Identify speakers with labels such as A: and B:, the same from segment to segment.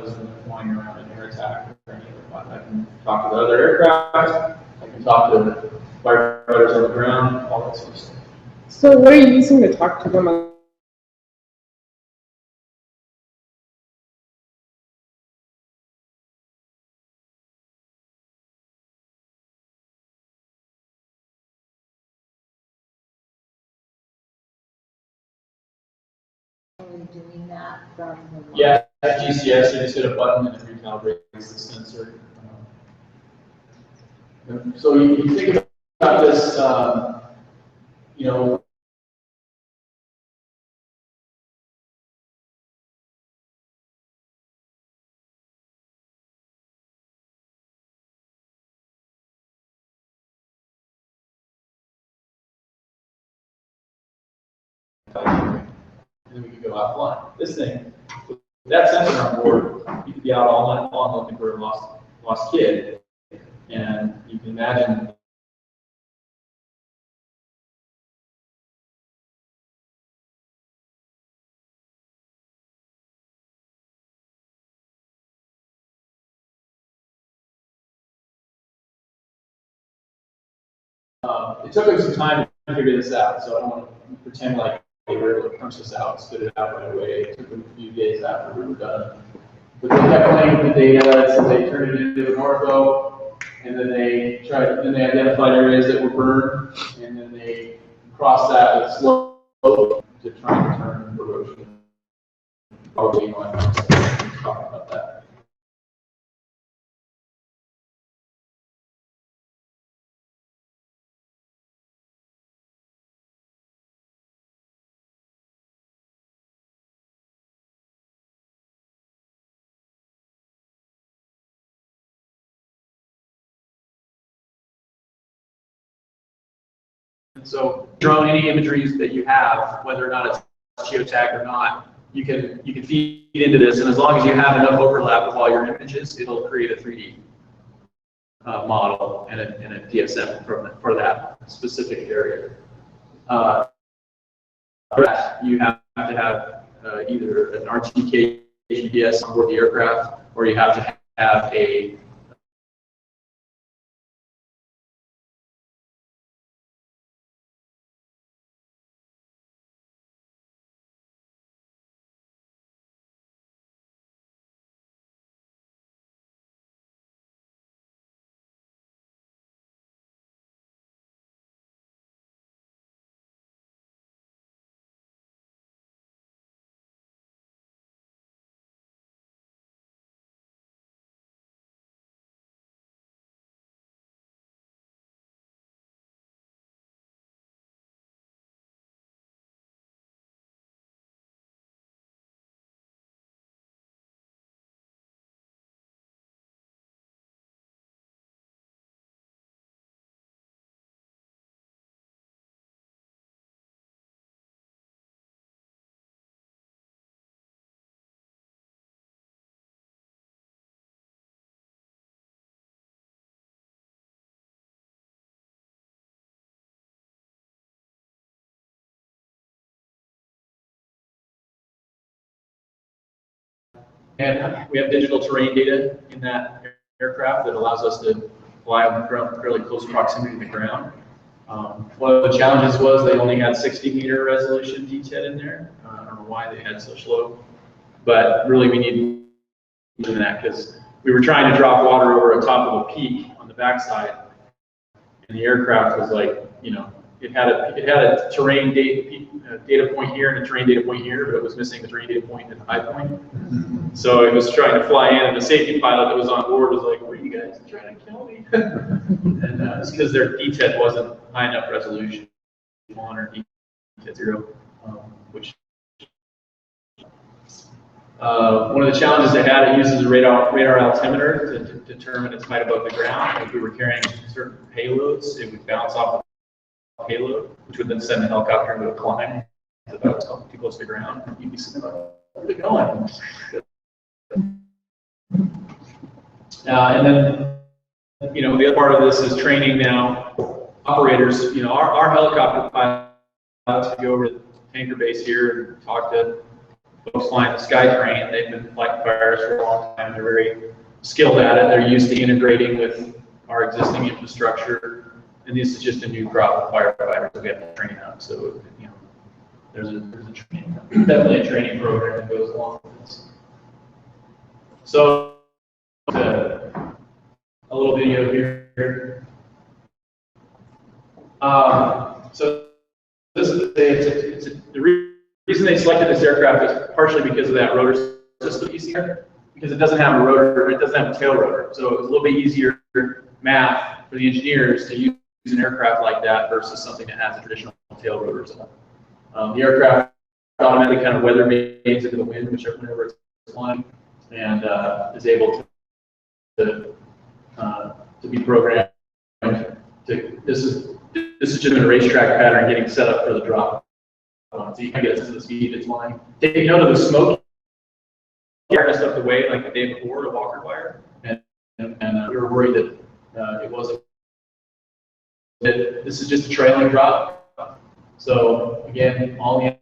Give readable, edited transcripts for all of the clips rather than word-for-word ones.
A: those when they're flying around an air attack or anything. I can talk to the other aircraft, I can talk to firefighters on the ground, all that sort of stuff.
B: So what are you using to talk to them?
C: Doing that from the
A: Yeah, GCS, you just hit a button and it recalibrates the sensor. So you think about this, you know, and then we could go out flying. This thing, with that sensor on board, you could be out all night long looking for a lost kid, and you can imagine. It took us some time to figure this out, so I don't want to pretend like they were able to punch this out, spit it out right away. It took them a few days after we were done. But they kept playing with the data, so they turned it into an ortho, and then they identified areas that were burned, and then they crossed that with slope to try and determine erosion. Probably going to talk about that. So drone any imageries that you have, whether or not it's geotagged or not, you can feed into this, and as long as you have enough overlap with all your images, it'll create a 3D model and a DSM for that specific area. You have to have either an RTK GIS on board the aircraft, or you have to have a and we have digital terrain data in that aircraft that allows us to fly on fairly close proximity to the ground. One of the challenges was they only had 60-meter resolution DTED in there. I don't know why they had such low, but really we need that because we were trying to drop water over the top of a peak on the backside, and the aircraft was like, you know, it had a terrain data point here and a terrain data point here, but it was missing the terrain data point at the high point. So it was trying to fly in, and the safety pilot that was on board was like, "What are you guys trying to kill me?" And it's because their DTED wasn't high enough resolution, 100 DTED 0, which one of the challenges they had, it uses a radar altimeter to determine its height above the ground. If we were carrying certain payloads, it would bounce off the payload, which would then send the helicopter into a climb about too close to the ground. You'd be sitting like, where are they going? And then, you know, the other part of this is training now operators. You know, our helicopter pilots to go over to the tanker base here and talk to folks flying the Skytrain. They've been flight fires for a long time. They're very skilled at it. They're used to integrating with our existing infrastructure. And this is just a new crop of firefighters that we have to train up. So, you know, there's a training, definitely a training program that goes along with this. So, a little video here. So this is the reason they selected this aircraft is partially because of that rotor system you see here, because it doesn't have a rotor, it doesn't have a tail rotor. So it's a little bit easier math for the engineers to use an aircraft like that versus something that has a traditional tail rotor. So, the aircraft automatically kind of weather vanes into the wind, whenever it's flying, and is able to be programmed. This is just a racetrack pattern getting set up for the drop. So you can get to the speed it's flying. Take note of the smoke. Fire stepped away like the day before to Walker Fire, and we were worried that it wasn't. This is just a trailing drop. So again, all the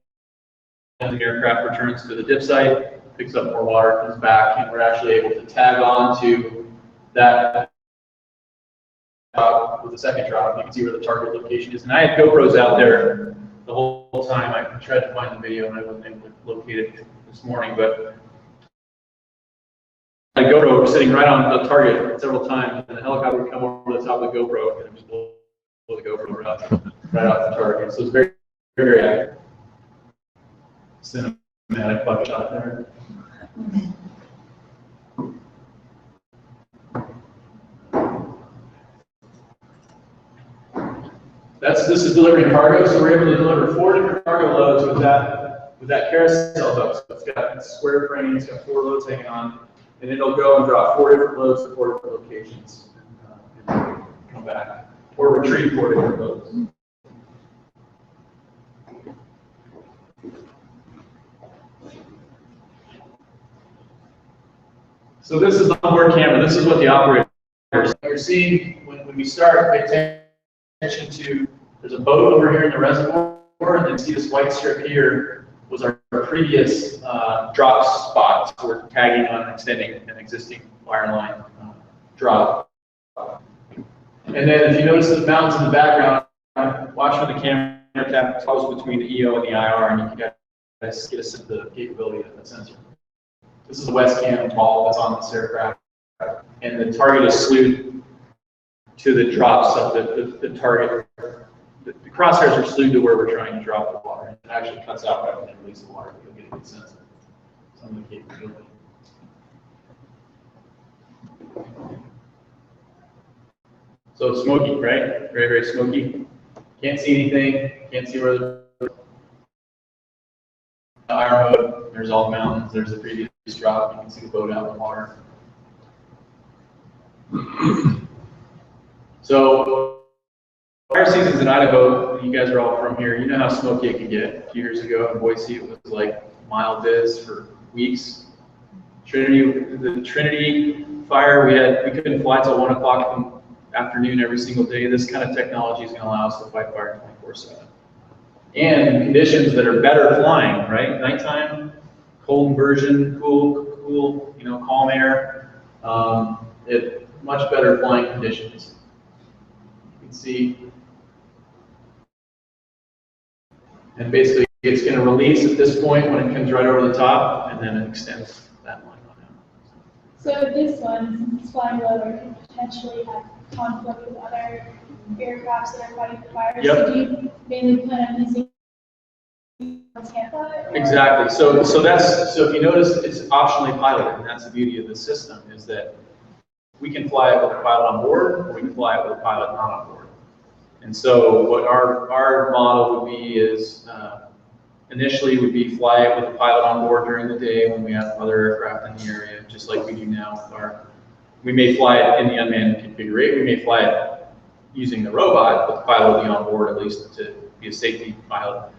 A: aircraft returns to the dip site, picks up more water, comes back, and we're actually able to tag on to that with the second drop. You can see where the target location is. And I had GoPros out there the whole time. I tried to find the video and I wasn't able to locate it this morning, but a GoPro was sitting right on the target several times, and the helicopter would come over the top of the GoPro and it just blow the GoPro right off the target. So it's very, very accurate. Cinematic buckshot there. This is delivering cargo, so we're able to deliver 4 different cargo loads with that carousel hook. So it's got a square frame, it's got 4 loads hanging on, and it'll go and drop 4 different loads to 4 different locations, and come back, or retrieve 4 different loads. So this is the onboard camera. This is what the operator. You're seeing when we start, pay attention to, there's a boat over here in the reservoir, and then see this white strip here was our previous drop spot. So we're tagging on and extending an existing wireline drop. And then if you notice the mountains in the background, watch when the camera tap close between the EO and the IR, and you can guys get a sense of the capability of that sensor. This is the West Cam ball that's on this aircraft, and the target is slewed to the drops of the target. The crosshairs are slewed to where we're trying to drop the water, and it actually cuts out right when they release the water. You'll get a good sense of some of the capability. So it's smoky, right? Very, very smoky. Can't see anything. Can't see where the IR mode. There's all the mountains. There's the previous drop. You can see the boat out in the water. So, fire seasons in Idaho, you guys are all from here, you know how smoky it can get. A few years ago in Boise, it was like mild viz for weeks. The Trinity fire, we couldn't fly till 1 o'clock in the afternoon every single day. This kind of technology is going to allow us to fight fire 24/7. And conditions that are better flying, right? Nighttime, cold inversion, cool, you know, calm air. Much better flying conditions. You can see, and basically it's going to release at this point when it comes right over the top, and then it extends that line on out.
D: So this one, since it's flying lower, can potentially have conflict with other aircrafts that are fighting the fire.
A: Yep.
D: So do you mainly plan on using Tampa?
A: Exactly. So if you notice, it's optionally piloted, and that's the beauty of the system, is that we can fly it with a pilot on board, or we can fly it with a pilot not on board. And so what our model would be is, initially would be fly it with a pilot on board during the day when we have other aircraft in the area, just like we do now with we may fly it in the unmanned configuration, we may fly it using the robot, but the pilot will be on board at least to be a safety pilot.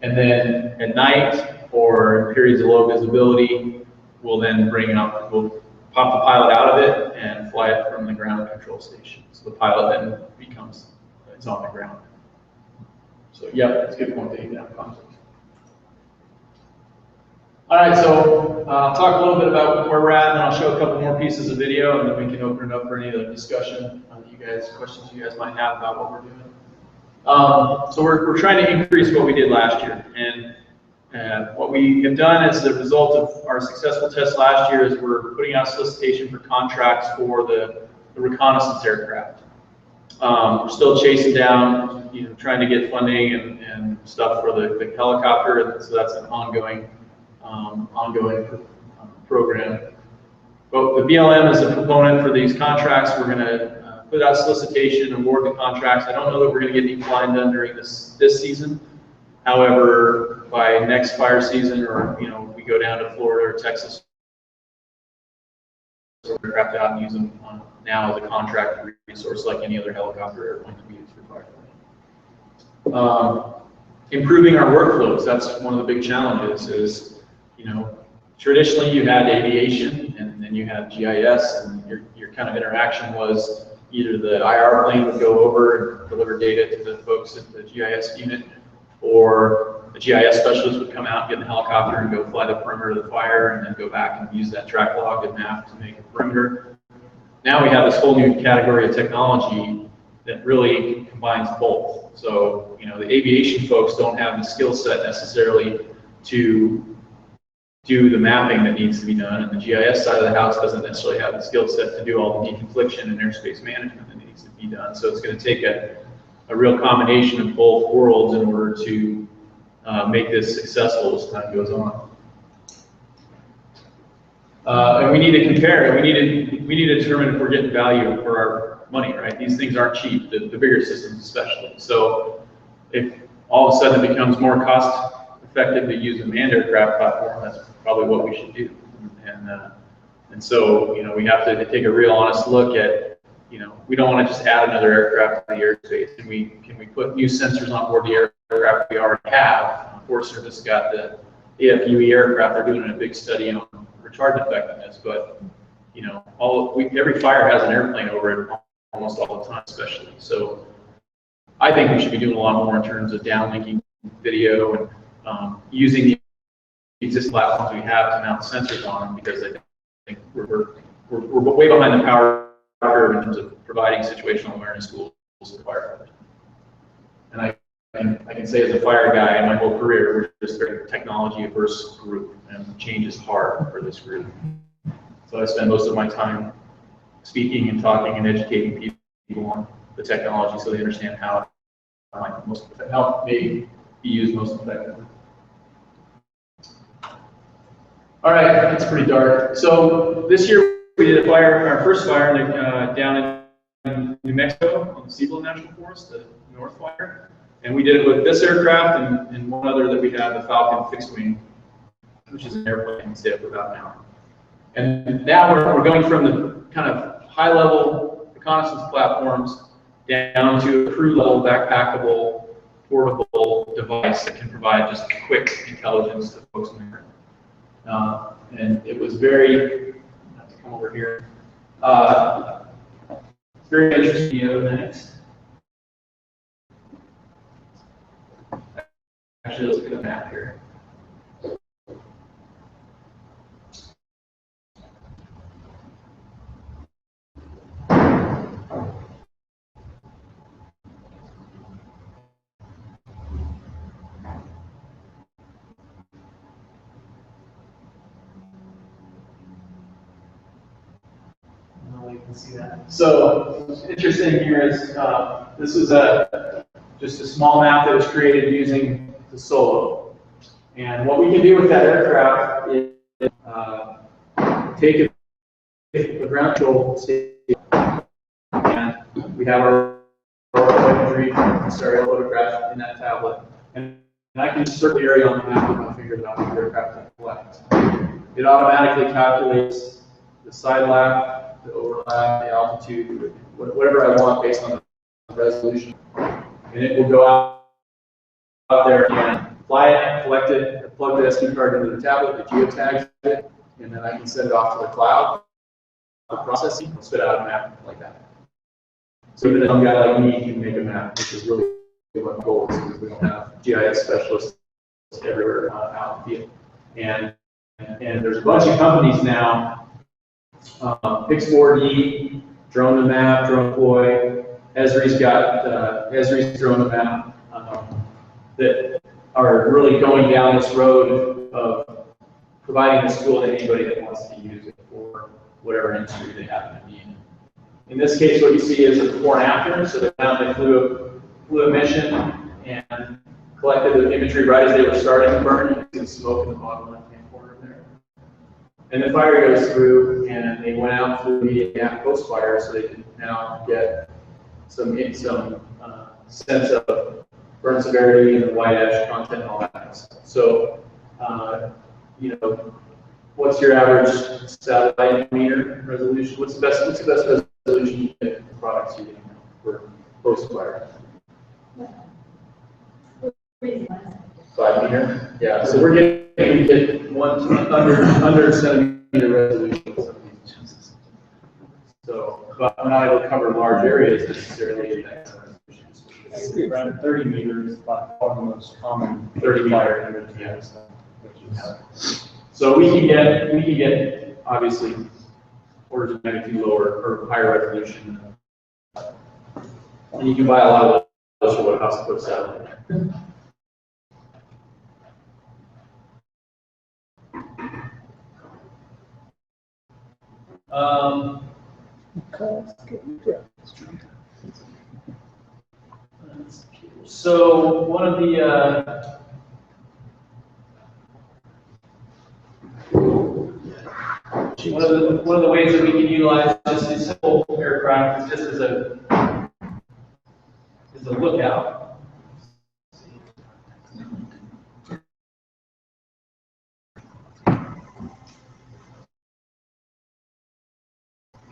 A: And then at night, or in periods of low visibility, we'll then we'll pop the pilot out of it and fly it from the ground control station. So the pilot then it's on the ground. So yeah, that's a good point that you have conflict. All right, so I'll talk a little bit about where we're at, and then I'll show a couple more pieces of video, and then we can open it up for any other discussion, questions you guys might have about what we're doing. So we're trying to increase what we did last year, and what we have done as a result of our successful test last year is we're putting out solicitation for contracts for the reconnaissance aircraft. We're still chasing down, trying to get funding and stuff for the helicopter, and so that's an ongoing program. But the BLM is a proponent for these contracts. We're going to put out solicitation, award the contracts. I don't know that we're going to get any flying done during this season. However, by next fire season, or we go down to Florida or Texas, we're aircraft out and use them now as a contract resource like any other helicopter airplane that we use for firefighting. Improving our workflows, that's one of the big challenges is, traditionally you had aviation and then you had GIS, and your kind of interaction was either the IR plane would go over and deliver data to the folks at the GIS unit, or a GIS specialist would come out, get in the helicopter and go fly the perimeter of the fire and then go back and use that track log and map to make a perimeter. Now we have this whole new category of technology that really combines both. So, the aviation folks don't have the skill set necessarily to do the mapping that needs to be done, and the GIS side of the house doesn't necessarily have the skill set to do all the deconfliction and airspace management that needs to be done. So it's going to take a real combination of both worlds in order to make this successful as time goes on. And we need to compare, and we need to determine if we're getting value for our money, right? These things aren't cheap, the bigger systems especially. So if all of a sudden it becomes more cost effective to use a manned aircraft platform, that's probably what we should do. And so, we have to take a real honest look at, we don't want to just add another aircraft to the airspace. Can we put new sensors on board the aircraft we already have? Forest Service has got the AFUE aircraft. They're doing a big study on retardant effectiveness, but every fire has an airplane over it almost all the time, especially. So I think we should be doing a lot more in terms of downlinking video and using the existing platforms we have to mount sensors on them, because I think we're way behind the power curve in terms of providing situational awareness tools to firefighters. And I can say as a fire guy in my whole career, we're just a very technology-averse group, and change is hard for this group. So I spend most of my time speaking and talking and educating people on the technology so they understand how it may be used most effectively. All right, it's pretty dark. So this year we did our first fire down in New Mexico on the Seabold National Forest, the North Fire. And we did it with this aircraft and one other that we had, the Falcon fixed wing, which is an airplane that stayed up for about an hour. And now we're going from the kind of high-level reconnaissance platforms down to a crew-level, backpackable, portable device that can provide just quick intelligence to folks in the ground. And it was very, I have to come over here, very interesting. Next. Actually, let's look at the map here. See that. So what's interesting here is this is just a small map that was created using the Solo. And what we can do with that aircraft is take the ground control station, and we have our imagery stereo photograph in that tablet. And I can circle the area on the map with my finger that I want the aircraft to collect. It automatically calculates the side lap, the overlap, the altitude, whatever I want based on the resolution. And it will go out there and fly it, collect it, plug the SD card into the tablet, it geotags it, and then I can send it off to the cloud for processing, and spit out a map like that. So even a young guy like me can make a map, which is really what the goal is, because we don't have GIS specialists everywhere out in the field. And and there's a bunch of companies now, Pix4D, Drone to Map, Drone Deploy, Esri's got Esri's Drone to Map, that are really going down this road of providing this tool to anybody that wants to use it for whatever industry they happen to be in. In this case, what you see is a before and after. So they flew a mission and collected the imagery right as they were starting to burn. You can see smoke in the bottom left-hand corner there. And the fire goes through, and they went out through the gap post-fire, so they can now get some sense of burn severity and the white ash content and all that kind of stuff. So, you know, what's your average satellite meter resolution? What's the best resolution you get for products you get for post-fire? 5 meter? Yeah, so we're getting under centimeter resolution. So, but I'm not able to cover large areas necessarily.
E: Around 30 meters, by far the most common
A: 30 meter
E: image.
A: Yeah. So we can get obviously orders of magnitude lower or higher resolution. And you can buy a lot of those for what costs to put satellite there. So one of the ways that we can utilize this simple aircraft is just as a lookout.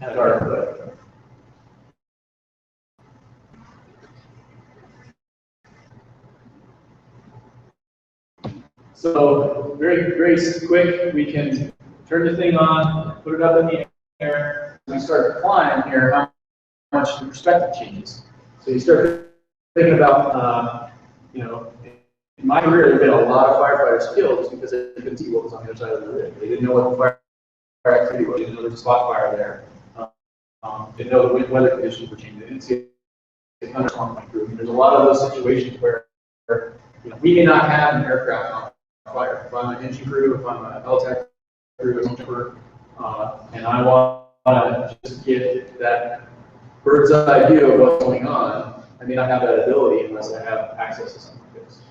A: Kind of dark, but so very quick, we can turn the thing on, put it up in the air. We start flying here, how much the perspective changes. So you start thinking about, you know, in my career, there have been a lot of firefighters killed just because they couldn't see what was on the other side of the rig. They didn't know what the fire activity was. They didn't know there was a spot fire there. Didn't know the weather conditions were changing. They didn't see a thunderstorm coming through. I mean, there's a lot of those situations where, you know, we may not have an aircraft on fire. If I'm an engine crew, if I'm a LTAC crew, and I want to just get that bird's eye view of what's going on, I may not have that ability unless I have access to something like this.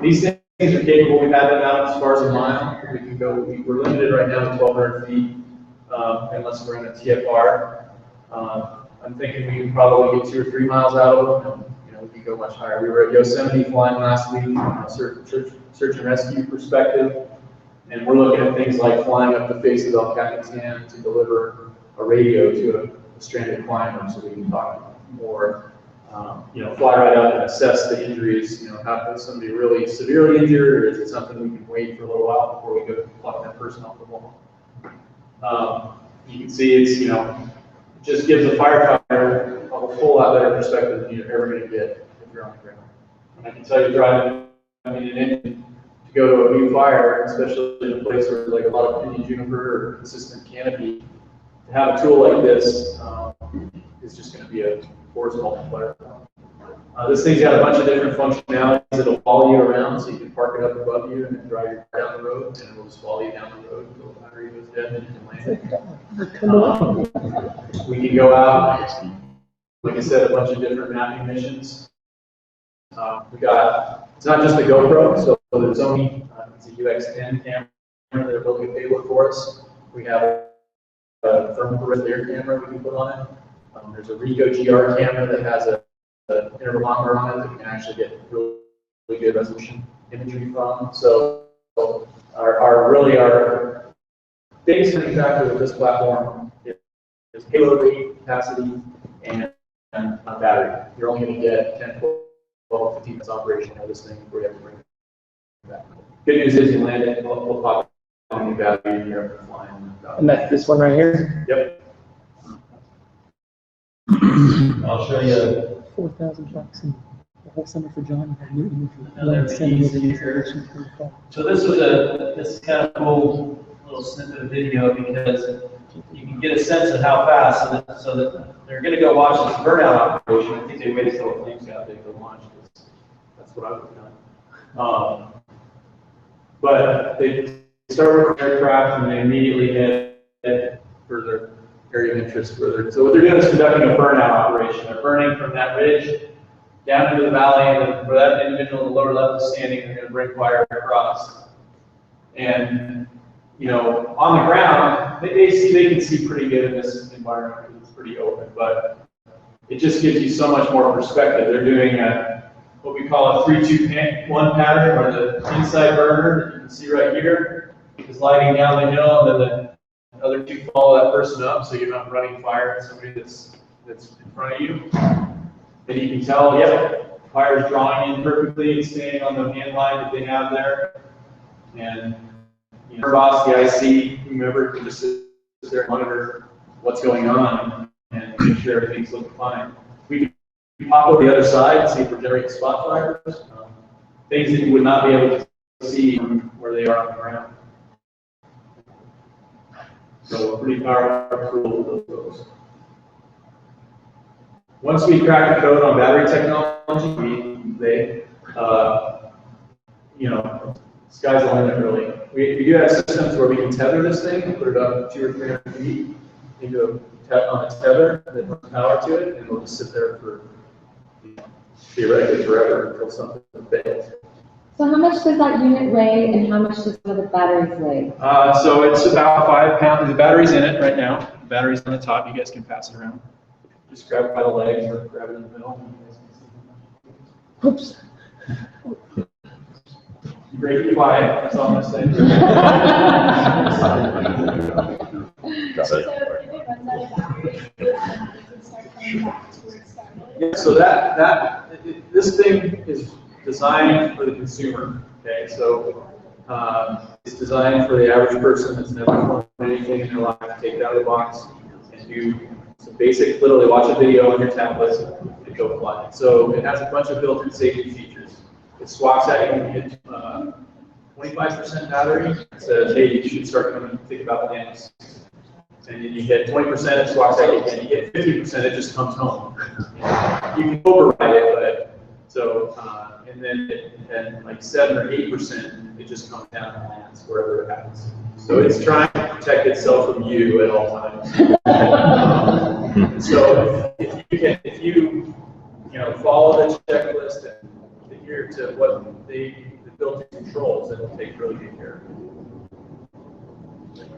A: These things are capable. We've had them out as far as a mile. We can go. We're limited right now to 1,200 feet, unless we're in a TFR. I'm thinking we can probably get 2 or 3 miles out of them. You know, we can go much higher. We were at Yosemite flying last week from a search and rescue perspective, and we're looking at things like flying up the face of El Capitan to deliver a radio to a stranded climber, so we can talk more. You know, fly right up and assess the injuries. You know, how is somebody really severely injured, or is it something we can wait for a little while before we go pluck that person off the wall? You can see it's, you know, it just gives a firefighter a whole lot better perspective than you're ever going to get if you're on the ground. And I can tell you, driving, I mean, an engine to go to a new fire, especially in a place where there's like a lot of pinyon juniper or consistent canopy, to have a tool like this is just going to be a force multiplier. This thing's got a bunch of different functionalities that'll follow you around, so you can park it up above you and then drive your car down the road, and it'll just follow you down the road until the battery goes dead and you can land. We can go out, like I said, a bunch of different mapping missions. We got, it's not just the GoPro, so there's only, it's a UX10 camera that will be payload for us. We have a thermal air camera we can put on it. There's a Ricoh GR camera that has an intervalometer on it that we can actually get really good resolution imagery from. So our biggest limiting factor with this platform is payload rate, capacity, and battery. You're only going to get 10, 12, 15 minutes operation of this thing before you have to bring it back. Good news is you land it, we'll pop a new battery and you're up and flying.
B: And that's this one right here?
A: Yep. I'll show you.
B: 4,000 bucks. Whole summer for John.
E: Another piece here. So this is kind of cool little snippet of video because you can get a sense of how fast, so that they're going to go watch this burnout operation. I think they waited till the flames got big to launch this. That's what I would have done. But they start with aircraft and they immediately head for their area of interest further. So what they're doing is conducting a burnout operation. They're burning from that ridge down into the valley, and where that individual in the lower left is standing, they're going to bring fire across. And you know, on the ground, they can see pretty good in this environment because it's pretty open, but it just gives you so much more perspective. They're doing what we call a 3-2-1 pattern, where the inside burner that you can see right here is lighting down the hill, and then the other two follow that person up, so you're not running fire at somebody that's in front of you. And you can tell, yep, fire is drawing in perfectly and staying on the hand line that they have there. And you know, boss, the IC, whomever, can just sit there and monitor what's going on and make sure everything's looking fine. We can pop over the other side and see if we're generating spot fires, things that you would not be able to see from where they are on the ground. So pretty powerful tool with those. Once we crack the code on battery technology, you know, sky's the limit really. We do have systems where we can tether this thing and put it up 200 or 300 feet into on a tether and then put power to it, and it'll just sit there for theoretically forever until something fails.
C: So how much does that unit weigh, and how much does the batteries weigh?
A: So it's about 5 pounds. The battery's in it right now. The battery's on the top. You guys can pass it around. Just grab it by the legs or grab it in the middle.
B: Oops.
A: Great quiet. That's all I'm saying.
D: So if it runs out of battery, it can start coming back to where it started.
A: Yeah, so this thing is designed for the consumer. Okay, so it's designed for the average person that's never done anything in their life to take it out of the box and do some basic, literally watch a video on your tablet and go fly. So it has a bunch of built-in safety features. It swaps at you when you hit 25% battery. It says, hey, you should start coming and think about lamps. And then you hit 20%, it swaps at you, and you get 50%, it just comes home. You can override it, but so, and then at like 7 or 8%, it just comes down and lands wherever it happens. So it's trying to protect itself from you at all times. So if you follow the checklist and adhere to what the built-in controls, it'll take really good care of it.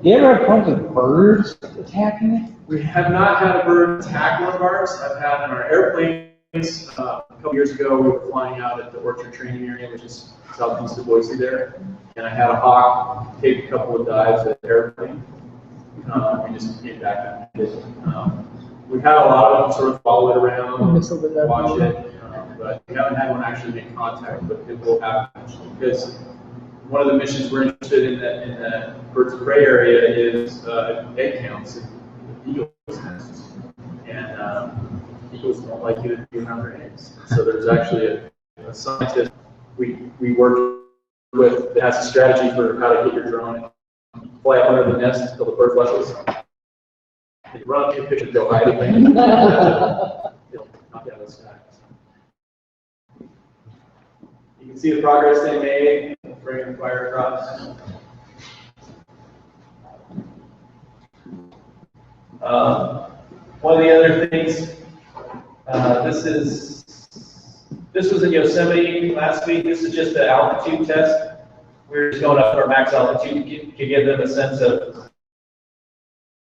B: Do you ever have problems with birds attacking it?
A: We have not had a bird attack one of ours. I've had in our airplanes. A couple years ago, we were flying out at the Orchard training area, which is southeast of Boise there, and I had a hawk take a couple of dives at the airplane. We just came back and did it. We've had a lot of them sort of follow it around, watch it, but we haven't had one actually make contact, but it will happen because one of the missions we're interested in the birds of prey area is egg counts in eagles' nests. And eagles don't like you to be around their eggs. So there's actually a scientist we work with that has a strategy for how to get your drone and fly up under the nest until the bird flushes. If you run up to your picture, go hide it. It'll knock you out of the sky. You can see the progress they made, bringing the fire across. One of the other things, this was in Yosemite last week. This is just an altitude test. We're just going up to our max altitude to give them a sense of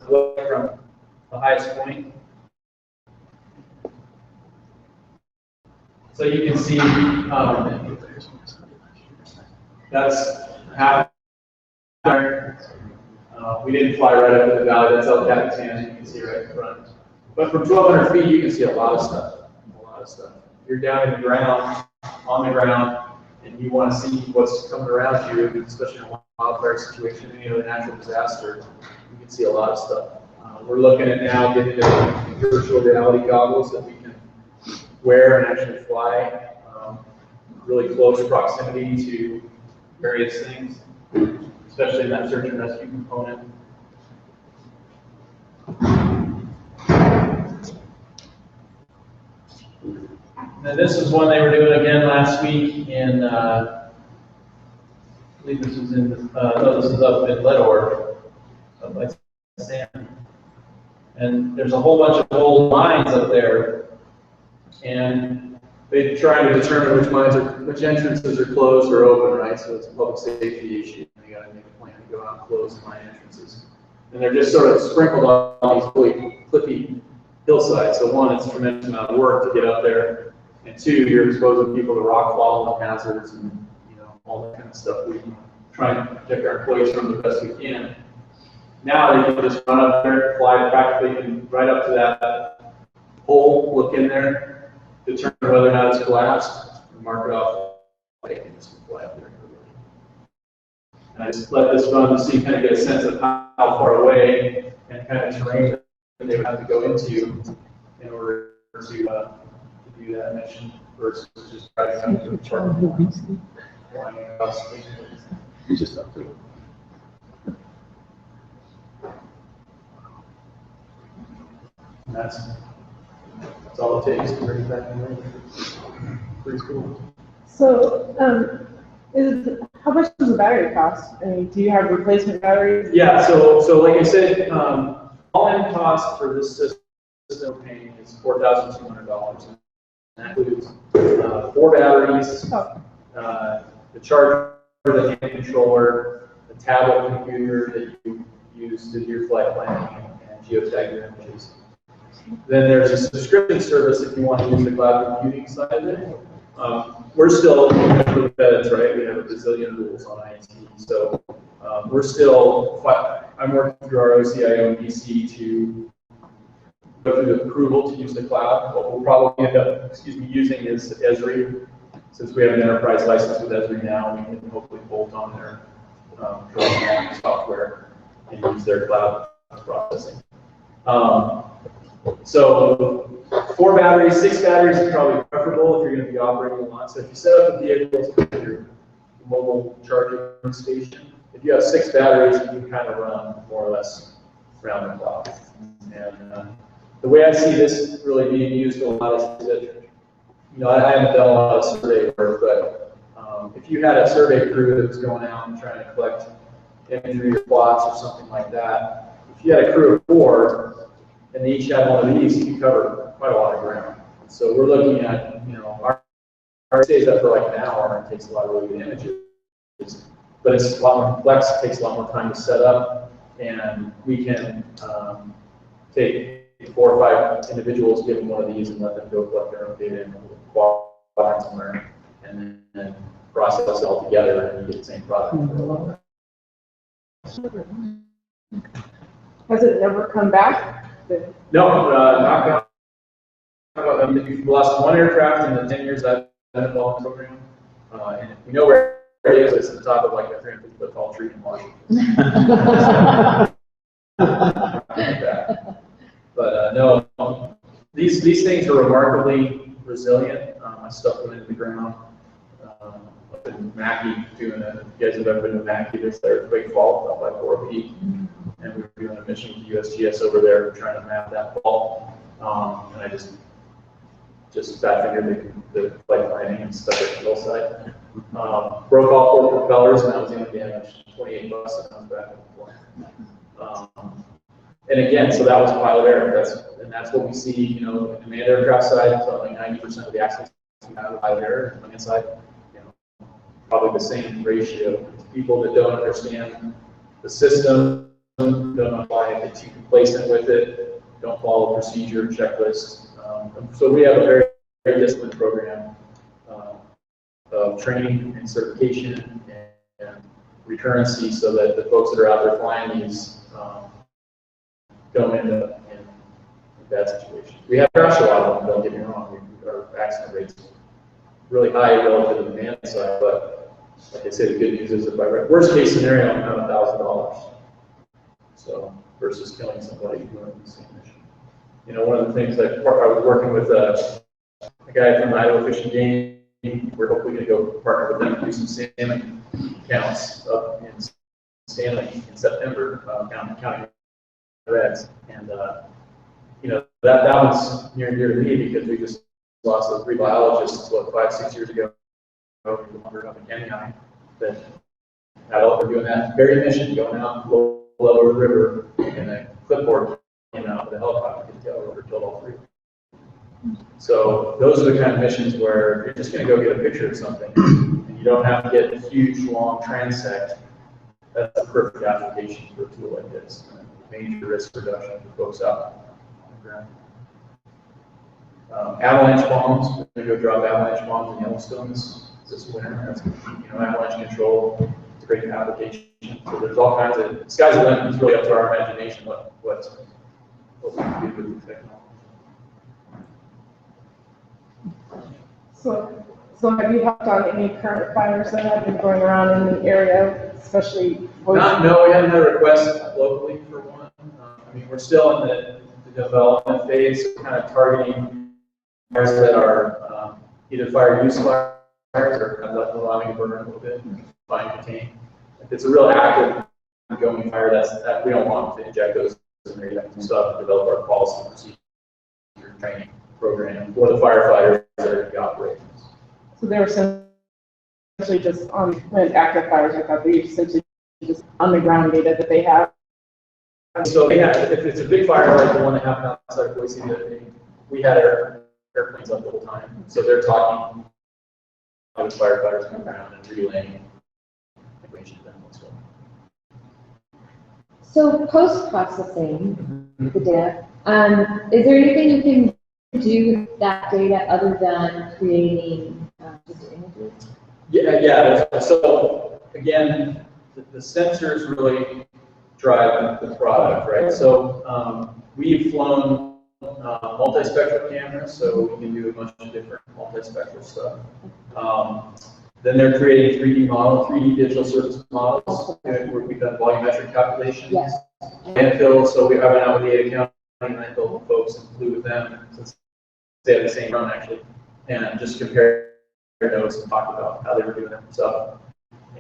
A: what from the highest point. So you can see that's half there. We didn't fly right up to the valley. That's El Capitan. You can see right in front. But from 1,200 feet, you can see a lot of stuff. A lot of stuff. You're down in the ground, on the ground, and you want to see what's coming around you, especially in a wildfire situation, any other natural disaster. You can see a lot of stuff. We're looking at now getting into virtual reality goggles that we can wear and actually fly really close proximity to various things, especially in that search and rescue component. And this is one they were doing again last week in, I believe this was in, no, this is up in Ledore, up by San. And there's a whole bunch of old mines up there, and they're trying to determine which entrances are closed or open, right? So it's a public safety issue. They got to make a plan to go out and close the mine entrances. And they're just sort of sprinkled on these really cliffy hillsides. So one, it's a tremendous amount of work to get up there, and two, you're exposing people to rock fall and hazards and all that kind of stuff. We try and protect our employees from the best we can. Now they can just run up there, fly practically right up to that hole, look in there, determine whether or not it's collapsed, and mark it off. And just fly up there. And I just let this run to see, kind of get a sense of how far away and kind of terrain that they would have to go into in order to do that mission versus just driving up to the chart. Flying across. Just up to it. And that's all it takes to bring it back in there. Pretty cool.
F: So, how much does the battery cost? I mean, do you have replacement batteries?
A: Yeah, so like I said, all-in cost for this system paying is $4,200. That includes 4 batteries, the charger, the hand controller, the tablet computer that you use to do your flight planning and geotag your images. Then there's a subscription service if you want to use the cloud computing side of it. We're still for the feds, right? We have a bazillion rules on IT, so we're still. I'm working through our OCIO in DC to go through the approval to use the cloud. What we'll probably end up, using is Esri. Since we have an enterprise license with Esri now, we can hopefully bolt on their software and use their cloud processing. So 4 batteries, 6 batteries is probably preferable if you're going to be operating a lot. So if you set up a vehicle with your mobile charging station, if you have 6 batteries, you can kind of run more or less round the clock. And the way I see this really being used a lot is that, I haven't done a lot of survey work, but if you had a survey crew that was going out and trying to collect imagery or plots or something like that, if you had a crew of 4, and they each had one of these, you could cover quite a lot of ground. So we're looking at, our stays up for like an hour and takes a lot of really good images. But it's a lot more complex, it takes a lot more time to set up, and we can take 4 or 5 individuals, give them one of these, and let them go collect their own data in a quadrant somewhere, and then process it all together, and you get the same product.
F: Has it never come back?
A: No, not gone. We've lost 1 aircraft in the 10 years I've been involved in the program, and we know where it is. It's at the top of like a 350-foot tall tree in Washington. But no, these things are remarkably resilient. I stuck them into the ground. Up in Mackey, doing it. If you guys have ever been to Mackey, there's the earthquake fault up by Fort Peak. And we were doing a mission with USGS over there trying to map that fault. And I just fat fingered the flight planning and stuck it at the hillside. Broke all 4 propellers, and that was the only damage. $28, and I was back on the plane. And again, so that was pilot error. That's what we see, in the manned aircraft side. So like 90% of the accidents we have pilot error. On the inside, probably the same ratio. People that don't understand the system, don't apply it, get too complacent with it, don't follow procedure, checklist. So we have a very, very disciplined program of training and certification and recurrency so that the folks that are out there flying these don't end up in bad situations. We have crashed a lot of them, don't get me wrong. Our accident rates really high relative to the demand side, but like I say, the good news is that by worst case scenario, I'm not $1,000. So versus killing somebody doing the same mission. One of the things that I was working with a guy from Idaho Fish and Game we're hopefully going to go partner with them to do some salmon counts up in Stanley in September, counting reds. And, you know, that one's near and dear to me because we just lost those 3 biologists, what, 5-6 years ago, up in Kenai, that had all, we're doing that very mission, going out low over the river, and a clipboard came out with a helicopter to go over, killed all 3. So those are the kind of missions where you're just going to go get a picture of something, and you don't have to get a huge, long transect. That's a perfect application for a tool like this. Major risk reduction for folks out on the ground. Avalanche bombs. We're going to go drop avalanche bombs in Yellowstone this winter. That's, you know, avalanche control. It's a great application. So there's all kinds of, sky's the limit. It's really up to our imagination what we can do with the technology.
F: So have you helped on any current fires that have been going around in the area, especially?
A: No, we haven't had a request locally for one. I mean, we're still in the development phase, kind of targeting fires that are either fire use fires or kind of allowing to burn a little bit, fine contain. If it's a real active ongoing fire, that we don't want to inject those in there. You have to stuff, develop our policy procedure training program for the firefighters that are going to be operating.
F: So they were essentially just on when active fires are out, they essentially just on the ground data that they have.
A: So yeah, if it's a big fire like the one that happened outside of Boise, we had airplanes up the whole time. So they're talking with firefighters coming around and relaying information to them.
C: So post-processing the data, is there anything you can do with that data other than creating just images?
A: Yeah. So again, the sensors really drive the product, right? So we've flown multispectral cameras, so we can do a bunch of different multispectral stuff. Then they're creating 3D digital surface models where we've done volumetric calculations.
C: Yes.
A: Landfill, so we have an out with the Ada County landfill folks and flew with them since they have the same run actually, and just compare notes and talk about how they were doing it and stuff.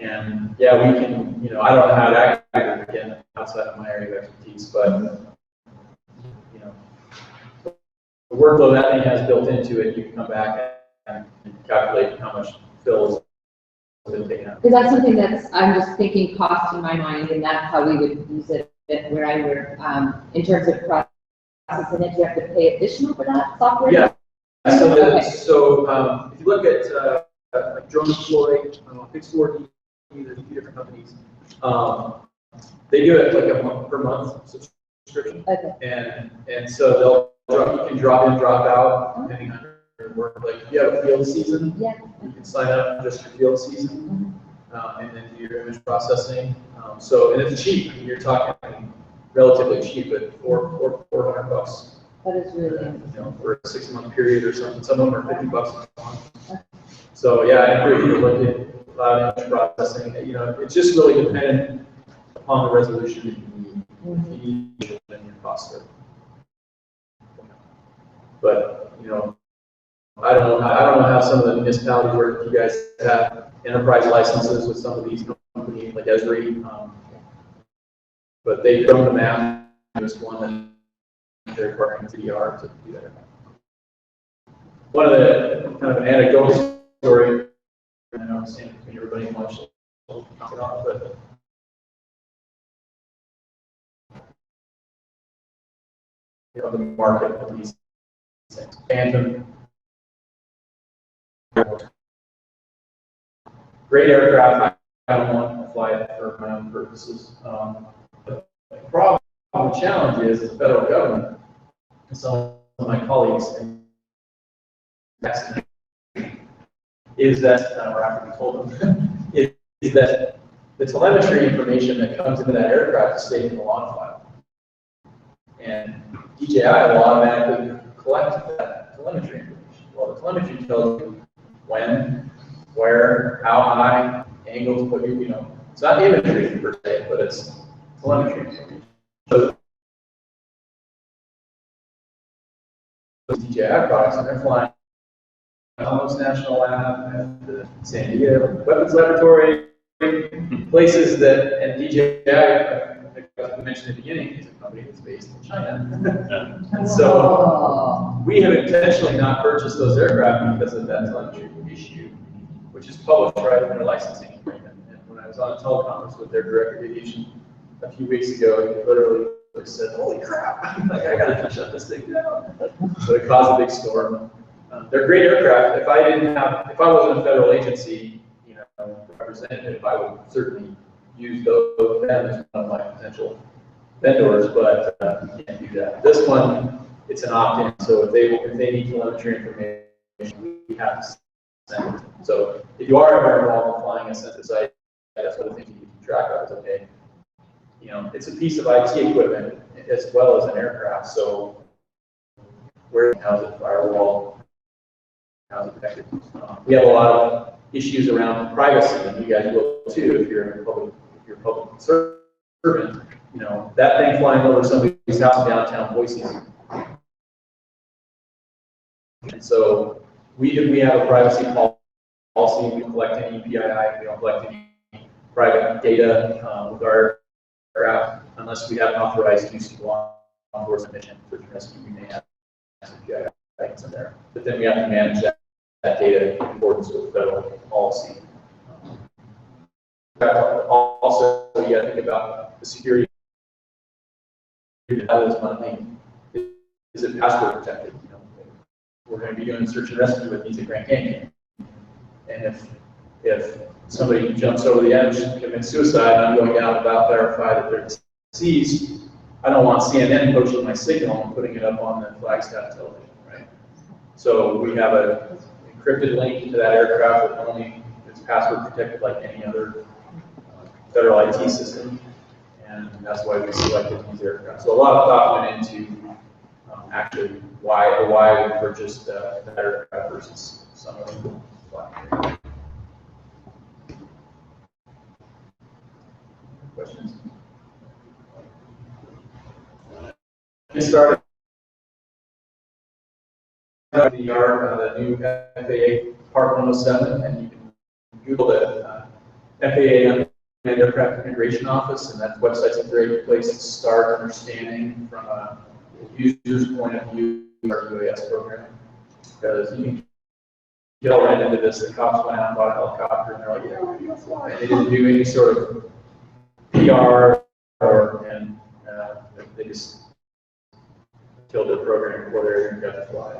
A: And yeah, we can, you know, I don't know how to accurate again outside of my area of expertise, but you know, the workload that thing has built into it, you can come back and calculate how much fill is taken out.
C: Is that something I'm just thinking cost in my mind, and that's how we would use it where I work, in terms of processing it, you have to pay additional for that software?
A: Yeah. So,
C: okay.
A: if you look at like Drone Deploy, Fix4D, there's a few different companies. They do it like a month per month subscription.
C: Okay.
A: And so you can drop in, drop out, depending on your work. Like if you have a field season,
C: yeah,
A: you can sign up just for field season, and then do your image processing. And it's cheap. I mean, you're talking relatively cheap, but $400.
C: that is really
A: You know, for a 6-month period or something. Some of them are $50 a month. So yeah, I encourage you to look at cloud image processing. You know, it's just really dependent upon the resolution that you need. If you need then your cost of. But you know, I don't know how some of the municipalities work. You guys have enterprise licenses with some of these companies like Esri, but they've grown the map. There's one that they're partnering with CDR to do that. One of the kind of an anecdotal story, I don't understand between everybody much, but you know, the market of these things. Phantom, great aircraft. I don't want to fly it for my own purposes. The problem, the challenge is the federal government, and some of my colleagues, is that, or after we told them, is that the telemetry information that comes into that aircraft is saved in the log file. And DJI will automatically collect that telemetry information. Well, the telemetry tells you when, where, how high, angles, what you know. It's not imagery per se, but it's telemetry information. So DJI products, and they're flying Alamos National Lab, at the San Diego Weapons Laboratory, places that, and DJI, I mentioned at the beginning, is a company that's based in China. And so we have intentionally not purchased those aircraft because of that telemetry issue, which is published right in their licensing agreement. And when I was on a teleconference with their director of aviation a few weeks ago, he literally said, "Holy crap, like, I gotta shut this thing down." So it caused a big storm. They're great aircraft. If I wasn't a federal agency, representative, I would certainly use them as one of my potential vendors, but you can't do that. This one, it's an opt-in, so if they need telemetry information, we have to send it. So if you are ever involved in flying a census site, that's one of the things you can keep track of. Is okay, it's a piece of IT equipment as well as an aircraft. So how's it firewall? How's it protected? We have a lot of issues around privacy, and you guys will too if you're a public servant. That thing flying over somebody's house in downtown Boise. And so we have a privacy policy. We don't collect any PII. We don't collect any private data with our aircraft unless we have an authorized use of law enforcement mission for rescue. We may have some PII items in there, but then we have to manage that data in accordance with federal policy. Also, you got to think about the security. That is one thing. Is it password protected? We're going to be doing search and rescue with these at Grand Canyon, and if somebody jumps over the edge and commits suicide, and I'm going down to verify that they're deceased, I don't want CNN poaching my signal and putting it up on the Flagstaff television, right? So we have an encrypted link to that aircraft that only is password protected like any other federal IT system, and that's why we selected these aircraft. So a lot of thought went into actually why we purchased that aircraft versus some of them. Questions? Get started. The new FAA Part 107, and you can Google the FAA Aircraft Integration Office, and that website's a great place to start understanding from a user's point of view our GIS program, because you can get right into this. The cops went out and bought a helicopter, and they're like, "Yeah, we're going to fly." And they didn't do any sort of PR, and they just killed their program before they even got to fly.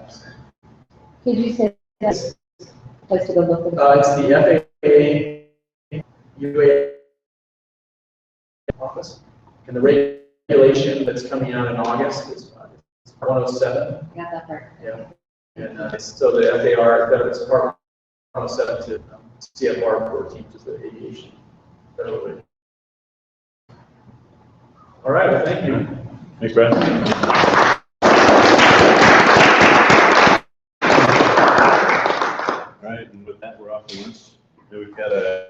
C: Could you say that's a place to go look at?
A: It's the FAA UAS office, and the regulation that's coming out in August is 107.
C: Got that part.
A: Yeah, and so the FAR, it's part 107 to CFR 14, which is the aviation federal regulation. All right, well, thank you.
G: Thanks, Brad. All right, and with that, we're off to lunch. We've got a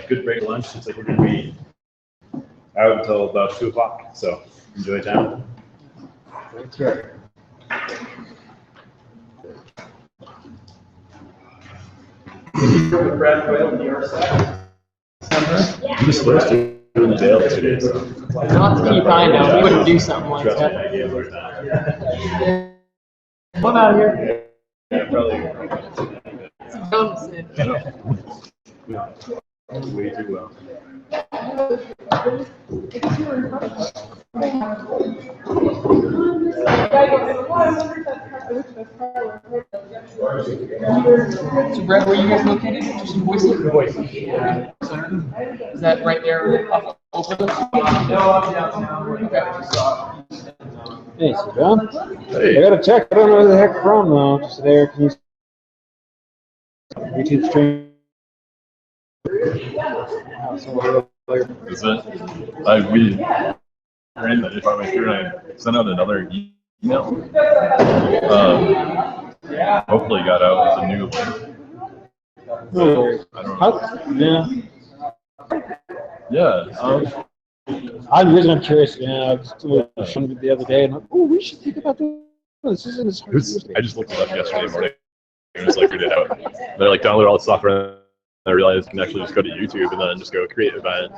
G: good break at lunch. Looks like we're going to be out until about 2 o'clock, so enjoy time.
B: That's right.
A: Brad Quayle, DRSAC.
G: I'm just supposed to do in the jail 2 days. So.
H: Not to keep I know, we wouldn't do something like
G: Trust me,
H: that.
G: I gave it time.
H: Come out here.
G: Yeah, probably.
H: Come sit.
G: Way too well.
H: So Brett, where are you guys located? Just in Boise?
A: Boise.
H: Is that right there off Oakland?
A: No, I'm downtown.
B: Hey, so John,
G: Hey.
B: I got a check. I don't know where the heck from though. Just there. Can you? YouTube stream.
G: Is it? We ran in the department here and I sent out another email. Hopefully got out with a new link. I don't know. Yeah.
B: I'm the reason I'm curious. I was showing it the other day, and oh, we should think about doing this. Isn't as hard as
G: I just looked it up yesterday morning.
I: and just like figured it out. Then I like download all the software, and I realized you can actually just go to YouTube and then just go create event.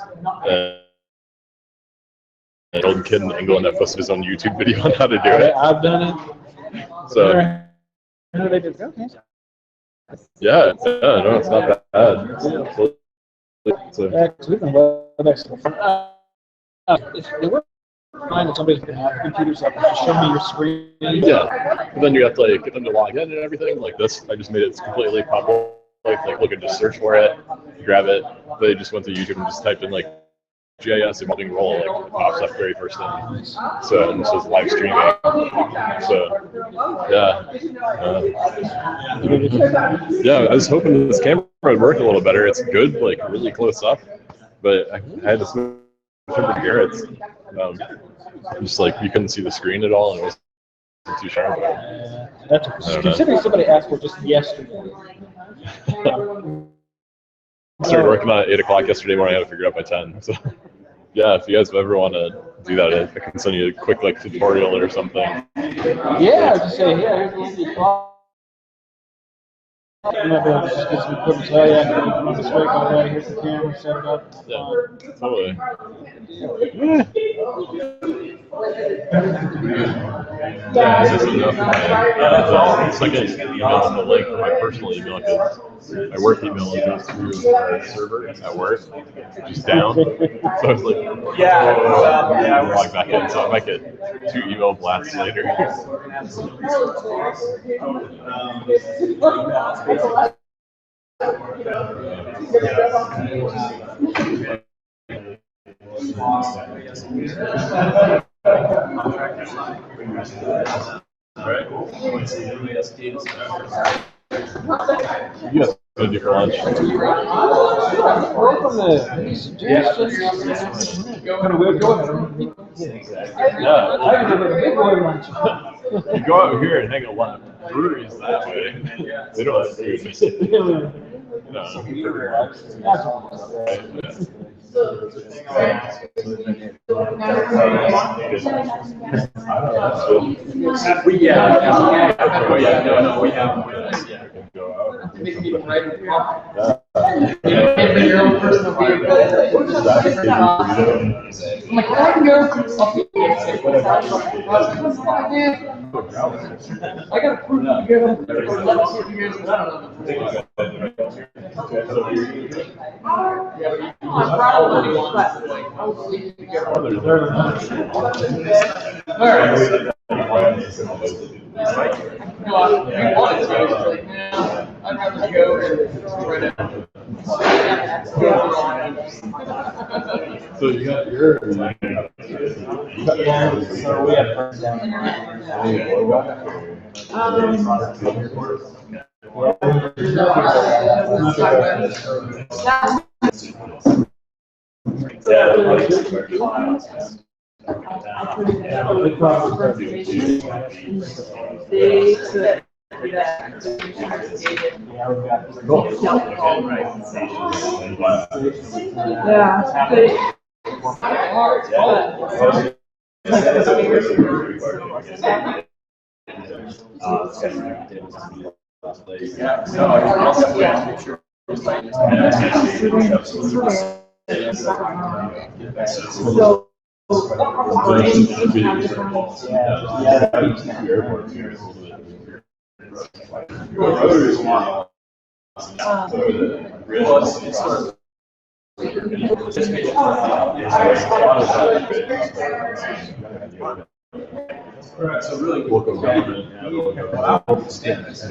I: An old kid in England that posted his own YouTube video on how to do it.
B: I've done it.
I: So
B: How they did? Okay.
I: yeah, no, it's not bad. So,
B: Yeah, 'cause we've been WebEx. They work fine that somebody's going to have computers up and just show me your screen.
I: yeah, but then you have to like get them to log in and everything. Like this, I just made it completely public. Like look and just search for it, grab it. They just went to YouTube and just typed in like GIS evolving role, like it pops up very first thing. So and this was live streaming. So yeah, I was hoping this camera would work a little better. It's good, like really close up, but I had to switch over here. It's just like you couldn't see the screen at all, and it wasn't too sharp.
B: That's considering somebody asked for just yesterday.
I: Started working on it at 8 o'clock yesterday morning. I had to figure it out by 10. So yeah, if you guys ever want to do that, I can send you a quick like tutorial or something.
B: Yeah, just say, yeah, here's the clock. You might be able to just get some equipment. So, yeah, come on this way, go right, here's the camera, set it up.
I: Yeah, totally. Yeah, this is enough. Second email on the link for my personal email because my work email goes through our server at work, just down. So I was like, log back in. So I might get 2 email blasts later. Right. You guys go do for lunch.
B: Welcome to suggestions. Kind of weird going.
I: Yeah.
B: I can do a big boy lunch.
I: You go out here and hang a lot of breweries that way. They don't have food. No.
A: We have. Your own personal vehicle. I'm like, I can go. I got to prove to go. Let's see if you guys I'd rather go right now.
I: So you got your.
B: So we have friends down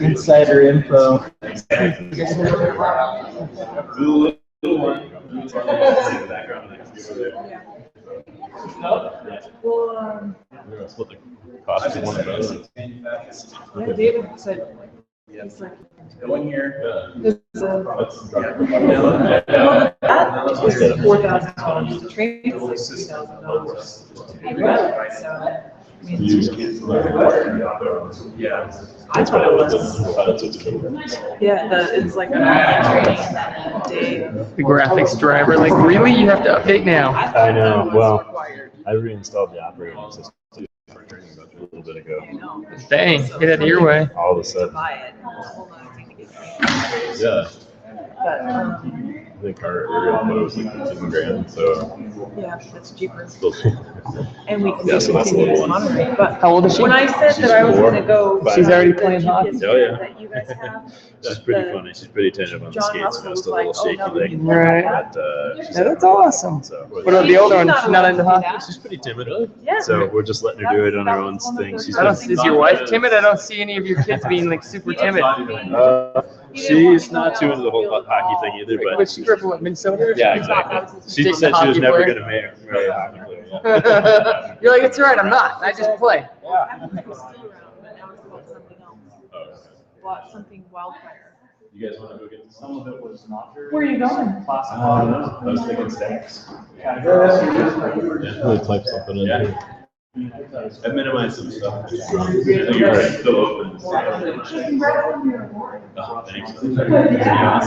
B: Insider info.
I: Split the cost of one of those.
F: Yeah, David said, he's like,
A: Go in here.
F: this is
I: That's
F: that was $4,000 to train. It's like $3,000. So, I mean,
A: Yeah.
F: that's what it was. Yeah, it's like a training day.
H: The graphics driver, like, really? You have to update now?
G: I know, well, I reinstalled the operating system a little bit ago.
H: Dang, get out of your way.
G: All of a sudden.
I: Yeah,
J: But,
I: I think our area quote was like 7 grand, so.
J: yeah, that's cheaper.
I: Still,
J: And we can
I: Yeah, so that's a little
J: continue
I: one.
J: monitoring, but
B: How old is she?
J: when I said that I was
I: She's
J: gonna go.
I: four.
B: She's already
J: the
B: playing hockey?
J: GPS
I: Oh, yeah.
J: That you guys have.
I: She's pretty
J: the-
I: funny. She's pretty attentive on the
J: John
I: skates,
J: Russell
I: just
J: was
I: a little
J: like, oh,
I: shaky
J: no, we
I: leg.
J: can
B: Right.
I: But, she's
B: Yeah, that's awesome.
I: So,
B: What about the older one?
J: She's
B: She's not into
J: allowed to do
B: hockey?
J: that.
I: she's pretty timid.
J: Yeah.
I: So we're just letting her do it on her own thing. She's
B: I don't, is your wife timid? I don't see any of your kids being like super timid.
I: She's not too into the whole hockey thing either,
B: But
I: but
B: she grew up in what, Minnesota?
I: yeah, exactly. She
B: Jake's
I: said
B: a
I: she was
B: hockey
I: never
B: player.
I: going to marry a hockey player. Yeah.
B: You're like, it's all right, I'm not. I just play.
J: I was still around, but now it's about something else. Something wildfire.
I: You guys want to go get some of it? Was not very.
J: Where are you going?
I: I was thinking stacks. Really type something in there. I minimized some stuff. I think you're still open. Oh, thanks. Yeah,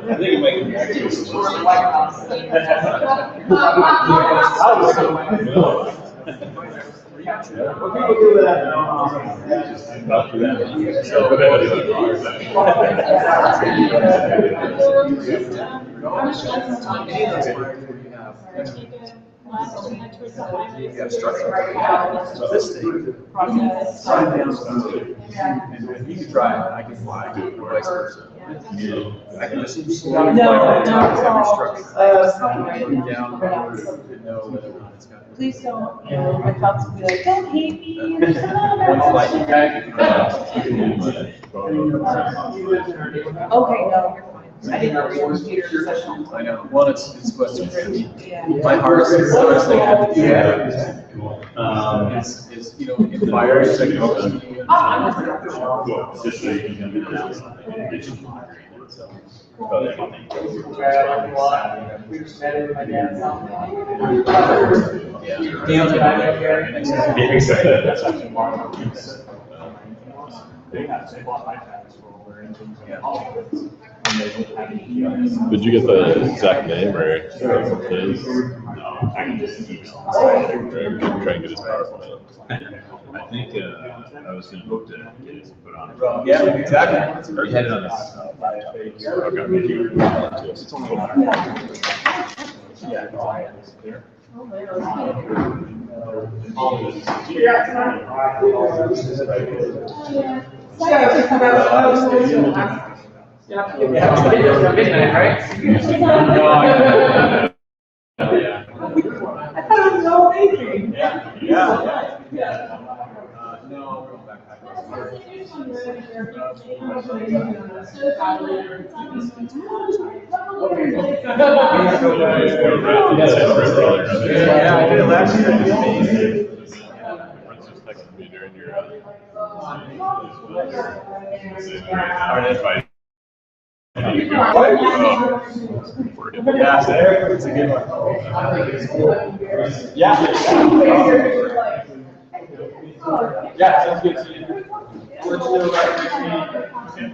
I: I think it might
A: So this thing, slide down smoothly, and you can drive, and I can fly, or vice versa. I can just slowly fly over top of every structure. Going down the road to know whether or not it's got.
J: Please don't, my thoughts will be like, don't hate me.
A: One flight back.
J: Okay, no, you're fine. I didn't know your computer professional.
A: I know, one, it's supposed to be
J: Yeah.
A: my hardest thing I have to do. Is, you know, in fire, it's like,
I: Did you get the exact name or his? No, I can just email. Try and get his PowerPoint.
G: I think, I was gonna hope to get his put on.
A: yeah, exactly.
G: Or had it on his laptop.
B: Midnight, right?
J: I thought it was all amazing.
A: No, we're back.
I: Yeah,
A: I did it last year.
I: Just texted me during your.
A: Yeah, it's a good one. Yeah. Yeah, sounds good. See you. Let's do it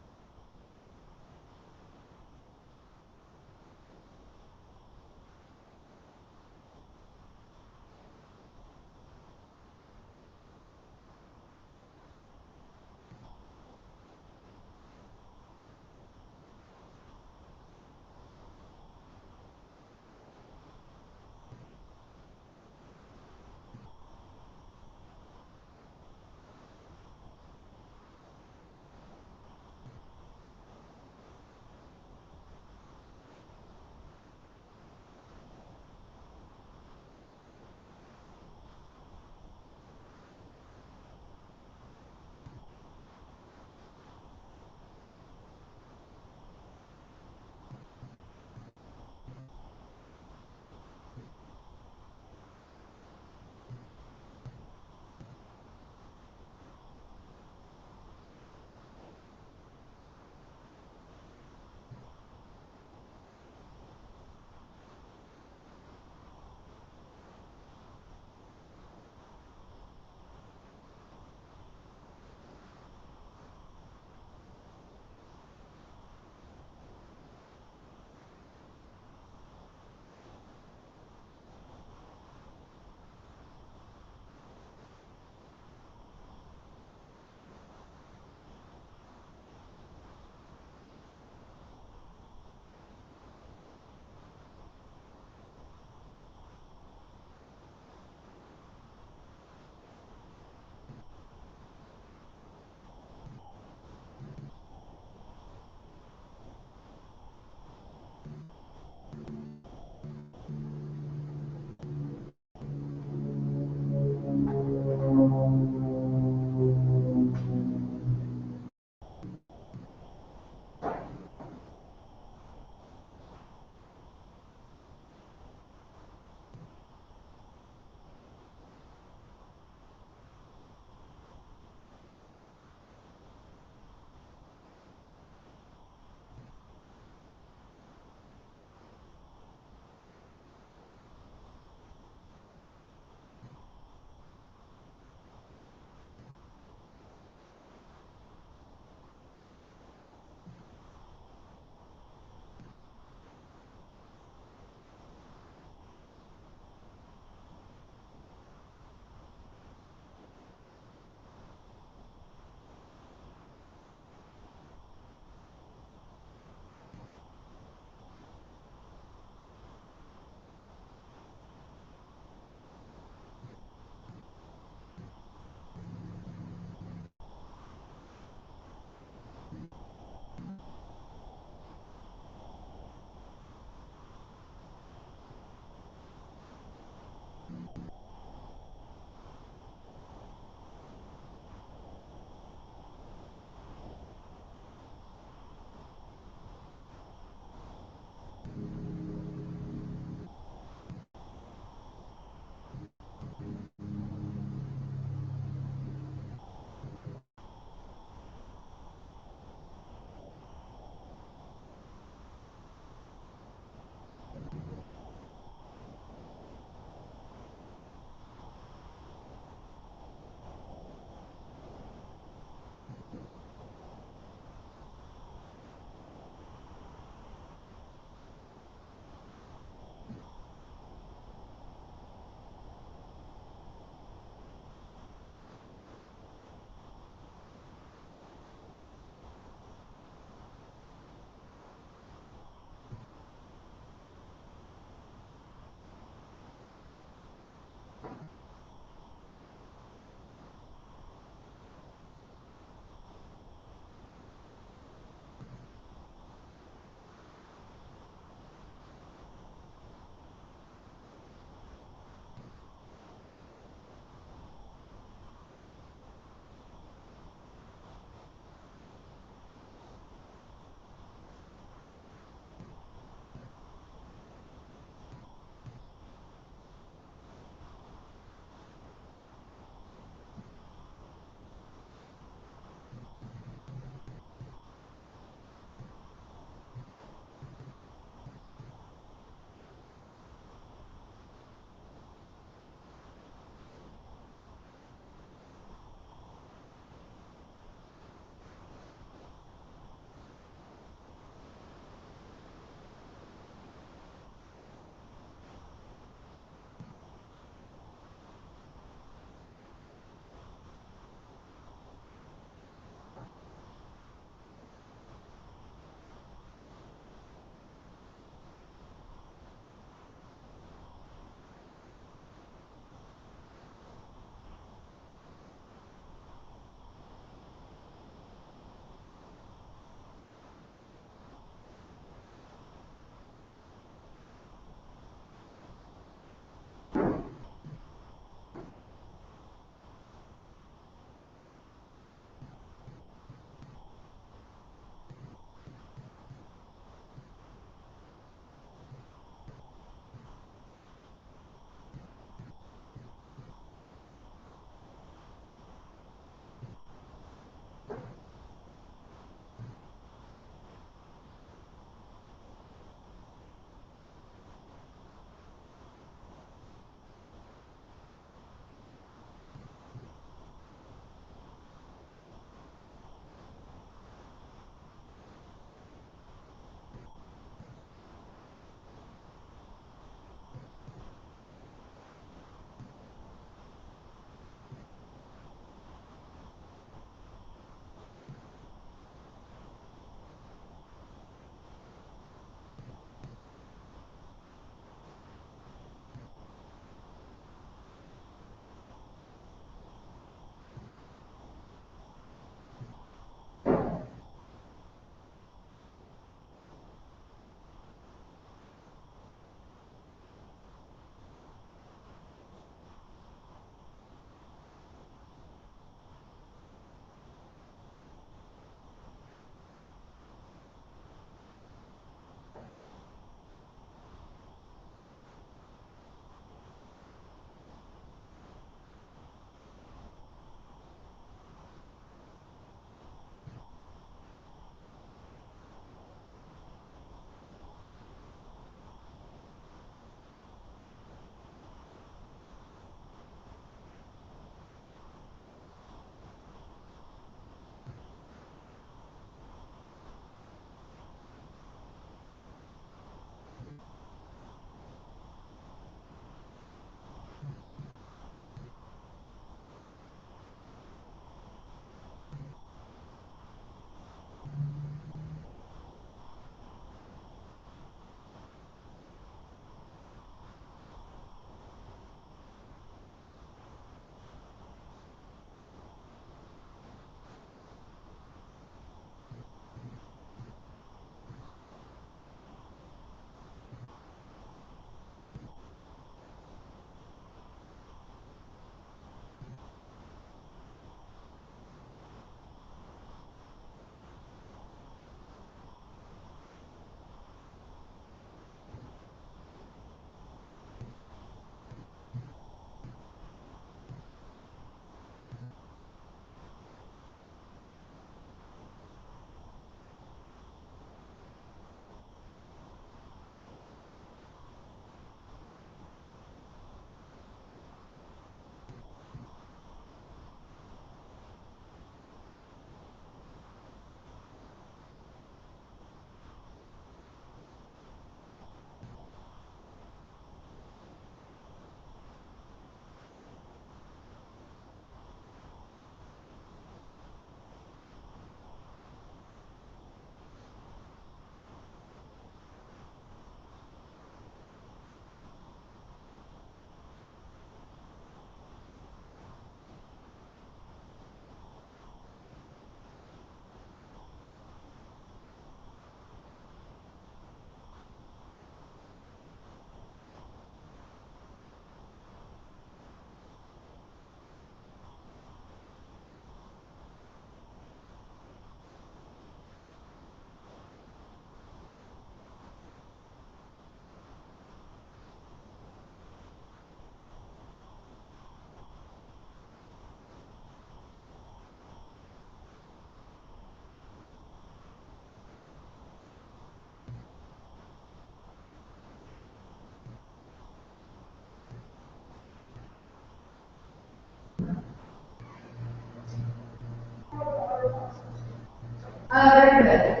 C: Very good.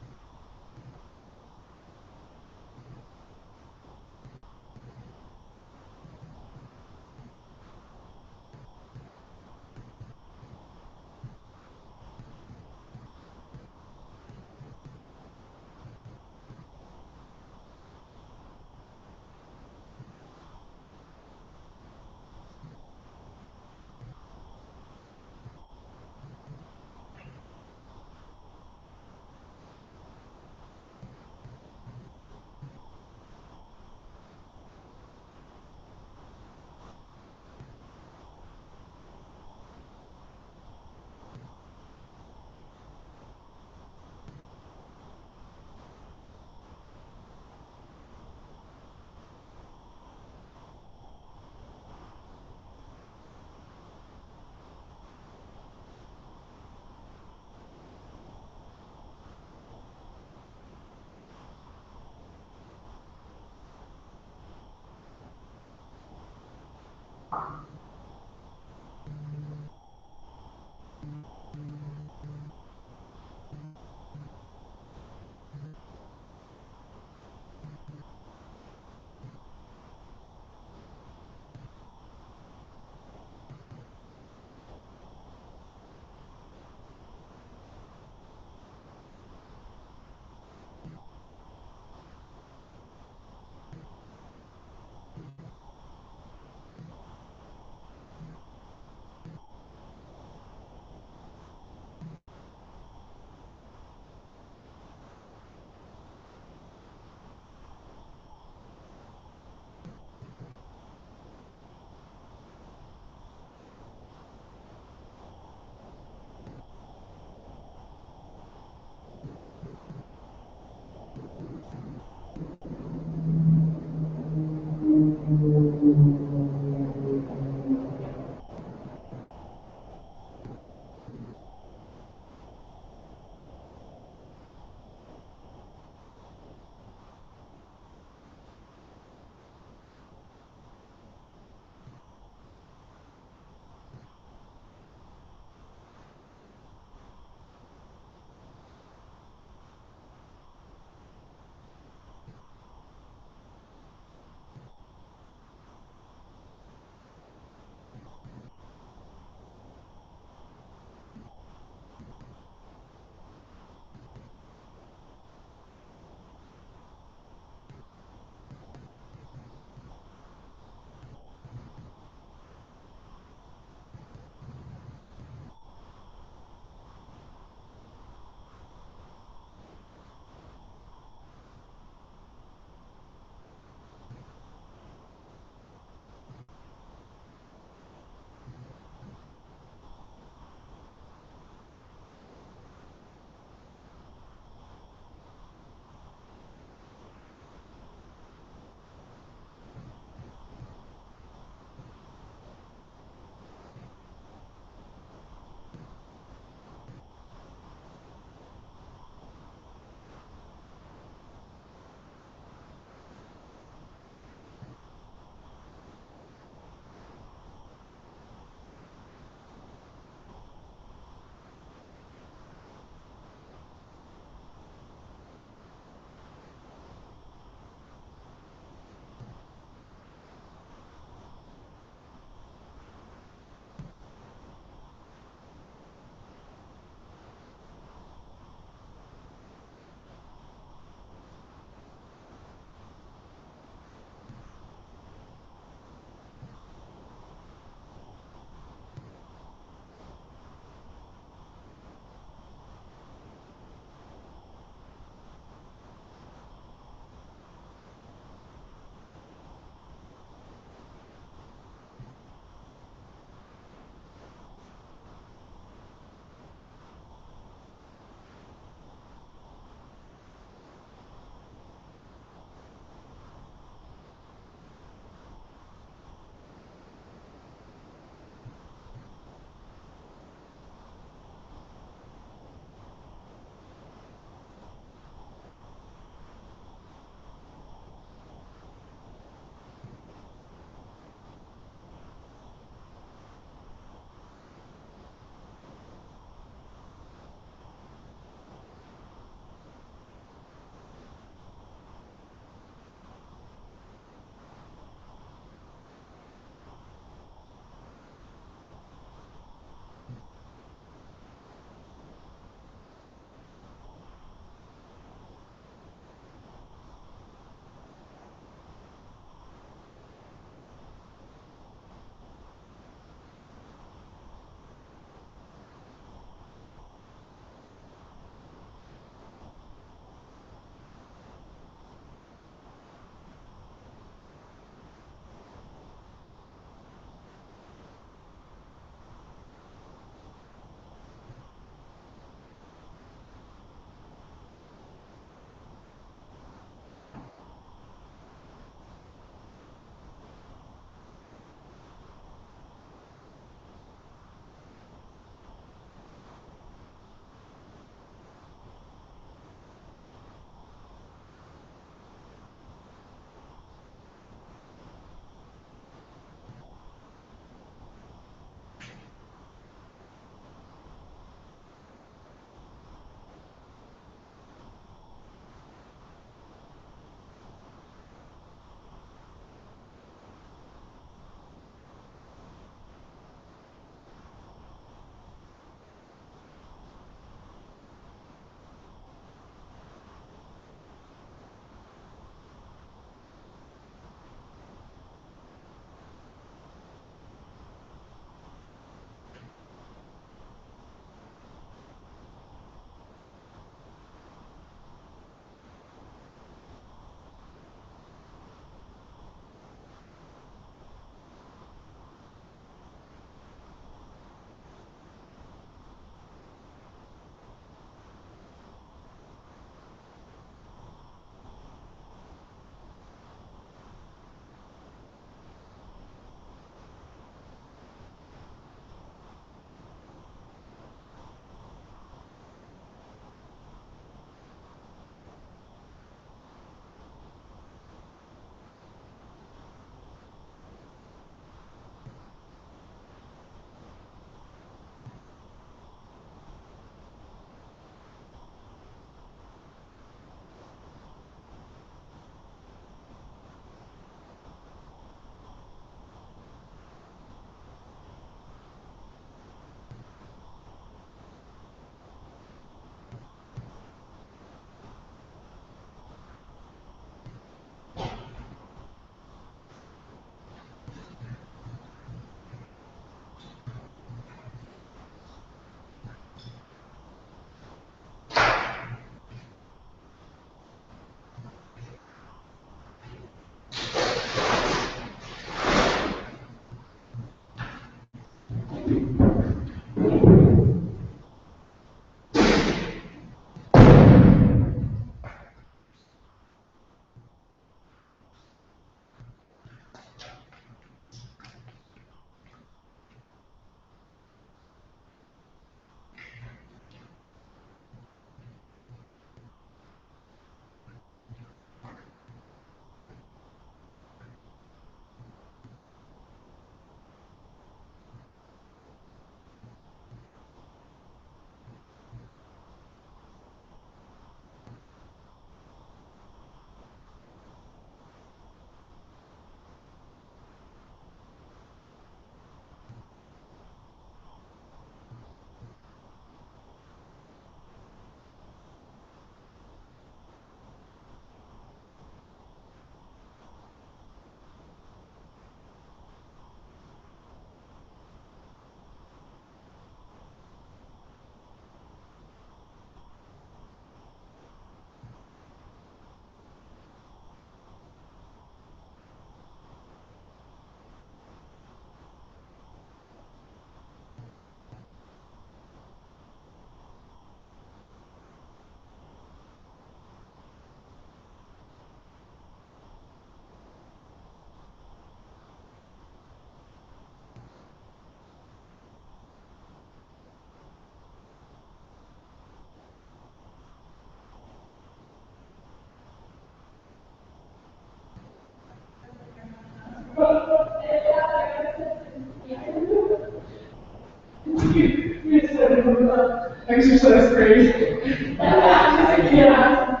F: Exercise crazy. Yeah.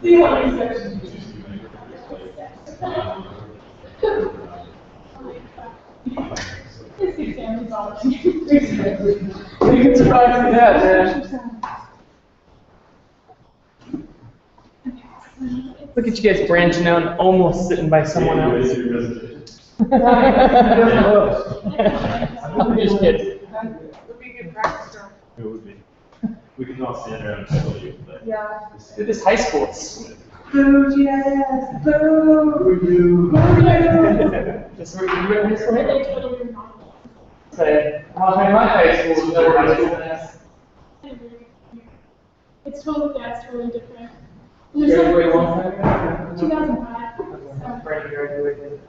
F: See how many sections.
D: His family's all.
F: You can surprise me that, man.
H: Look at you guys branching out and almost sitting by someone else. I'm just kidding.
J: Would be a good practice room.
G: It would be. We can all stand around and tell you, but.
J: Yeah.
H: It is high school.
F: Boo, GIS, boo.
H: Just where you went this way.
D: They totally were not.
H: Say, how's my high school?
D: It's totally, yeah, it's totally different.
H: You
D: There's
H: graduated
D: like,
H: one time ago?
D: 2005.
H: Freddie graduated.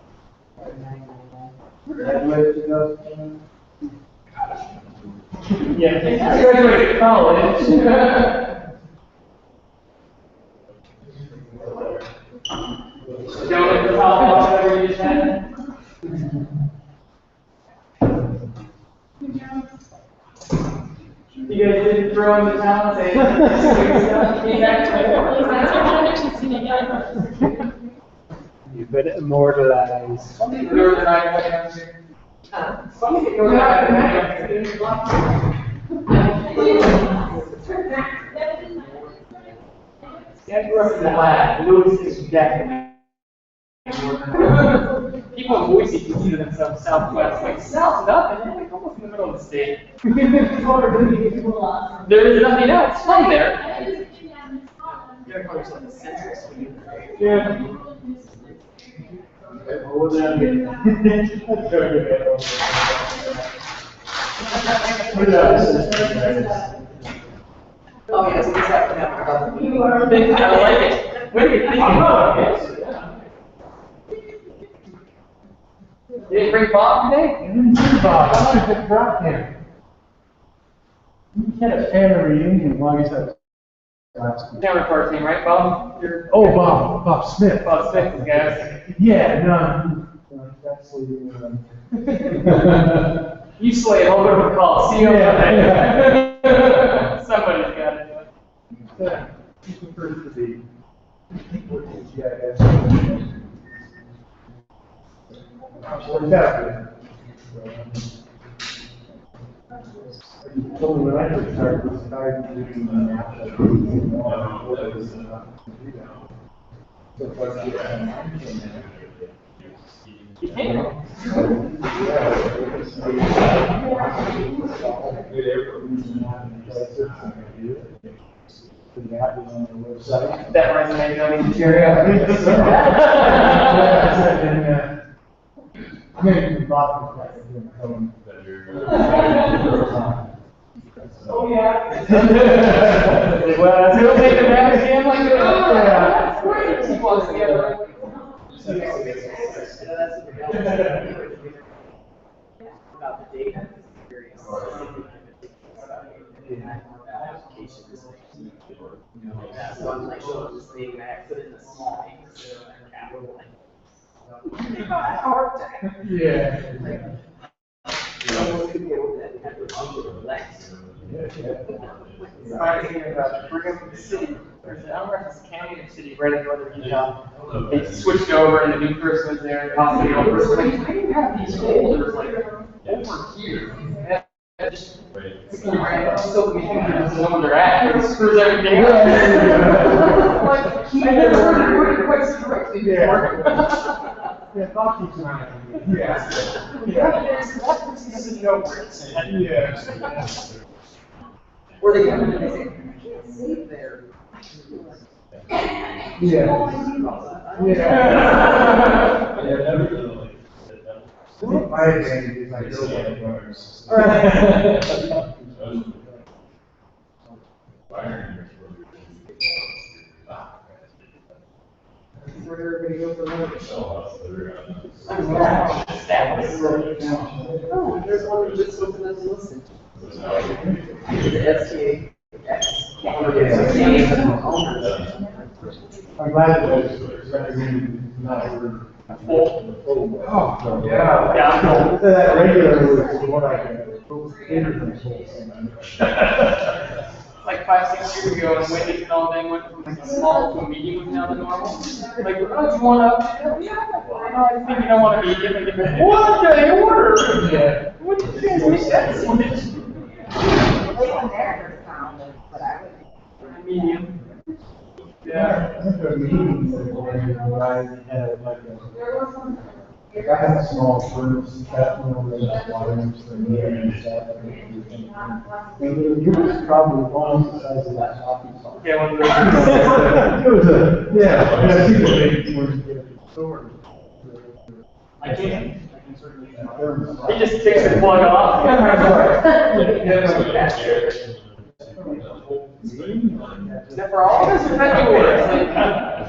B: Graduated 2010.
H: Yeah, I graduated college. Don't let the college whatever you just had. You guys didn't throw in the towel and say,
D: I haven't actually seen it yet.
B: You've been immortalized.
H: Northern Iowa down here. Yeah, I grew up in the lab. Louis is definitely. People in Boise consider themselves Southwest. Like, South nothing. They're like almost in the middle of the state. There is nothing else from there. You gotta call yourself a centrist when you. Yeah.
J: Oh, yes, exactly.
H: I like it. What do you think about it? You didn't bring Bob today?
B: Bob, I thought you brought him. You had a family reunion while he's at last week.
H: Counterpart team, right, Bob? You're
B: Oh, Bob Smith.
H: Bob Smith, guys.
B: Yeah, no. That's
H: You slay all over the Coliseum.
B: Yeah.
H: Somebody's got it.
B: He prefers to be working GIS. Worked out good. Told me when I first started doing
H: You can. That resume don't material.
B: I'm going to do Boston class.
H: Oh, yeah. Well, that's who'll make the rap jam like that. That's great. He wants to get it.
J: About the data. So I'm like, oh, this thing that I put in the small things, capital.
B: Yeah.
J: Almost could be able to have to relax.
H: Reminds me of Brigham City. There's an Elmhurst County or city right in northern Utah. They switched over and the new person was there. And also the old person was like, I didn't have these folders like over here. And just still be thinking this is where they're at. It screws everything up. Like, I never heard it worded quite so correctly before.
B: Yeah, Bob keeps an eye on me.
H: Yeah, that person doesn't know where it's at.
B: Yeah.
J: Or they come in and they say, I can't save there.
B: Yeah. My advantage is I know what it was.
J: Where everybody goes to lunch. Oh, there's one that just opened up and listened. The STAX.
B: I'm glad that it's not over. Oh, yeah. That regular was what I could.
H: Like 5, 6 years ago, when Wendy development went from like a small to a medium was now the normal. Like, oh, do you want to update it? Yeah. No, I think you don't want to medium. And what did I order? Yeah. What did you guys make that switch? Medium. Yeah.
B: I think there are meetings that go in and I had like a, I have small groups, that one of those volumes, the meeting and stuff. It was probably almost the size of that coffee shop.
H: Yeah, one of those.
B: It was a, yeah, and I think the ladies wanted to get a store.
H: I can certainly. He just takes the plug off. Except for all this February.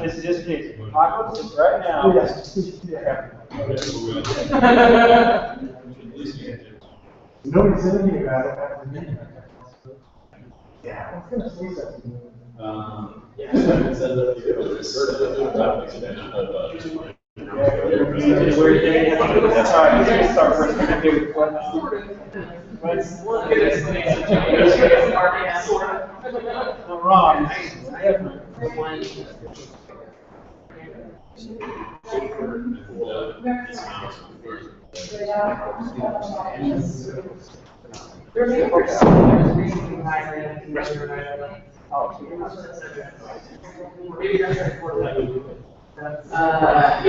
B: This is just me. Apocalypse is right now. Yes. Nobody said anything about it after the meeting. Yeah, I was gonna say something.
I: Yeah, it says that it's traffic extension of,
H: Where you think it's time to start first to do what?
B: Wrong.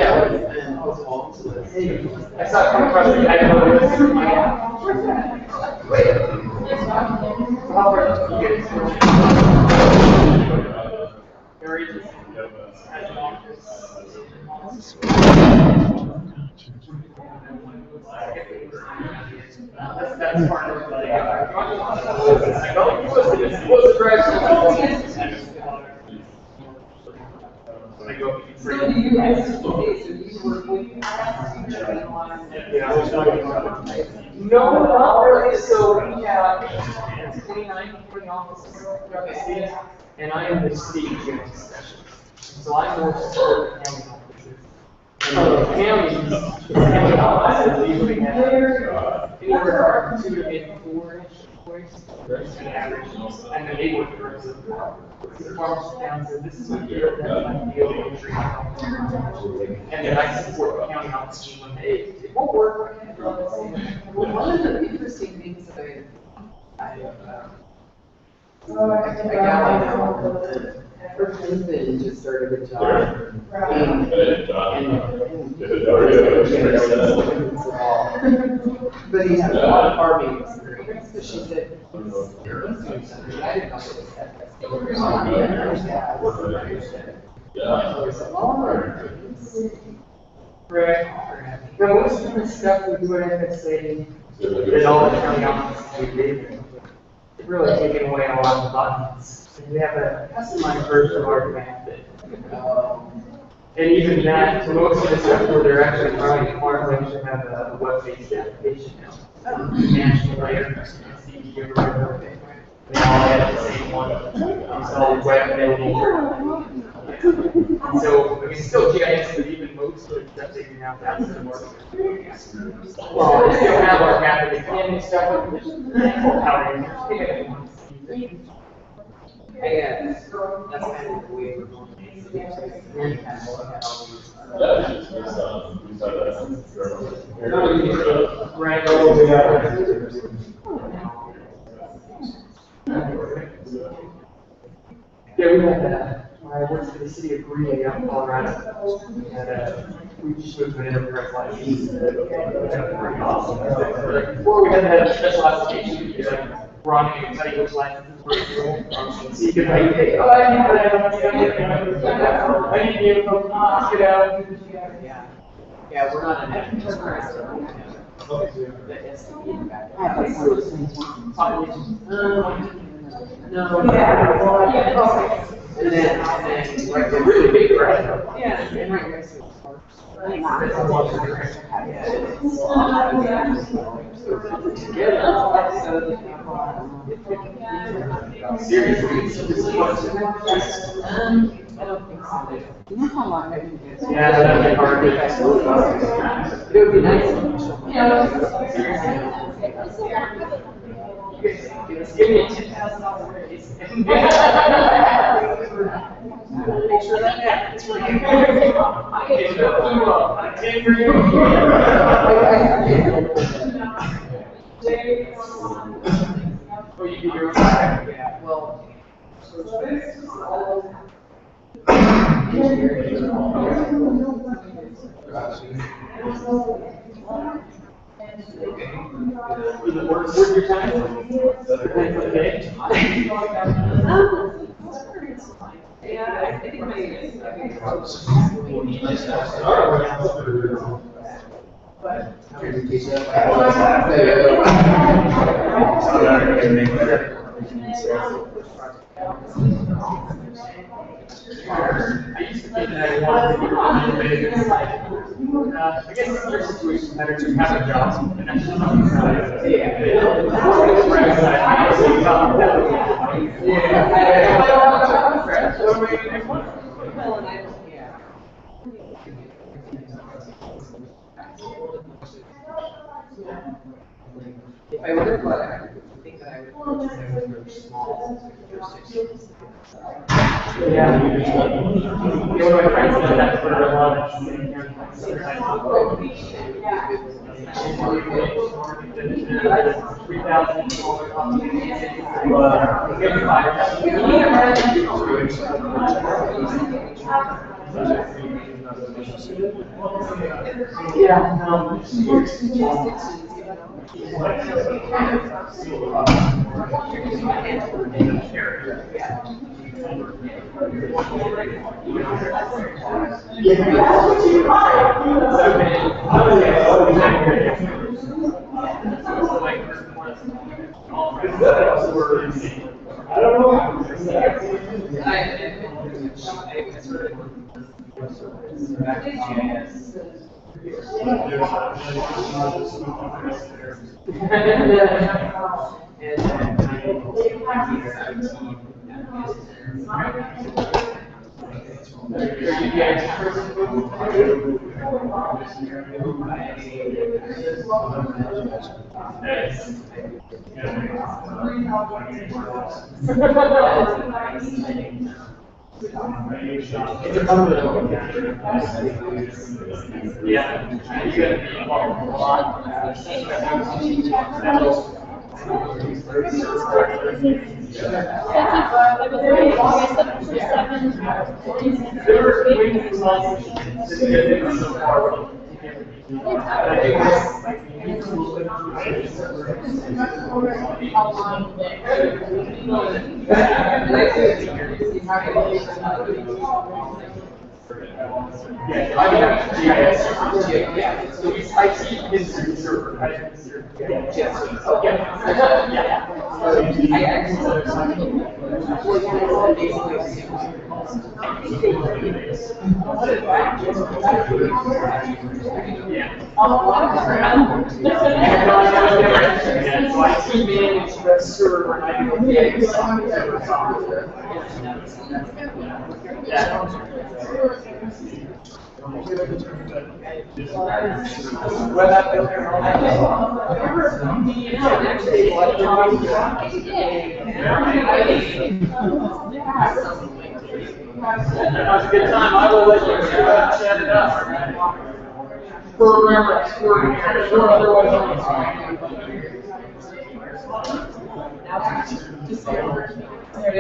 H: I saw it come across the That's part of the
K: So do you guys, okay, so you work with,
H: No, not really. So we have 29 for the offices throughout the state, and I am the state GIS specialist. So I work for county offices. And the county offices usually have anywhere from 2 to maybe 4-ish employees. That's the average. And then they work for us. The farmers down, so this is what you're deal entry. And then I support the county office when it won't work.
K: well, one of the interesting things that I her husband just started a job. But he has a lot of farming experience, so she said, I didn't know it was at that stage.
H: Right. But most of the stuff we do at FSA, and all the county offices we did, it's really taken away a lot of the buttons. And we have a customized version of our map that, and even that, for most of the stuff where they're actually running farms, they actually have a web-based application now. National layer, CDU, whatever. They all have the same one. It's all web available. So, I mean, still GIS, but even most of the stuff they do now, that's the more. Well, they still have our map, and they can stuff with
K: That's kind of the way we're going.
H: Right. Yeah, we had I worked for the city of Greeley out in Colorado. We just moved to an enterprise license. Before we had to have a special application, because we're on and tell you which licenses were available. So you could like, hey, oh, I need that, I need to be able to knock it out.
K: Yeah, we're not an enterprise. No.
H: And then, like, they're really big, right?
K: Yeah. And right next to the park. I don't think so. You know how long I've been here?
H: Yeah, that'd be hard.
K: It would be nice.
H: Give me a $10,000 raise.
K: Make sure that happens for you.
H: I can't do I can't for you. Oh, you do your own. Yeah, well. Where's your time? Okay.
K: Yeah, I think my.
H: I used to think that I wanted to be motivated. I guess in your situation, better to have a job. And that's just something that
K: If I were to go, I think that I would. Small.
H: Yeah. One of my friends said that for a lot of I don't know. Yeah, I have GIS. Yeah, so I see history server.
K: I actually.
H: So I see manage the server and I do GIS. That was a good time. I will let you chat it up. Program extraordinary. Sure, otherwise. There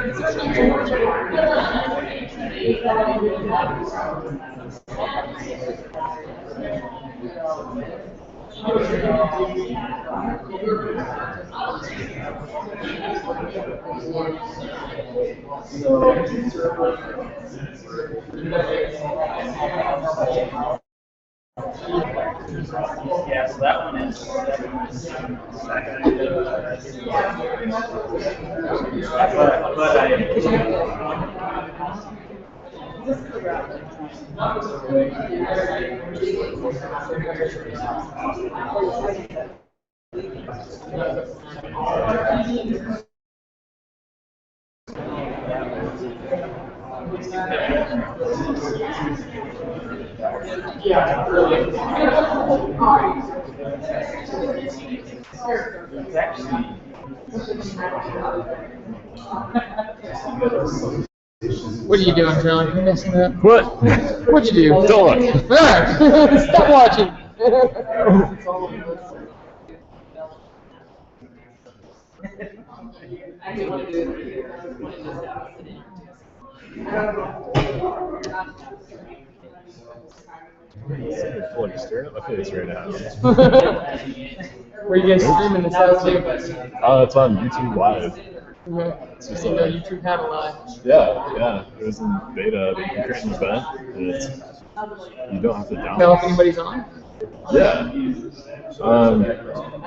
H: it
E: Yeah, so that one is. But yeah, really. It's actually.
H: What are you doing, Charlie? You messing up?
I: What?
H: What'd you do?
I: Don't look.
H: Alright, stop watching.
I: Like staring at my face right now.
H: Where you guys streaming this out to?
I: It's on YouTube Live.
H: It's just on YouTube had a live.
I: Yeah. It was in beta. You can create an event, and you don't have to download.
H: Tell if anybody's on.
I: Yeah.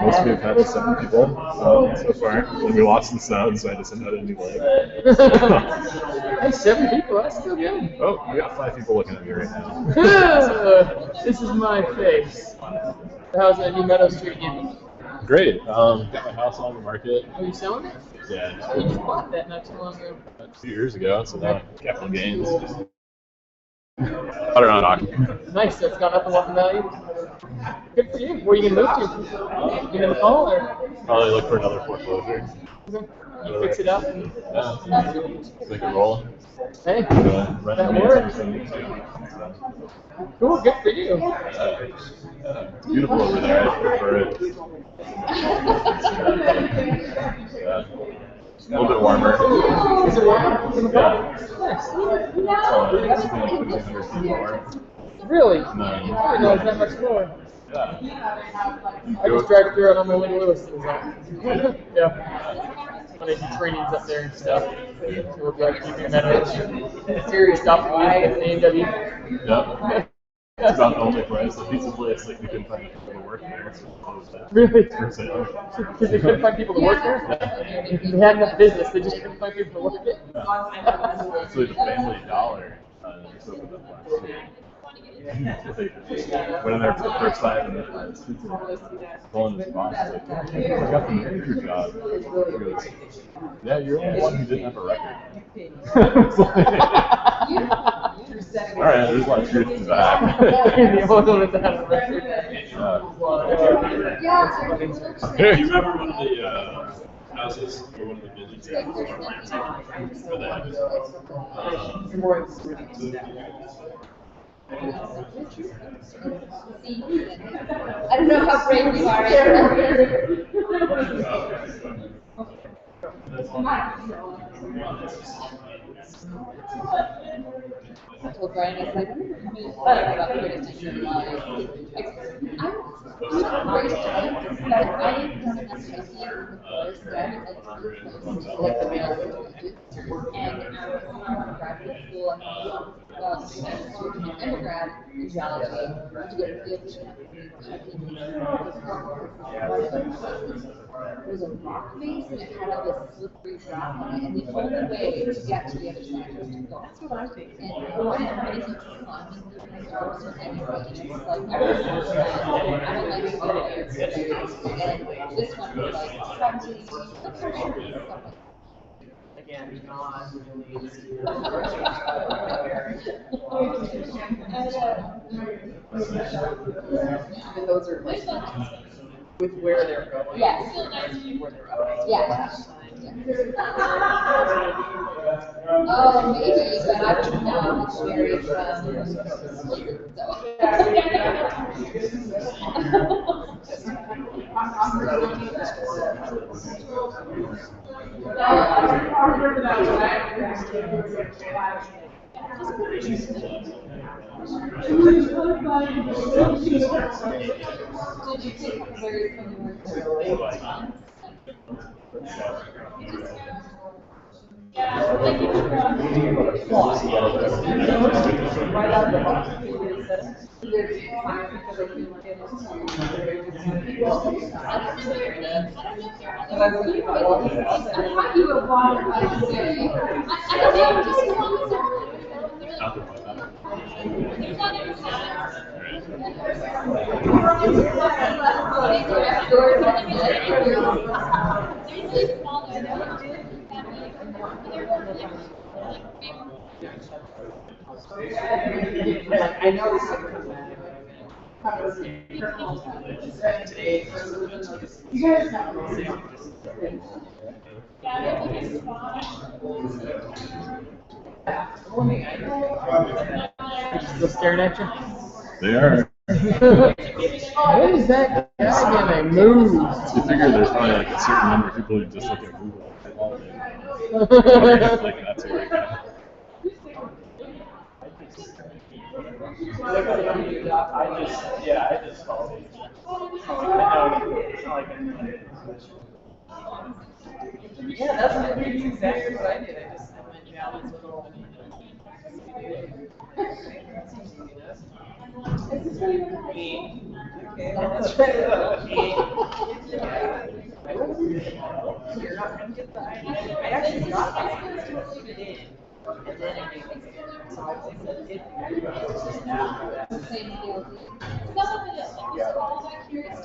I: Most of you have had 7 people so far. And we lost in sound, so I just sent out a new link.
H: Hey, 7 people, that's still good.
I: Oh, we got 5 people looking at me right now.
H: This is my face. How's that new Meadow Street game?
I: Great. Got my house on the market.
H: Are you selling it?
I: Yeah.
H: You just bought that not too long ago.
I: 2 years ago, so now capital gains. I don't know.
H: Nice, that's gone up a lot in value. Good for you. Where are you going to move to? You in the fall or?
I: Probably look for another foreclosure.
H: You fix it up?
I: Yeah. Make it roll.
H: Hey,
I: Rent
H: that
I: means
H: works.
I: everything.
H: Cool, good for you.
I: It's beautiful over there. I prefer it. Yeah. A little bit warmer.
H: Is it warm?
I: Yeah.
H: Nice.
I: It's only 1,500 feet more.
H: Really?
I: No.
H: I didn't know it was that much more.
I: Yeah.
H: I just drive through it on my way to Lewis. Yeah. When I do trainings up there and stuff. So we'll drive through the Meadows. Serious stop by at the AMW.
I: Yep. It's about the only place. The pizza place, like, we couldn't find people to work there, so we closed that.
H: Really?
I: For sale.
H: Because they couldn't find people to work there? They had enough business, they just couldn't find people to work it?
I: Actually, the Family Dollar just opened up last year. Like, went in there for the first time, and the supervisor pulling his boss, like, I got the manager job. He goes, yeah, you're the only one who didn't have a record. It's like, all right, there's a lot of truth to that.
H: The only one that had a record.
I: Hey, you remember one of the houses, or one of the buildings that was planted for that?
C: I don't know how brave you are. I told Brian, I said, I about criticism. I'm great at it, but I have done enough hiking before, so I like the mail. And graduate school, I undergrad in geology to go to field trip. It was a rock face and it had all this slippery rock on it, and the only way to get to the other side was to go. That's what I think. And I didn't really teach climbing or anything. It's like everyone's I would like to go there. And this one was like 70, the pressure and stuff like that.
H: Again, not and those are like with where they're going.
C: Yes.
H: Where they're going.
C: Yeah. Oh, maybe, but I don't know. It's very Did you take very similar to
K: I know this is you guys have
H: Still staring at you?
I: They are.
H: What is that guy gonna move?
I: You figure there's probably like a certain number of people who just look at Google all day. Like that's where I got.
E: I just follow it.
K: Yeah, that's exactly what I did. I just went down this little. Okay, that's right. You're not gonna get the idea. I actually got that. And then so I said, it.
C: same deal? Some of it is all that curious.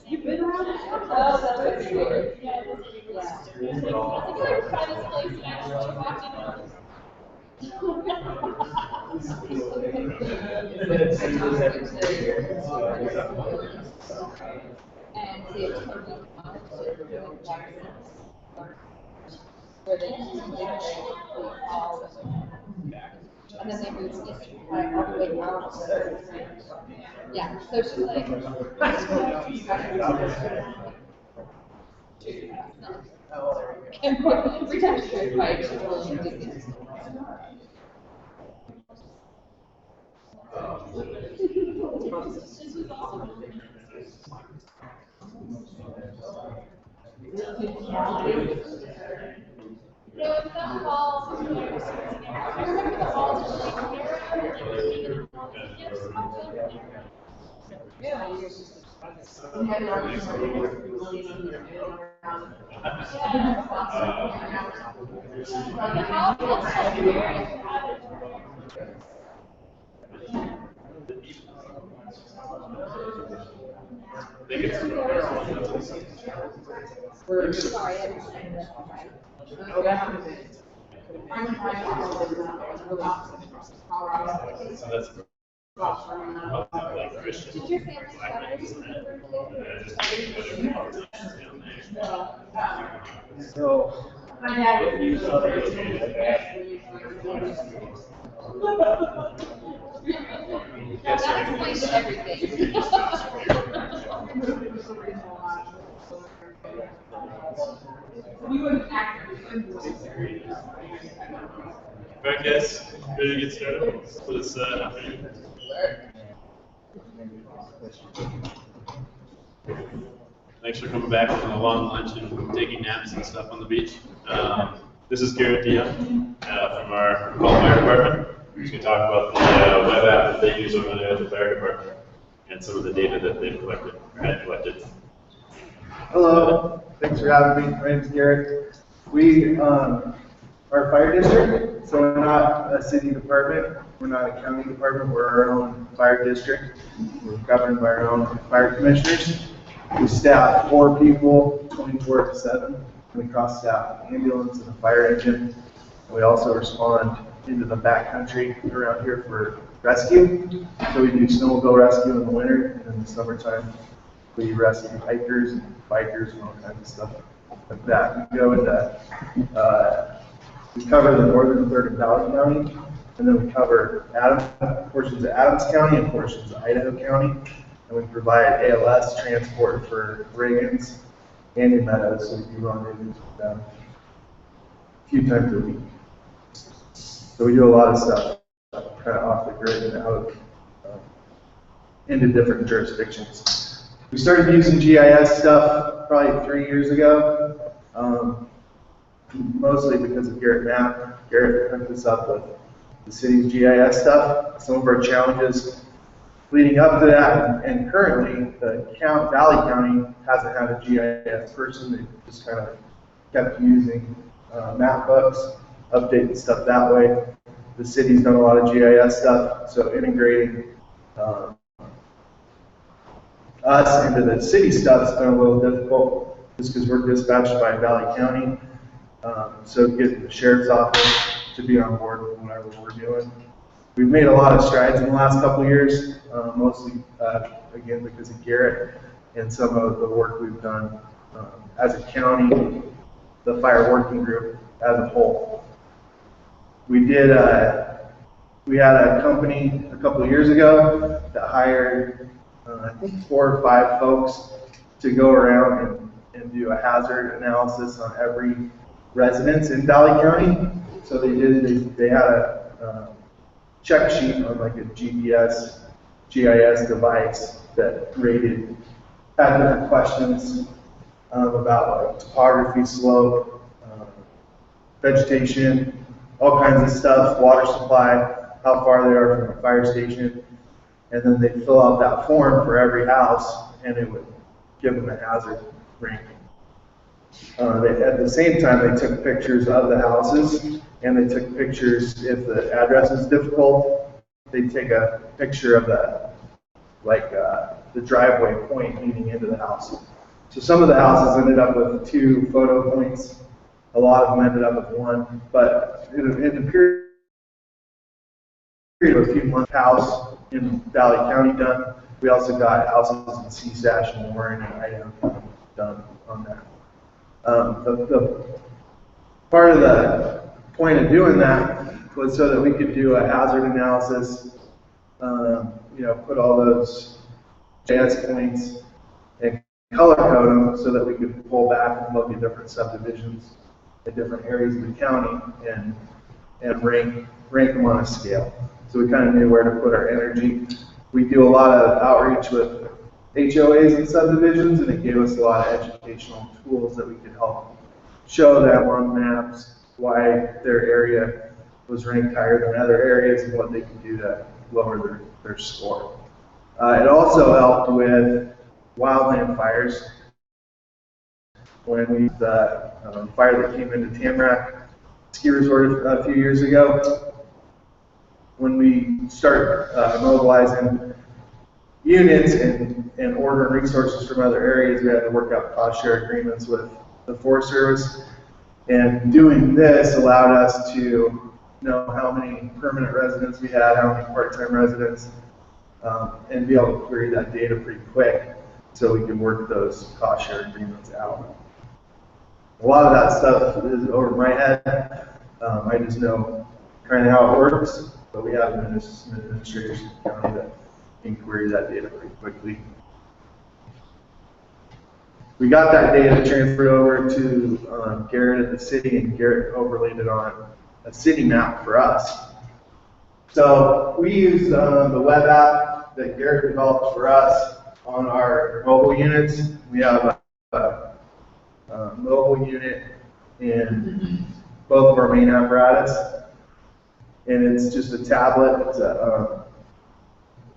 C: You've been around? Oh, that's weird. Yeah. And see, it's totally where they all, and then they moved east, all the way around. Yeah, so she's like. And every time she goes by, she's really indignant. We're sorry, I didn't say that.
K: Oh, that happened.
I: So that's
C: Did your family
B: So,
K: My dad was
C: that explains everything.
K: We wouldn't act.
G: Alright guys, ready to get started for this afternoon? Thanks for coming back from a long lunch and taking naps and stuff on the beach. This is Garrett DeYoung from our call fire department. We're just going to talk about the web app that they use over there at the fire department and some of the data that they've collected or had collected.
B: hello, thanks for having me. My name's Garrett. We are a fire district, so we're not a city department. We're not a county department. We're our own fire district. We're governed by our own fire commissioners. We staff 4 people, 24/7. We cross-staff an ambulance and a fire engine. We also respond into the backcountry around here for rescue. So we do snowmobile rescue in the winter, and in the summertime, we rescue hikers and bikers and all kinds of stuff like that. We go into, we cover the northern third of Valley County, and then we cover portions of Adams County and portions of Idaho County. And we provide ALS transport for Reagan's and New Meadows, so we do rendezvous with them. few times a week. So we do a lot of stuff kind of off the grid and out into different jurisdictions. We started using GIS stuff probably 3 years ago, mostly because of Garrett Knapp. Garrett hooked us up with the city's GIS stuff. Some of our challenges leading up to that, and currently, the Valley County hasn't had a GIS person. They just kind of kept using map books, updating stuff that way. The city's done a lot of GIS stuff, so integrating us into the city stuff has been a little difficult, just because we're dispatched by Valley County. So getting the sheriff's office to be on board with whatever we're doing. We've made a lot of strides in the last couple of years, mostly, again, because of Garrett and some of the work we've done as a county, the fire working group as a whole. We had a company a couple of years ago that hired, I think 4 or 5 folks to go around and do a hazard analysis on every residence in Valley County. So they had a check sheet on like a GIS device that had different questions about like topography, slope, vegetation, all kinds of stuff, water supply, how far they are from a fire station, and then they'd fill out that form for every house, and it would give them a hazard ranking. At the same time, they took pictures of the houses, and they took pictures if the address is difficult. They'd take a picture of the driveway point leading into the house. So some of the houses ended up with 2 photo points. A lot of them ended up with 1. But in a period of a few months, house in Valley County done. We also got houses in CSASH and Warren and Idaho done on that. The part of the point of doing that was so that we could do a hazard analysis, put all those GIS points and color code them so that we could pull back and look at different subdivisions in different areas of the county and rank them on a scale. So we kind of knew where to put our energy. We do a lot of outreach with HOAs and subdivisions, and it gave us a lot of educational tools that we could help show them on maps why their area was ranked higher than other areas and what they could do to lower their score. It also helped with wildland fires. When we the fire that came into Tamarack ski resort a few years ago, when we start mobilizing units and ordering resources from other areas, we had to work out cost share agreements with the Forest Service. And doing this allowed us to know how many permanent residents we had, how many part-time residents, and be able to query that data pretty quick so we can work those cost share agreements out. A lot of that stuff is over my head. I just know kind of how it works, but we have administrators in the county that can query that data pretty quickly. We got that data transferred over to Garrett at the city, and Garrett overlaid it on a city map for us. So we use the web app that Garrett developed for us on our mobile units. We have a mobile unit in both of our main apparatus, and it's just a tablet.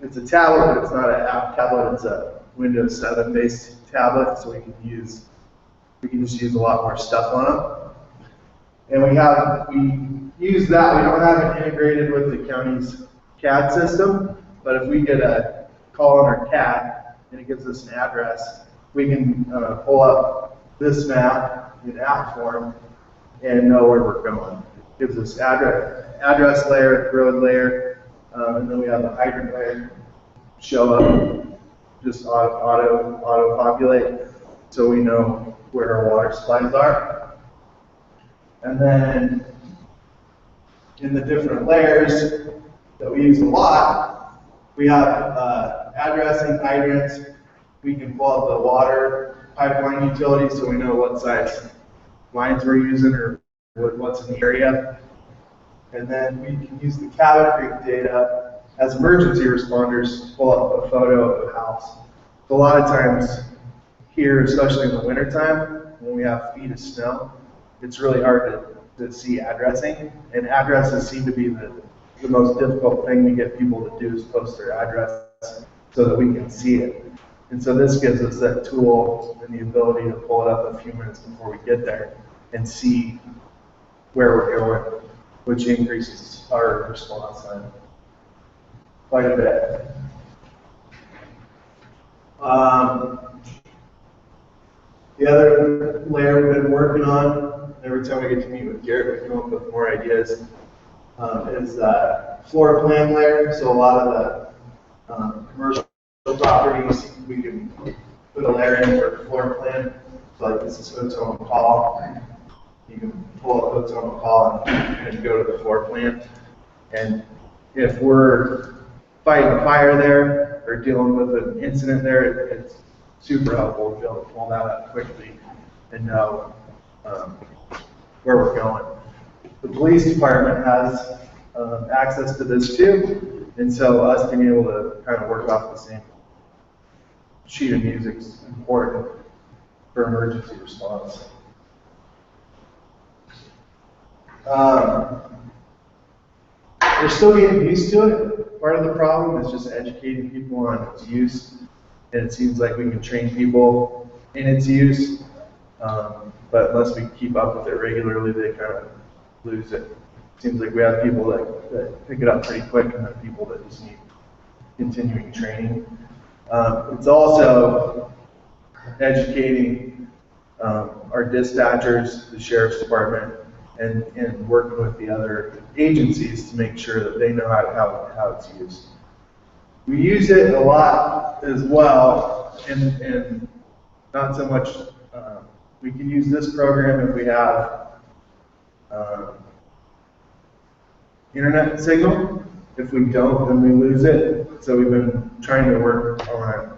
B: It's a tablet, but it's not an app tablet. It's a Windows 7 based tablet, so we can just use a lot more stuff on it. And we use that. We don't have it integrated with the county's CAD system, but if we get a call on our CAD and it gives us an address, we can pull up this map in app form and know where we're going. It gives us address layer, road layer, and then we have the hydrant layer show up, just auto populate, so we know where our water supplies are. And then in the different layers that we use a lot, we have addressing hydrants. We can pull up the water pipeline utilities so we know what size lines we're using or what's in the area. And then we can use the Cabot Creek data as emergency responders to pull up a photo of a house. So a lot of times here, especially in the wintertime, when we have feet of snow, it's really hard to see addressing. And addresses seem to be the most difficult thing to get people to do is post their address so that we can see it. And so this gives us that tool and the ability to pull it up a few minutes before we get there and see where we're going, which increases our response time quite a bit. The other layer we've been working on, every time we get to meet with Garrett, we come up with more ideas, is floor plan layer. So a lot of the commercial properties, we can put a layer in for floor plan. So like this is Hotel McCall. You can pull up Hotel McCall and go to the floor plan. And if we're fighting a fire there or dealing with an incident there, it's super helpful to be able to pull that up quickly and know where we're going. The police department has access to this too, and so us being able to kind of work off the same sheet of music is important for emergency response. We're still getting used to it. Part of the problem is just educating people on its use, and it seems like we can train people in its use, but unless we keep up with it regularly, they kind of lose it. Seems like we have people that pick it up pretty quick, and then people that just need continuing training. It's also educating our dispatchers, the sheriff's department, and working with the other agencies to make sure that they know how it's used. We use it a lot as well, and not so much, we can use this program if we have internet signal. If we don't, then we lose it. So we've been trying to work on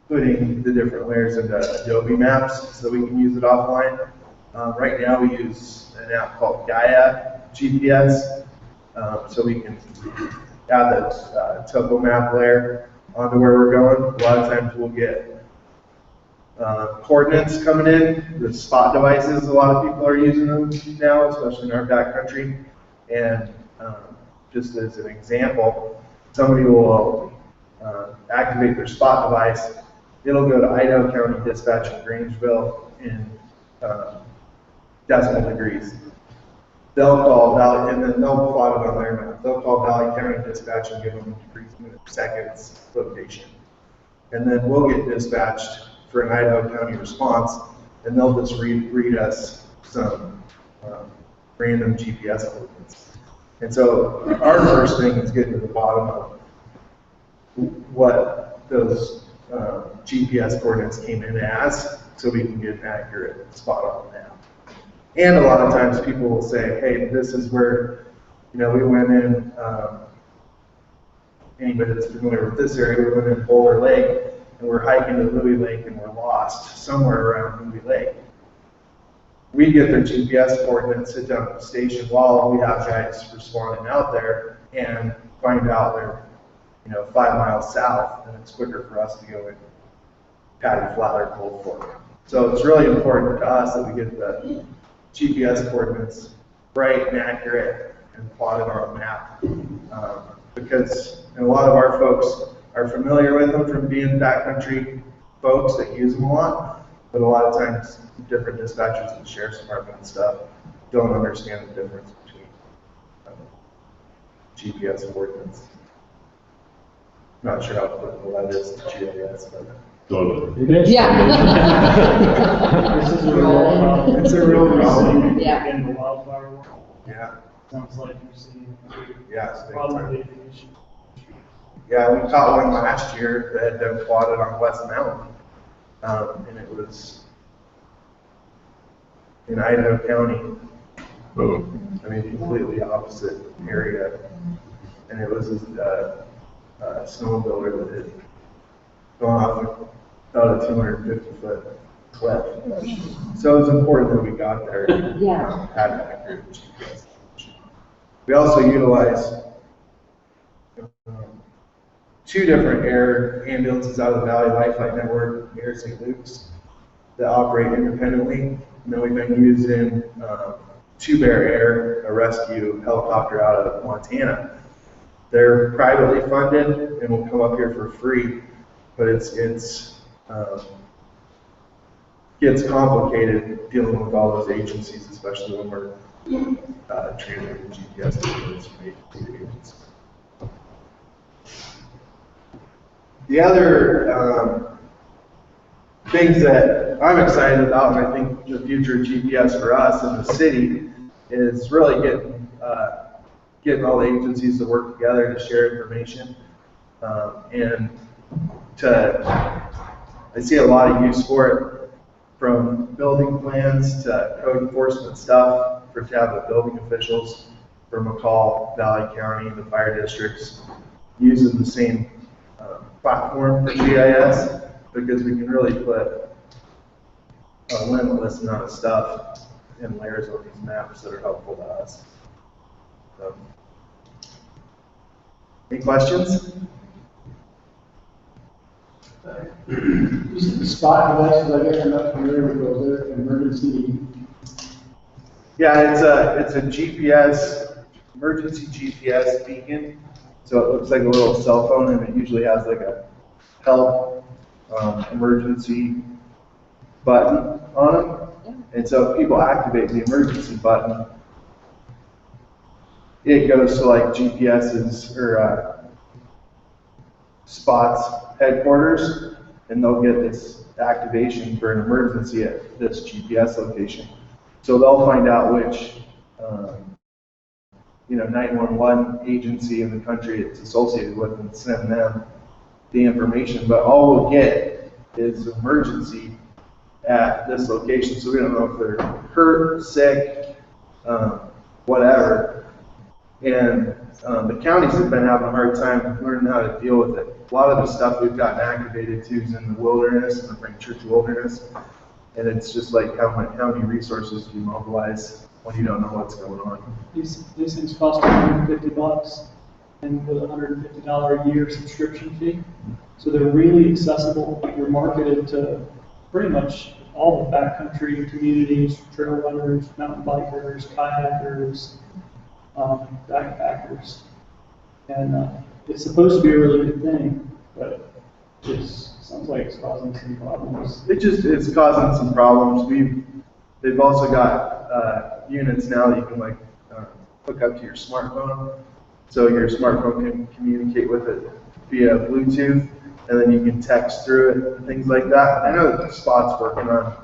B: putting the different layers into Adobe Maps so we can use it offline. Right now we use an app called GIS, so we can add that topo map layer onto where we're going. A lot of times we'll get coordinates coming in, the spot devices, a lot of people are using them now, especially in our backcountry. And just as an example, somebody will activate their spot device. It'll go to Idaho County Dispatch in Grangeville in decimal degrees. They'll call Valley, and then they'll plot it on their map. They'll call Valley County Dispatch and give them degrees, minutes, seconds location. And then we'll get dispatched for an Idaho County response, and they'll just read us some random GPS coordinates. And so our first thing is getting to the bottom of what those GPS coordinates came in as, so we can get an accurate spot on the map. And a lot of times people will say, hey, this is where, we went in, anybody that's familiar with this area, we went in Boulder Lake, and we're hiking to Louis Lake, and we're lost somewhere around Louis Lake. We get their GPS coordinates, sit down at the station while we have guys responding out there, and find out they're 5 miles south, and it's quicker for us to go in Patty Flat or Cold Fork. So it's really important to us that we get the GPS coordinates right and accurate and plotted on a map, because a lot of our folks are familiar with them from being backcountry folks that use them a lot, but a lot of times different dispatchers and the sheriff's department and stuff don't understand the difference between GPS coordinates. Not sure how applicable that is to GIS, but
I: Totally.
L: It is.
C: Yeah.
L: This is a real problem.
B: it's a real problem.
C: Yeah.
L: In the wildfire world,
B: Yeah,
L: sounds like you're seeing
B: yeah, it's a big
L: probably
B: time.
L: the issue.
B: Yeah, we caught one last year that had been plotted on West Mountain, and it was in Idaho County.
I: Oh.
B: I mean, completely opposite area, and it was a snowmobiler that had gone off about a 250-foot cliff. So it's important that we got there.
C: Yeah.
B: Had an accurate GPS. We also utilize 2 different air ambulances out of the Valley Lifeline Network, Air St. Luke's, that operate independently. And then we've been using 2 Bear Air, a rescue helicopter out of Montana. They're privately funded and will come up here for free, but it's gets complicated dealing with all those agencies, especially when we're transmitting GPS coordinates from agency to agency. The other things that I'm excited about, and I think the future of GPS for us in the city, is really getting all the agencies to work together to share information. And I see a lot of use for it, from building plans to code enforcement stuff, to have the building officials for McCall, Valley County, and the fire districts using the same platform for GIS, because we can really put a limitless amount of stuff in layers on these maps that are helpful to us. So, any questions?
L: Spot devices, I guess I'm not familiar with those. They're emergency.
B: Yeah, it's a GPS, emergency GPS beacon. So it looks like a little cell phone, and it usually has like a help emergency button on it. And so if people activate the emergency button, it goes to like GPS's or Spot's headquarters, and they'll get this activation for an emergency at this GPS location. So they'll find out which 911 agency in the country it's associated with and send them the information. But all we'll get is emergency at this location, so we don't know if they're hurt, sick, whatever. And the counties have been having a hard time learning how to deal with it. A lot of the stuff we've gotten activated to is in the wilderness, in the Frank Church wilderness, and it's just like how many resources do you mobilize when you don't know what's going on.
L: These things cost $150 and with a $150 a year subscription fee. So they're really accessible. They're marketed to pretty much all the backcountry communities, trail runners, mountain bikers, kayakers, backpackers. And it's supposed to be a really good thing, but it sounds like it's causing some problems.
B: It's causing some problems. They've also got units now that you can hook up to your smartphone, so your smartphone can communicate with it via Bluetooth, and then you can text through it and things like that. I know that Spot's working on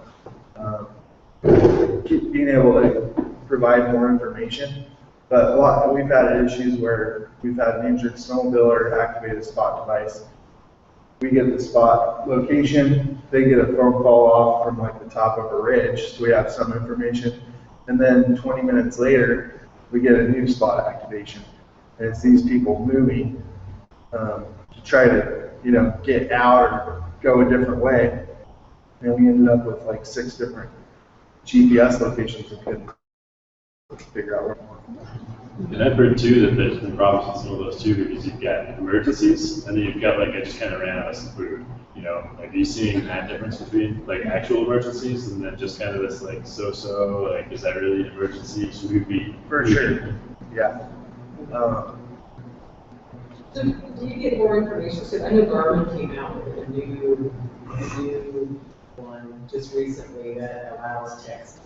B: being able to provide more information, but we've had issues where we've had an injured snowmobiler activate a Spot device. We get the Spot location, they get a phone call off from the top of a ridge, so we have some information, and then 20 minutes later, we get a new Spot activation. And it's these people moving to try to, get out or go a different way. And we ended up with 6 different GPS locations we couldn't figure out where to go.
G: And I've heard too that there's been problems with some of those too, because you've got emergencies, and then you've got I just kind of ran out of some food. Are you seeing that difference between actual emergencies and then just kind of this so-so, is that really an emergency? Should we be?
B: For sure, yeah.
K: So do you get more information? Because I know Garmin came out with a new one just recently that allows text.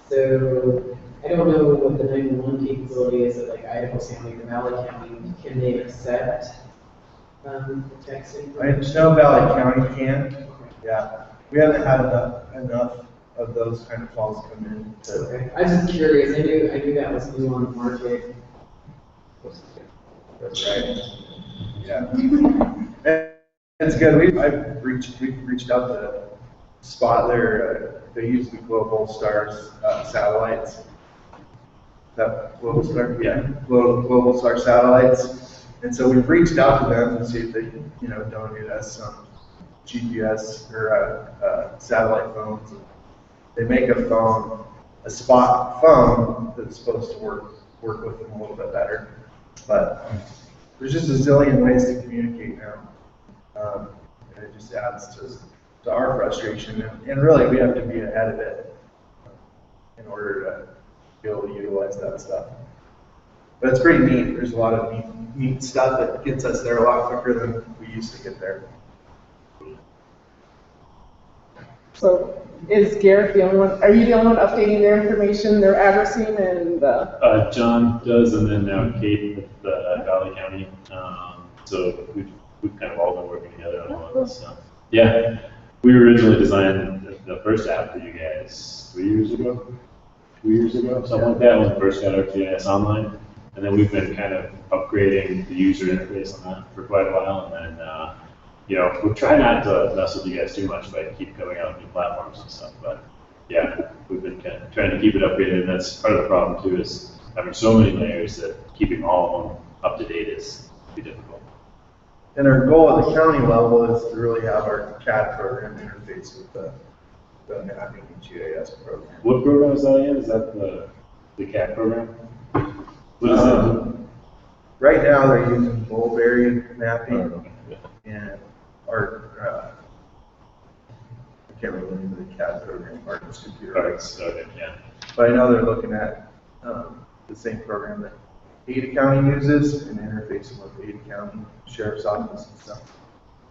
K: So I don't know what the 911 capability is at Idaho County or Valley County. Can they accept texting?
B: I know Valley County can. Yeah, we haven't had enough of those kind of calls come in.
K: Okay. I was just curious. I knew that was new on the market.
B: That's right. Yeah. And it's good. We've reached out to Spot there. They use the Global Stars satellites. Is that Global Star? Yeah, Global Star satellites. And so we've reached out to them to see if they can, donate us some GPS or satellite phones. They make a phone, a spot phone that's supposed to work with them a little bit better. But there's just a zillion ways to communicate now. And it just adds to our frustration. And really, we have to be ahead of it in order to be able to utilize that stuff. But it's pretty neat. There's a lot of neat stuff that gets us there a lot quicker than we used to get there.
F: So is Garrett the only one, are you the only one updating their information, their addressing and
G: John does, and then now Kate with Valley County. So we've kind of all been working together on all of this stuff. Yeah, we originally designed the first app for you guys 3 years ago, 2 years ago, something like that, when we first got our GIS online. And then we've been kind of upgrading the user interface on that for quite a while. And then, we're trying not to mess with you guys too much by keep coming out with new platforms and stuff. But yeah, we've been kind of trying to keep it updated. And that's part of the problem too, is having so many layers that keeping all of them up to date is difficult.
B: And our goal at the county level is to really have our CAD program interface with the mapping and GIS program.
G: What program is that in? Is that the CAD program? What is that?
B: Right now they're using Mulberry mapping and I can't remember the name of the CAD program, Artist Computer Arts.
G: Okay, yeah.
B: But I know they're looking at the same program that Ada County uses and interfacing with Ada County Sheriff's Office and stuff.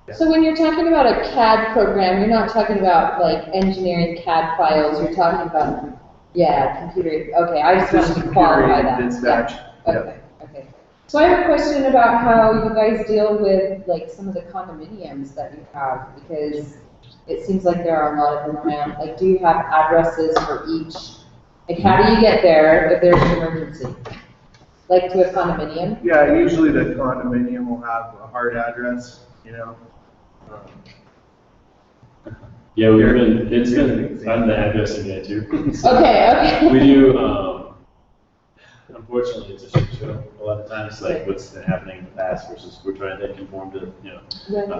B: Yeah.
C: So when you're talking about a CAD program, you're not talking about like engineering CAD files, you're talking about, computer, okay, I just wanted to qualify that.
B: Dispatch.
C: Yeah. Okay, okay. So I have a question about how you guys deal with like some of the condominiums that you have, because it seems like there are a lot of them around. Like, do you have addresses for each? Like, how do you get there if there's an emergency? Like to a condominium?
B: Yeah, usually the condominium will have a hard address,
G: Yeah, it's been, I'm the addressing guy too.
C: Okay.
G: We do, unfortunately, it's a shit show a lot of times, like what's been happening in the past versus we're trying to conform to,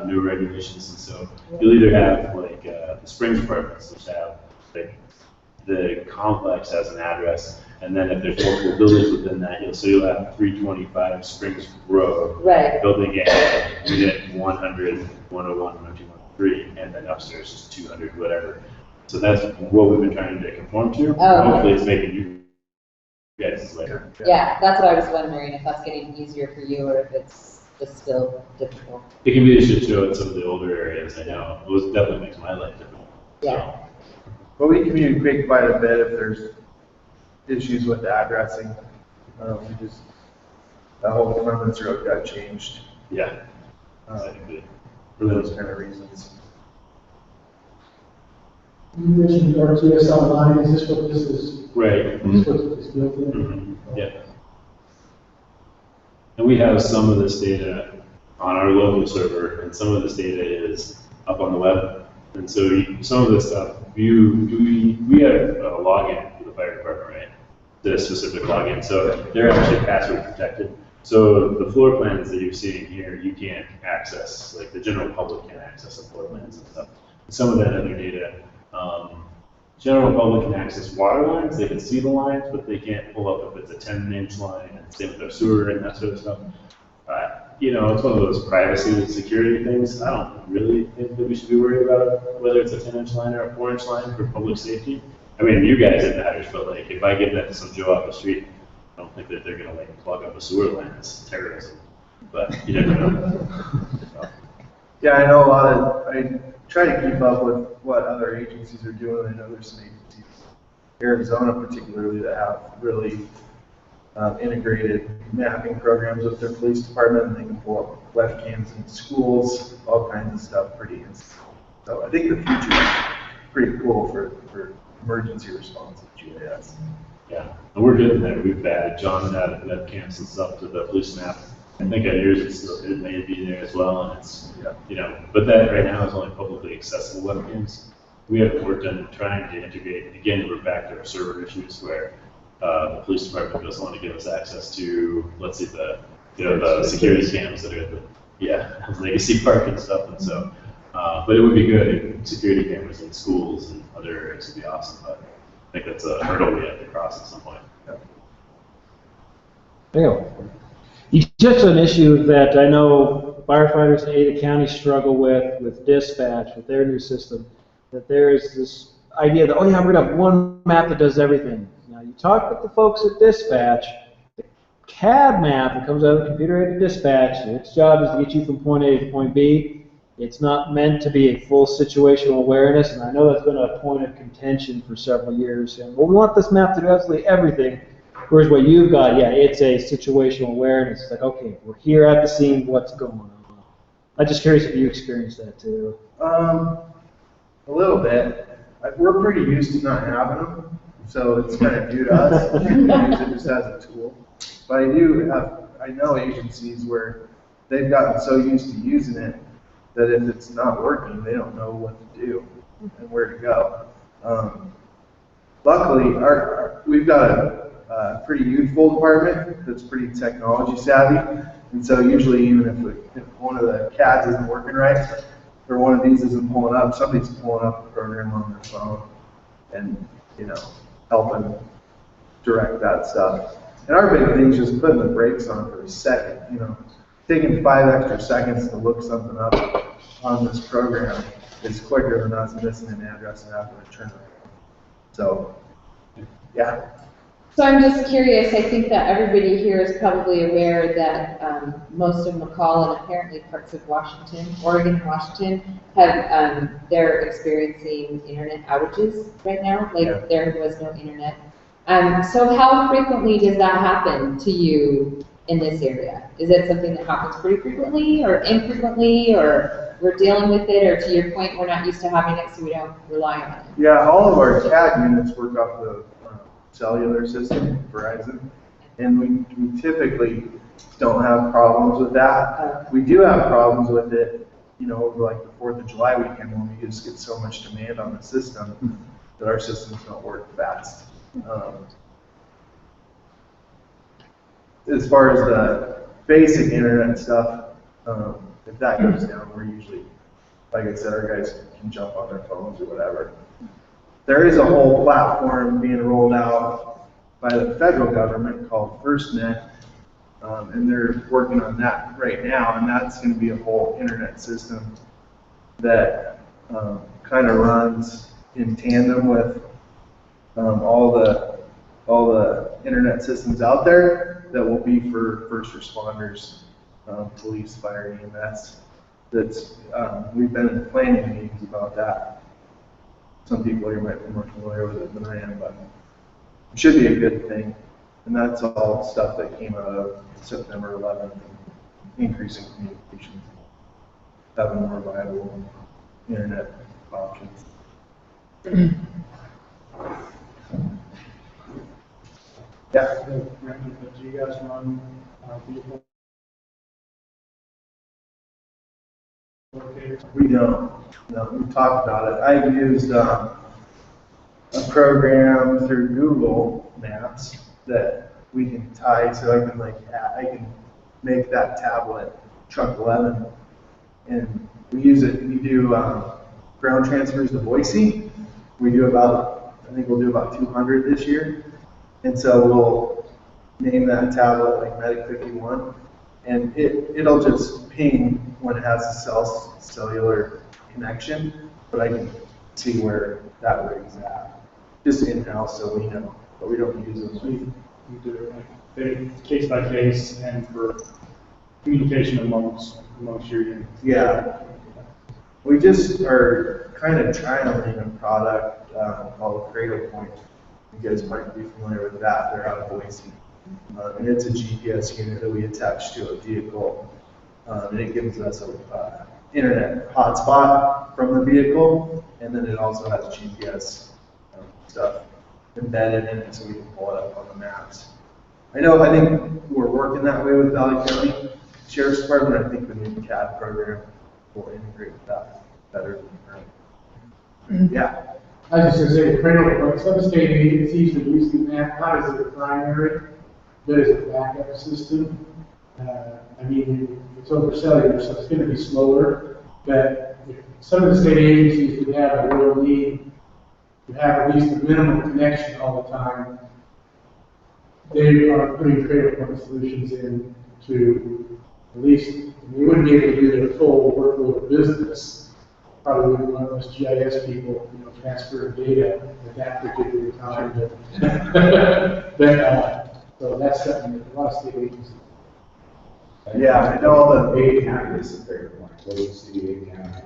G: new regulations. And so you'll either have like, the Springs apartments, which have like, the complex has an address, and then if there's multiple buildings within that, you'll have 325 Springs Road.
C: Right.
G: Building A, unit 100, 101, 102, 103, and then upstairs is 200, whatever. So that's what we've been trying to conform to.
C: Oh,
G: hopefully it's making you guys later.
C: Yeah, that's what I was wondering, if that's getting easier for you or if it's just still difficult.
G: It can be a shit show in some of the older areas, I know. It definitely makes my life difficult.
C: Yeah.
B: But we communicate quite a bit if there's issues with the addressing. That whole Clemens Road got changed.
G: Yeah.
B: Exactly. For those kind of reasons.
M: You mentioned GIS online, is this what this is?
G: Right.
M: Is this what it's built in?
G: Mm-hmm. Yeah. And we have some of this data on our local server, and some of this data is up on the web. And so some of this stuff, we have a login for the fire department, right? The specific login. So they're actually password protected. So the floor plans that you're seeing here, you can't access, like the general public can't access the floor plans and stuff. Some of that other data, general public can access water lines, they can see the lines, but they can't pull up if it's a 10-inch line, and same with their sewer and that sort of stuff. It's one of those privacy and security things. I don't really think that we should be worried about whether it's a 10-inch line or a 4-inch line for public safety. I mean, you guys, it matters, but like, if I give that to some Joe off the street, I don't think that they're gonna like plug up a sewer line. It's terrorism. But you never know.
B: Yeah, I know I try to keep up with what other agencies are doing. I know there's some agencies, Arizona particularly, that have really integrated mapping programs with their police department, and they can pull up left cams in schools, all kinds of stuff pretty instant. So I think the future is pretty cool for emergency response at GIS.
G: Yeah, and we're getting there. We've added John added webcams and stuff to the police map. I think at yours it may be there as well, and it's but that right now is only publicly accessible webcams. We haven't worked on trying to integrate. Again, we're back to our server issues where the police department doesn't want to give us access to, let's see, the security cams that are at the legacy park and stuff. And so But it would be good, security cameras in schools and other areas would be awesome, but I think that's a hurdle we have to cross at some point.
N: Anyway, it's just an issue that I know firefighters in Ada County struggle with dispatch, with their new system, that there is this idea that, oh yeah, we're gonna have one map that does everything. Now you talk with the folks at dispatch, the CAD map that comes out of computer-aided dispatch, its job is to get you from point A to point B. It's not meant to be a full situational awareness, and I know that's been a point of contention for several years. And well, we want this map to do absolutely everything. Whereas what you've got, yeah, it's a situational awareness. It's like, okay, we're here at the scene, what's going on? I'm just curious if you experienced that too.
B: A little bit. We're pretty used to not having them, so it's kind of new to us. We use it just as a tool. But I know agencies where they've gotten so used to using it that if it's not working, they don't know what to do and where to go. Luckily, we've got a pretty youthful department that's pretty technology savvy, and so usually even if one of the CADs isn't working right, or one of these isn't pulling up, somebody's pulling up the program on their phone and, helping direct that stuff. And our big thing is just putting the brakes on for a second, taking 5 extra seconds to look something up on this program is quicker than us missing an address and having to turn around. So, yeah.
C: So I'm just curious, I think that everybody here is probably aware that most of McCall and apparently parts of Washington, Oregon and Washington, have they're experiencing internet outages right now, like there was no internet. So how frequently does that happen to you in this area? Is it something that happens pretty frequently or infrequently, or we're dealing with it, or to your point, we're not used to having it so we don't rely on it?
B: Yeah, all of our CAD units work off the cellular system, Verizon, and we typically don't have problems with that. We do have problems with it, over like the 4th of July weekend when we just get so much demand on the system that our systems don't work fast. As far as the basic internet stuff, if that goes down, we're usually, like I said, our guys can jump on their phones or whatever. There is a whole platform being rolled out by the federal government called FirstNet, and they're working on that right now, and that's going to be a whole internet system that kind of runs in tandem with all the internet systems out there that will be for first responders, police, fire, EMS. We've been in planning meetings about that. Some people here might be more familiar with it than I am, but it should be a good thing. And that's all stuff that came out of September 11th, increasing communications, having more viable internet options. Yeah.
M: Do you guys run vehicle locators?
B: We don't. No, we talked about it. I used a program through Google Maps that we can tie, so I can make that tablet truck 11, and we use it. We do ground transfers to Boise. We do I think we'll do about 200 this year. And so we'll name that tablet like Medic 51, and it'll just ping when it has a cellular connection, but I can see where that rig's at. Just in-house, so we know, but we don't use them.
M: So you do it case by case and for communication amongst your units.
B: Yeah. We just are kind of trialing a product called Cradle Point. You guys might be familiar with that. They're out of Boise. And it's a GPS unit that we attach to a vehicle. And it gives us an internet hotspot from the vehicle. And then it also has GPS stuff embedded in it so we can pull it up on the maps. I think we're working that way with Valley County Sheriff's Department. I think the new CAD program will integrate with that better than current. Yeah.
M: I was just going to say, Cradle, some state agencies are using that not as their primary, but as a backup system. It's over cellular, so it's going to be slower, but some of the state agencies would have a real need to have at least a minimum connection all the time. They are putting trailer point solutions in to at least, we wouldn't be able to do their full workload of business. Probably wouldn't want those GIS people, transfer data at that particular time. So that's something that a lot of state agencies.
B: Yeah, I know all the,
O: 8 counties is their point. Those city 8 county.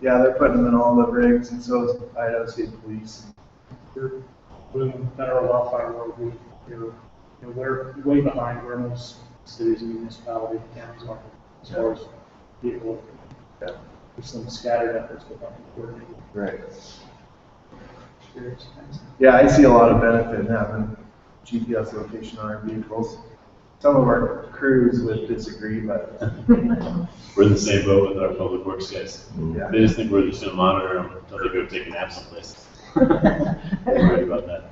B: yeah, they're putting them in all the rigs, and so is Idaho State Police.
L: We're in federal wildfire world, we're way behind where most cities and municipalities and counties are as far as people.
B: Yeah.
L: There's some scattered efforts, but not coordinated.
B: Right. Yeah, I see a lot of benefit in having GPS location on our vehicles. Some of our crews would disagree, but.
G: We're in the same boat with our public works guys.
B: Yeah.
G: They just think we're just gonna monitor them until they go take a nap someplace. They're worried about that.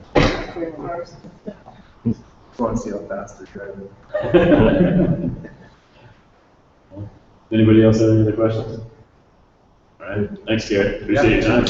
B: Want to see how fast they're driving.
G: Anybody else have any other questions? All right, thanks, Garrett. Appreciate your time.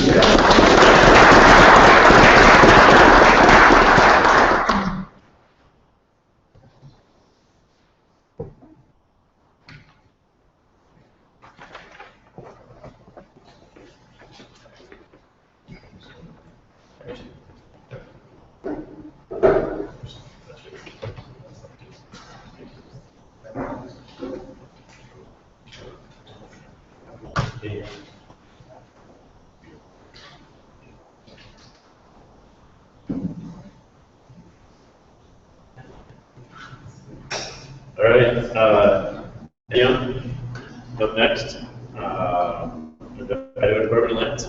G: All right, Young, up next, the Idaho Department of Lands.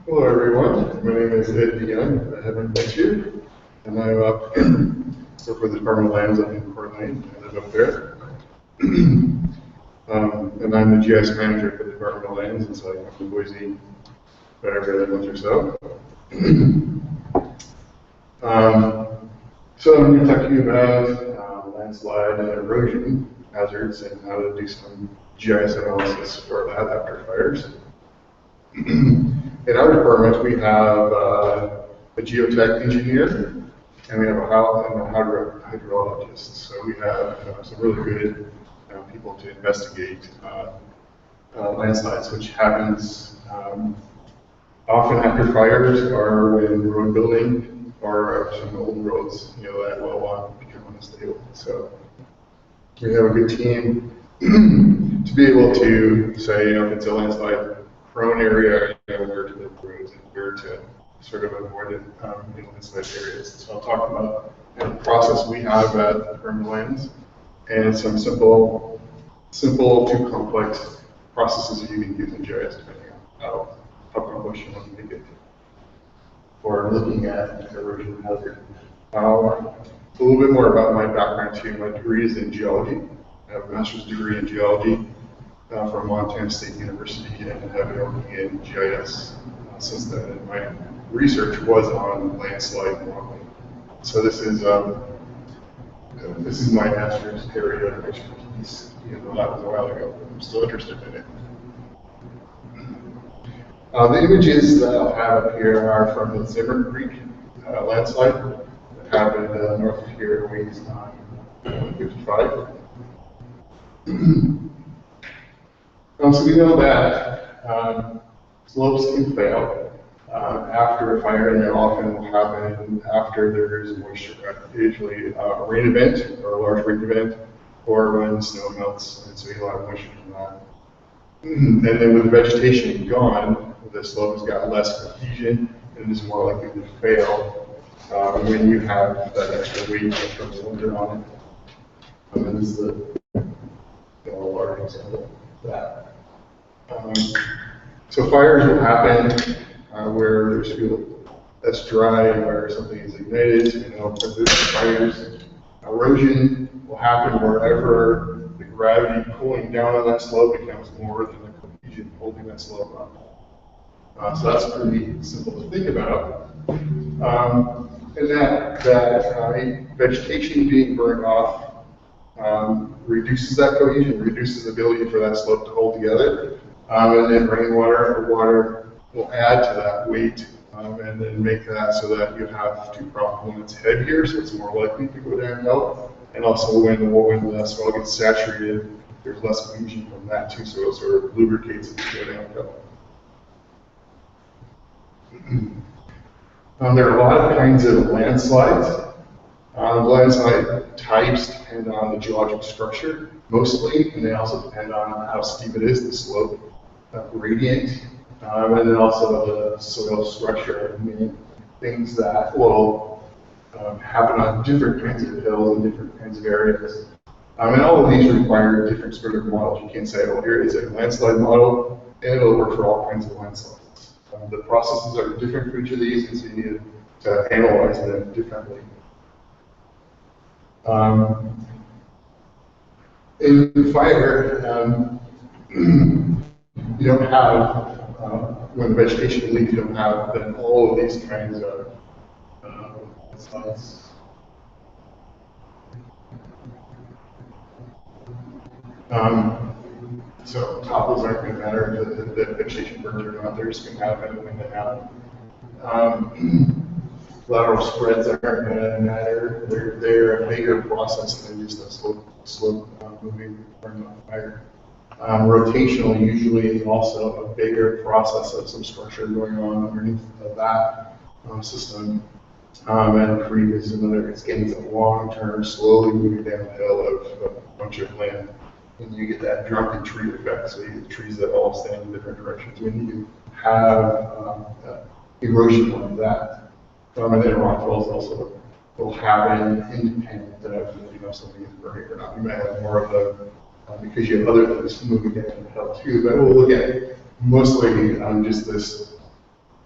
P: Hello everyone, my name is Ed Young. I haven't met you, and I work for the Department of Lands up in Coeur d'Alene. I live up there. And I'm the GIS manager for the Department of Lands, and so I come to Boise about every other month or so. So I'm going to talk to you about landslide and erosion hazards and how to do some GIS analysis for that after fires. In our department, we have a geotech engineer, and we have a hydrologist. So we have some really good people to investigate landslides, which happens often after fires or when road building or some old roads, that will become unstable. So we have a good team to be able to say, if it's a landslide prone area, where to build roads and where to sort of avoid landslide areas. So I'll talk about the process we have at Department of Lands and some simple to complex processes that you can use in GIS depending on how complex you want to make it for looking at erosion hazard. A little bit more about my background too. My degree is in geology. I have a master's degree in geology from Montana State University, and have been working in GIS since then. And my research was on landslide modeling. So this is my master's area of expertise. That was a while ago, but I'm still interested in it. The images that I'll have up here are from the Zimmer Creek landslide that happened north of here, wings 155. So we know that slopes can fail after a fire, and that often will happen after there is moisture, usually a rain event or a large rain event, or when snow melts, and so you have a lot of moisture from And then with the vegetation gone, the slope has got less cohesion and is more likely to fail when you have that extra weight from the winter on it. And this is the large example of that. So fires will happen where there's fuel that's dry and where something is ignited. You know, for the fires, erosion will happen wherever the gravity pulling down on that slope becomes more than the cohesion holding that slope up. So that's pretty simple to think about. And that vegetation being burned off reduces that cohesion, reduces the ability for that slope to hold together. And then rainwater or water will add to that weight and then make that so that you have two components heavier, so it's more likely to go downhill. And also when the soil gets saturated, there's less cohesion from that too, so it sort of lubricates it to go downhill. There are a lot of kinds of landslides. Landslide types depend on the geologic structure mostly, and they also depend on how steep it is, the slope, gradient, and then also the soil structure. I mean, things that will happen on different kinds of hills and different kinds of areas. And all of these require different sort of models. You can't say, oh, here is a landslide model, and it'll work for all kinds of landslides. The processes are different for each of these, and so you need to analyze them differently. In fire, you don't have, when the vegetation leaves, you don't have then all of these kinds of slides. So topples aren't going to matter if the vegetation burns or not, they're just going to happen when they happen. Lateral spreads aren't going to matter. They're a bigger process than just a slope moving burning on fire. Rotational usually is also a bigger process of some structure going on underneath of that system. And creep is another, it's getting a long-term, slowly moving downhill of a bunch of land. And you get that drunken tree effect, so you get trees that all stand in different directions. When you have erosion like that, and then rockfalls also will happen independent of something is burning or not. You might have more of a, because you have other things moving down the hill too, but we'll look at mostly just this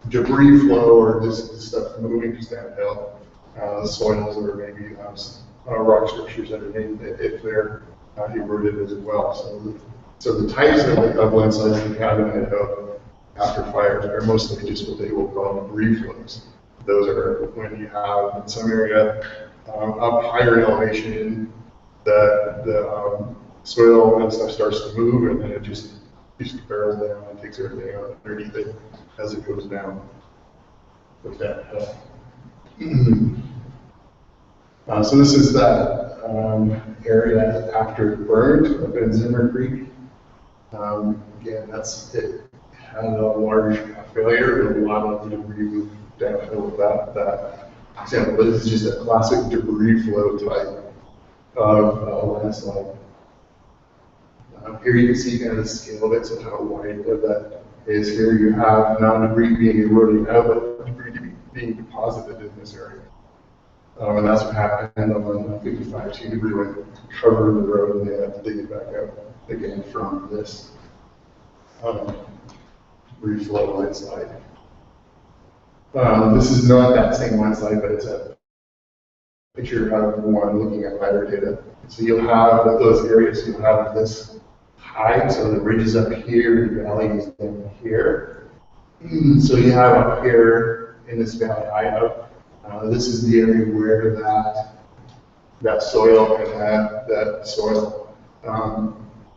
P: debris flow or this stuff moving just downhill, the soils or maybe rock structures underneath if they're eroded as well. So the types of landslides that we have in Idaho after fires are mostly just what they will call debris flows. Those are when you have in some area up higher in elevation, the soil and stuff starts to move, and then it just barrels down and takes everything out underneath it as it goes down with that hill. So this is that area after it burned up in Zimmer Creek. Again, it had a large failure and a lot of debris moved downhill with that example. But this is just a classic debris flow type of landslide. Here you can see kind of the scale of it, so how wide of that is. Here you have non-debris being eroded out, but debris being deposited in this area. And that's what happened on 55. Debris went covered the road, and they had to dig it back out again from this debris flow landslide. This is not that same landslide, but it's a picture of one looking at fire data. So you'll have those areas, you'll have this high, so the ridge is up here, the valley is down here. So you have up here in this valley high up, this is the area where that soil and that soil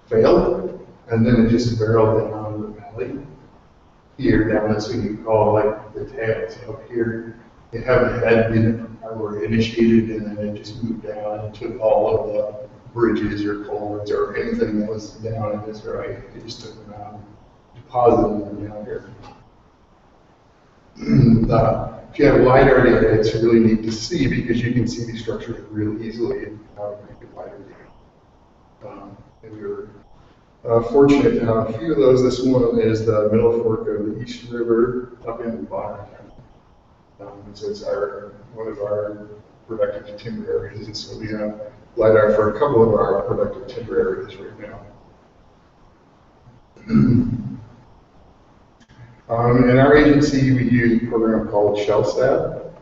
P: failed, and then it just barreled down the valley. Here, down this what you call like the tail. So up here, you have the head were initiated, and then it just moved down and took all of the bridges or culverts or anything that was down in this right. It just took them out, deposited them down here. If you have a LiDAR data, it's really neat to see because you can see these structures really easily in LiDAR data. And we were Fortunate to have a few of those. This one is the middle fork of the East River up in Bonner County. So it's one of our productive timber areas, and so we have LiDAR for a couple of our productive timber areas right now. In our agency, we use a program called ShellStat.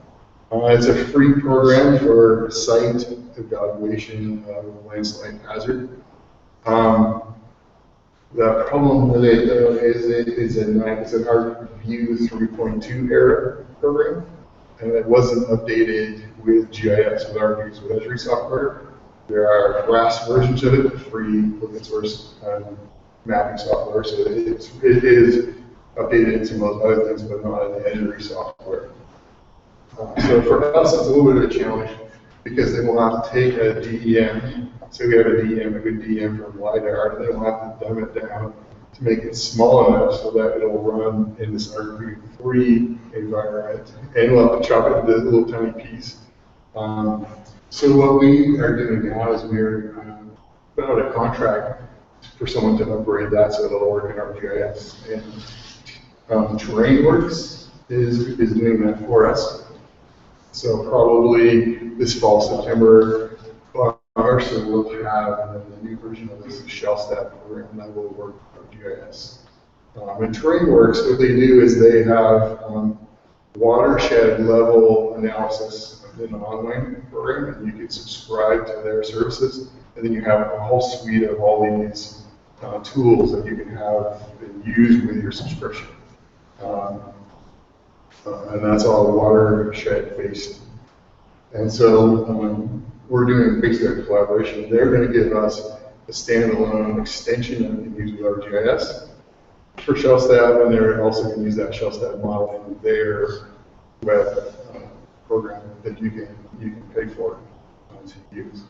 P: It's a free program for site evaluation of landslide hazard. The problem with it is it's an ArcView 3.2 era program, and it wasn't updated with GIS, with ArcView's with Esri software. There are RAS versions of it, free open source mapping software, so it is updated to most other things, but not in the Esri software. So for us, it's a little bit of a challenge because they will have to take a DEM. So we have a DEM, a good DEM from LiDAR, and then we'll have to dumb it down to make it small enough so that it'll run in this ArcView 3 environment, and we'll have to chop it into a little tiny piece. So what we are doing now is we're putting out a contract for someone to upgrade that so it'll work in ArcGIS. And TerrainWorks is doing that for us. So probably this fall, September, so we'll have the new version of this ShellStat program that will work with GIS. And TerrainWorks, what they do is they have watershed level analysis in an online program, and you can subscribe to their services, and then you have a whole suite of all these tools that you can have and use with your subscription. And that's all watershed based. And so we're doing basically a collaboration. They're going to give us a standalone extension that we can use with our GIS for ShellStat, and they're also going to use that ShellStat model in their web program that you can pay for to use.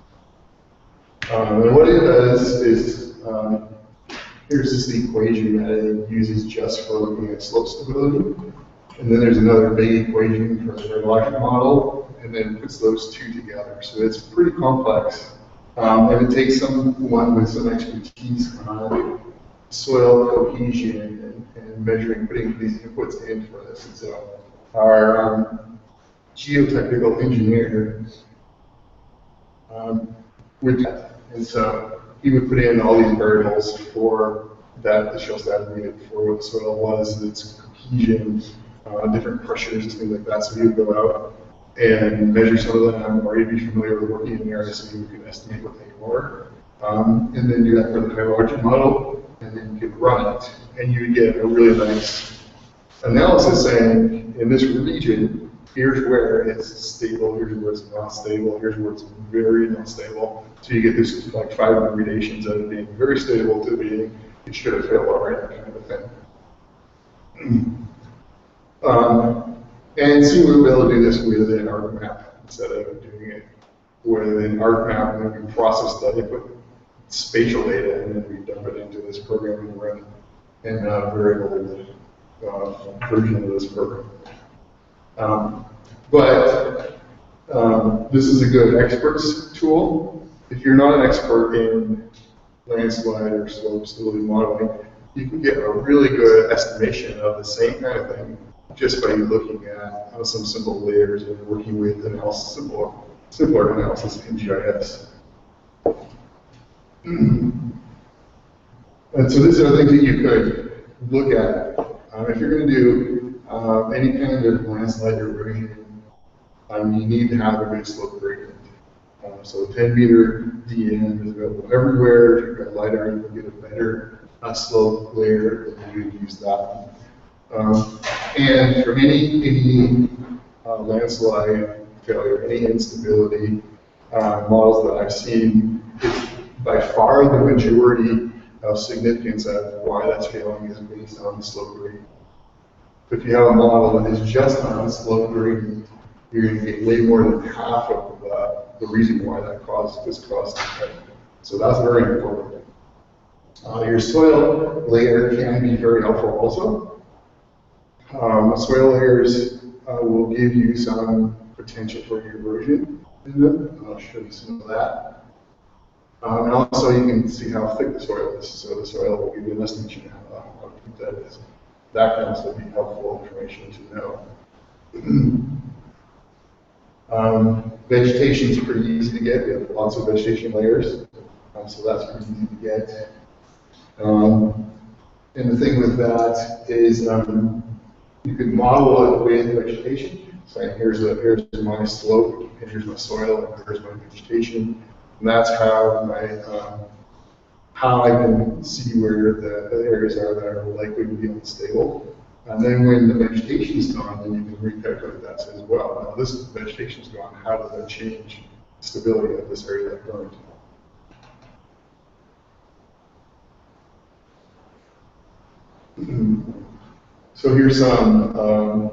P: And what it does is, here's this equation that it uses just for looking at slope stability. And then there's another big equation for the radiologic model, and then puts those two together. So it's pretty complex. And it takes someone with some expertise on soil cohesion and measuring, putting these inputs in for this. And so our geotechnical engineer would do that. And so he would put in all these variables for that the ShellStat needed for what the soil was, its cohesion, different pressures and things like that. So he would go out and measure some of them, or he'd be familiar with working in the area so you can estimate what they were. And then do that for the hydrologic model, and then you could run it, and you would get a really nice analysis saying, in this region, here's where it's stable, here's where it's not stable, here's where it's very unstable. So you get this like 5 gradations of it being very stable to being, it should have failed already, that kind of thing. And soon we'll be able to do this with an ArcMap instead of doing it with an ArcMap, and then we process the input spatial data, and then we dump it into this program and run in a variable version of this program. But this is a good experts tool. If you're not an expert in landslide or slope stability modeling, you can get a really good estimation of the same kind of thing just by looking at some simple layers and working with analysis, simpler analysis in GIS. And so these are the things that you could look at. If you're going to do any kind of landslide erosion, you need to have a good slope gradient. So a 10-meter DM is available everywhere. If you've got LiDAR, you can get a better slope layer, and you would use that. And for any landslide failure, any instability models that I've seen, it's by far the majority of significance of why that's failing is based on the slope gradient. If you have a model that is just on the slope gradient, you're going to get way more than half of the reason why that was caused. So that's very important. Your soil layer can be very helpful also. Soil layers will give you some potential for erosion in them. I'll show you some of that. And also you can see how thick the soil is. So the soil will give you an estimation of how deep that is. That can also be helpful information to know. Vegetation is pretty easy to get. We have lots of vegetation layers, so that's pretty easy to get. And the thing with that is you could model it with vegetation. So here's my slope, and here's my soil, and here's my vegetation. And that's how I can see where the areas are that are likely to be unstable. And then when the vegetation is gone, then you can recalculate that as well. Now this vegetation is gone, how does that change the stability of this area that current? So here's some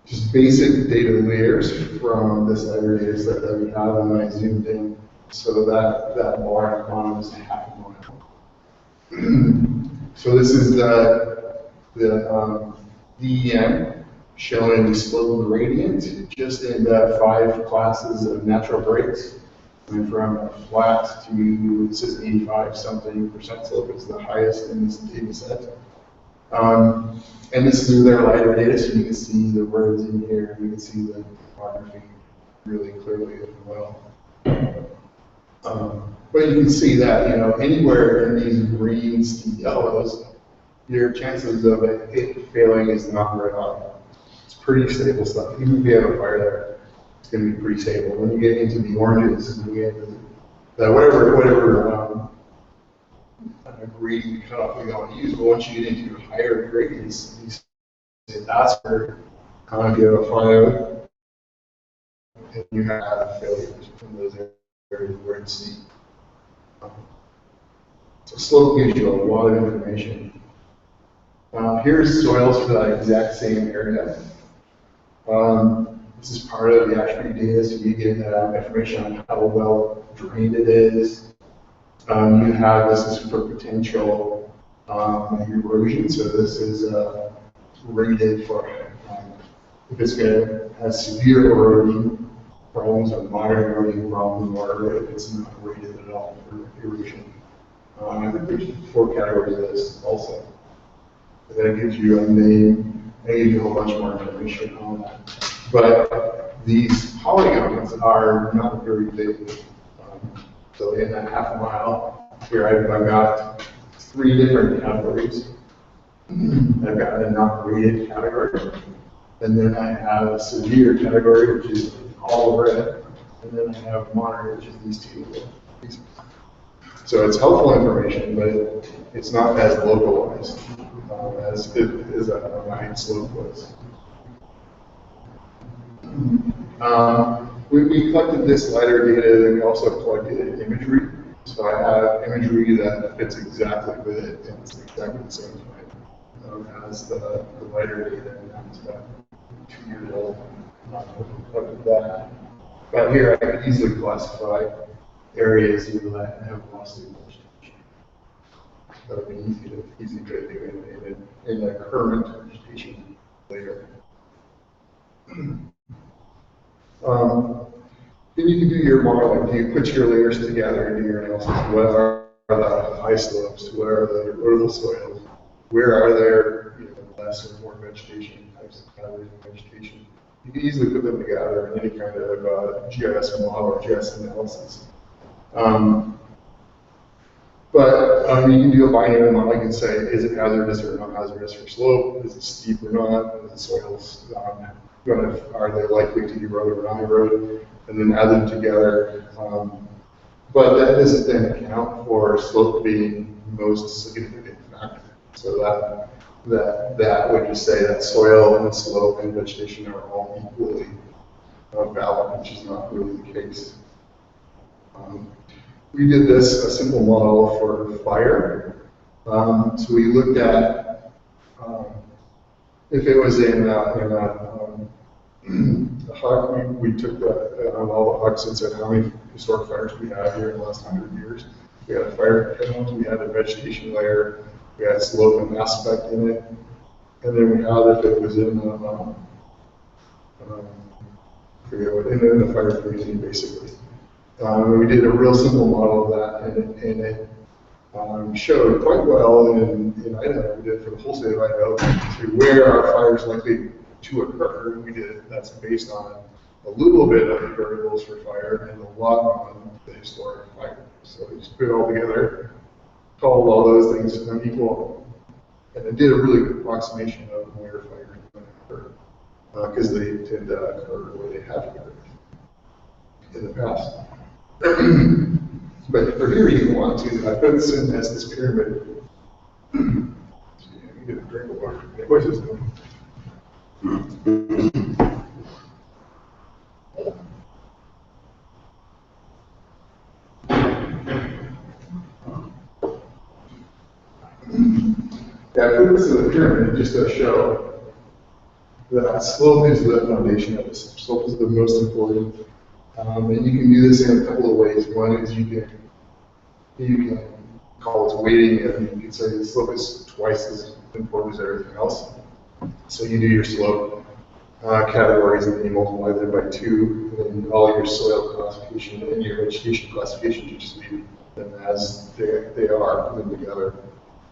P: just basic data layers from this library data set that we have, and I zoomed in so that bar at the bottom is half a mile. So this is the DEM showing the slope and gradient just in the 5 classes of natural breaks. And from flat to, it says 85 something percent slope is the highest in this data set. And this is their lighter data, so you can see the words in here, you can see the topography really clearly as well. But you can see that, anywhere in these greens to yellows, your chances of it failing is not very high. It's pretty stable stuff. Even if you have a fire there, it's going to be pretty stable. When you get into the oranges, when you get into the whatever gradient cutoff we want to use, but once you get into higher gradients, that's where you have a fire and you have failures from those areas where it's steep. So slope gives you a lot of information. Here's soils for that exact same area. This is part of the attribute data, so you get information on how well drained it is. You have this is for potential erosion, so this is rated for if it's going to have severe eroding problems or moderate eroding problems, or if it's not rated at all for erosion. I think there's 4 categories of this also. And then it gives you a name, and it gives you a whole bunch more information on that. But these polygons are not very big. So in that half a mile, here I've got 3 different categories. I've got a not rated category, and then I have a severe category, which is all red, and then I have moderate, which is these 2. So it's helpful information, but it's not as localized as a line slope was. We collected this LiDAR data, and we also collected imagery. So I have imagery that fits exactly with it, and it's exactly the same time as the LiDAR data, and that's about 2 years old. Collected that. But here I could easily classify areas that have lost vegetation. That would be easy to do in a current vegetation layer. Then you can do your modeling. You put your layers together and do your analysis. What are the high slopes? What are the soils? Where are there less or more vegetation types of categories of vegetation? You can easily put them together in any kind of GIS model or GIS analysis. But you can do a binary model. You can say, is it hazardous or not hazardous for slope? Is it steep or not? Is the soils are they likely to erode or not erode? And then add them together. But that doesn't then account for slope being the most significant factor. So that would just say that soil and slope and vegetation are all equally valid, which is not really the case. We did a simple model for fire. So we looked at if it was in the HUC, we took all the HUCs and said how many historic fires we had here in the last 100 years. We had a fire count, we had a vegetation layer, we had slope and aspect in it, and then we had if it was in in the fire community basically. We did a real simple model of that, and it showed quite well in Idaho. We did it for the whole state of Idaho to where our fires likely to occur. And we did that's based on a little bit of the variables for fire and a lot on the historic fire. So we just put it all together, called all those things unequal, and it did a really good approximation of where fires are going to occur, because they tend to occur where they have occurred in the past. But for here, you want to, I put this in as this pyramid. You get a drink of water. What's this doing? Yeah, I put this in the pyramid just to show that slope is the foundation of this. Slope is the most important. And you can do this in a couple of ways. One is you can call it weighting, and you can say the slope is twice as important as everything else. So you do your slope categories, and then you multiply them by 2, and then all your soil classification and your vegetation classification, you just leave them as they are, put them together.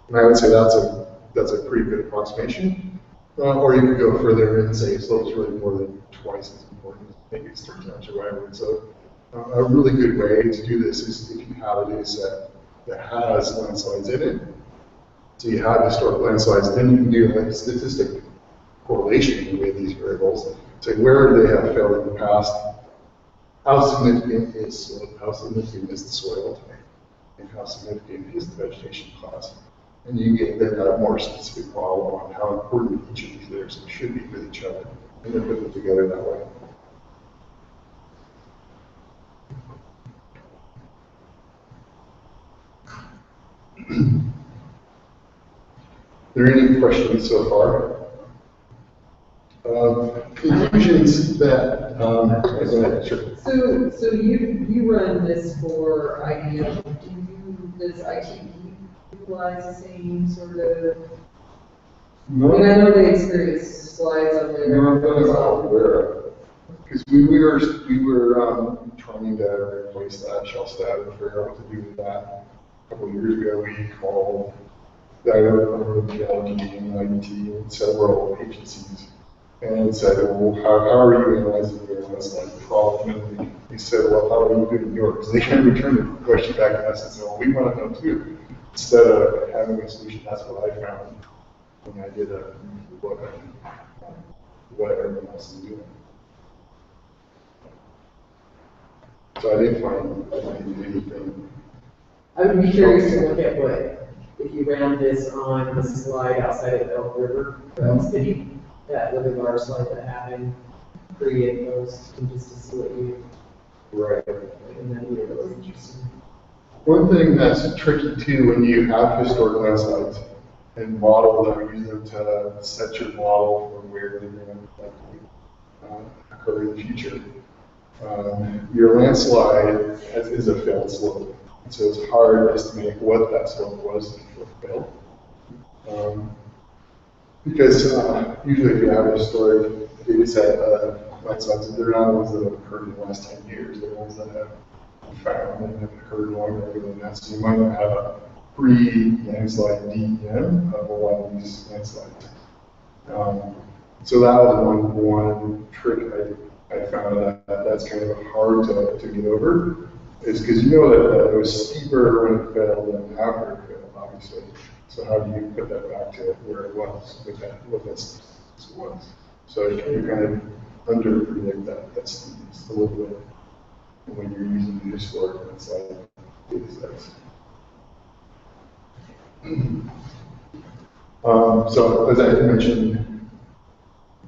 P: And I would say that's a pretty good approximation. Or you could go further and say slope is really more than twice as important. Maybe it's 3 times or whatever. And so a really good way to do this is if you have a data set that has landslides in it. So you have historic landslides, then you can do like statistic correlation with these variables. Say where they have failed in the past, how significant is slope, how significant is the soil type, and how significant is the vegetation class. And you get then a more specific model on how important each of these layers should be with each other, and then put them together that way. Are there any questions so far? Conclusions that, sure.
Q: So you run this for IDM. Does IT utilize the same sort of?
P: No.
Q: I mean, I know they experience slides on there.
P: No, I'm not aware of. Because we were trying to replace that shell stat and figure out what to do with that. A couple of years ago, we called the GLD and IDT and several agencies and said, well, how are you analyzing your landslides problem? And they said, well, how are you doing yours? They kind of returned the question back to us and said, well, we want to know too. Instead of having a solution, that's what I found when I did a look at what everyone else is doing. So I didn't find anything.
Q: I would be curious to look at what, if you ran this on the slide outside of Elk River, City, that really large slide that happened, pre and post, and just to see what you.
P: Right.
Q: And that'd be really interesting.
P: One thing that's tricky too when you have historic landslides and model them, use them to set your model for where they're going to occur in the future. Your landslide is a failed slope, so it's hard to estimate what that slope was before it failed. Because usually if you have a historic data set of landslides, they're not the ones that have occurred in the last 10 years, they're the ones that have found and have occurred longer than that. So you might not have a pre-landslide DEM of a lot of these landslides. So that was one trick I found that's kind of hard to get over, is because you know that it was steeper when it failed than after it failed, obviously. So how do you put that back to where it was with that, what that was? So you kind of under predict that steepness a little bit when you're using the historic landslide data sets. So as I mentioned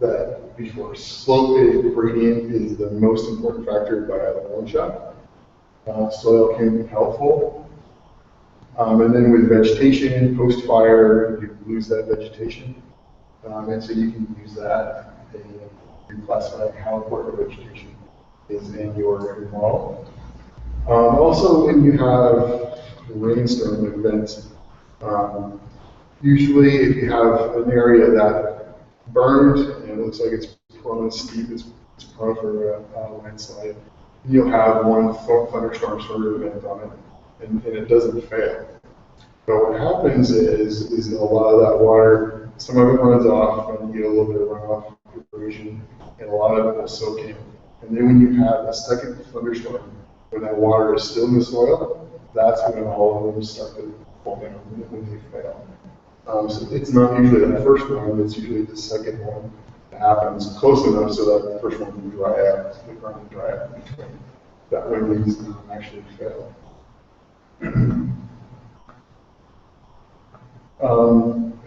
P: that before, slope gradient is the most important factor by a long shot. Soil can be helpful. And then with vegetation, post-fire, you lose that vegetation. And so you can use that in classifying how important vegetation is in your model. Also, when you have rainstorm events, usually if you have an area that burned and it looks like it's prone, steep, it's prone for a landslide, you'll have one thunderstorm sort of event on it, and it doesn't fail. But what happens is a lot of that water, some of it runs off, and you get a little bit of runoff erosion, and a lot of it will soak in. And then when you have a second thunderstorm, when that water is still in the soil, that's when all of them start to fall down, when they fail. So it's not usually that first one, it's usually the second one that happens close enough so that the first one can dry out, the ground can dry out in between. That way these actually fail.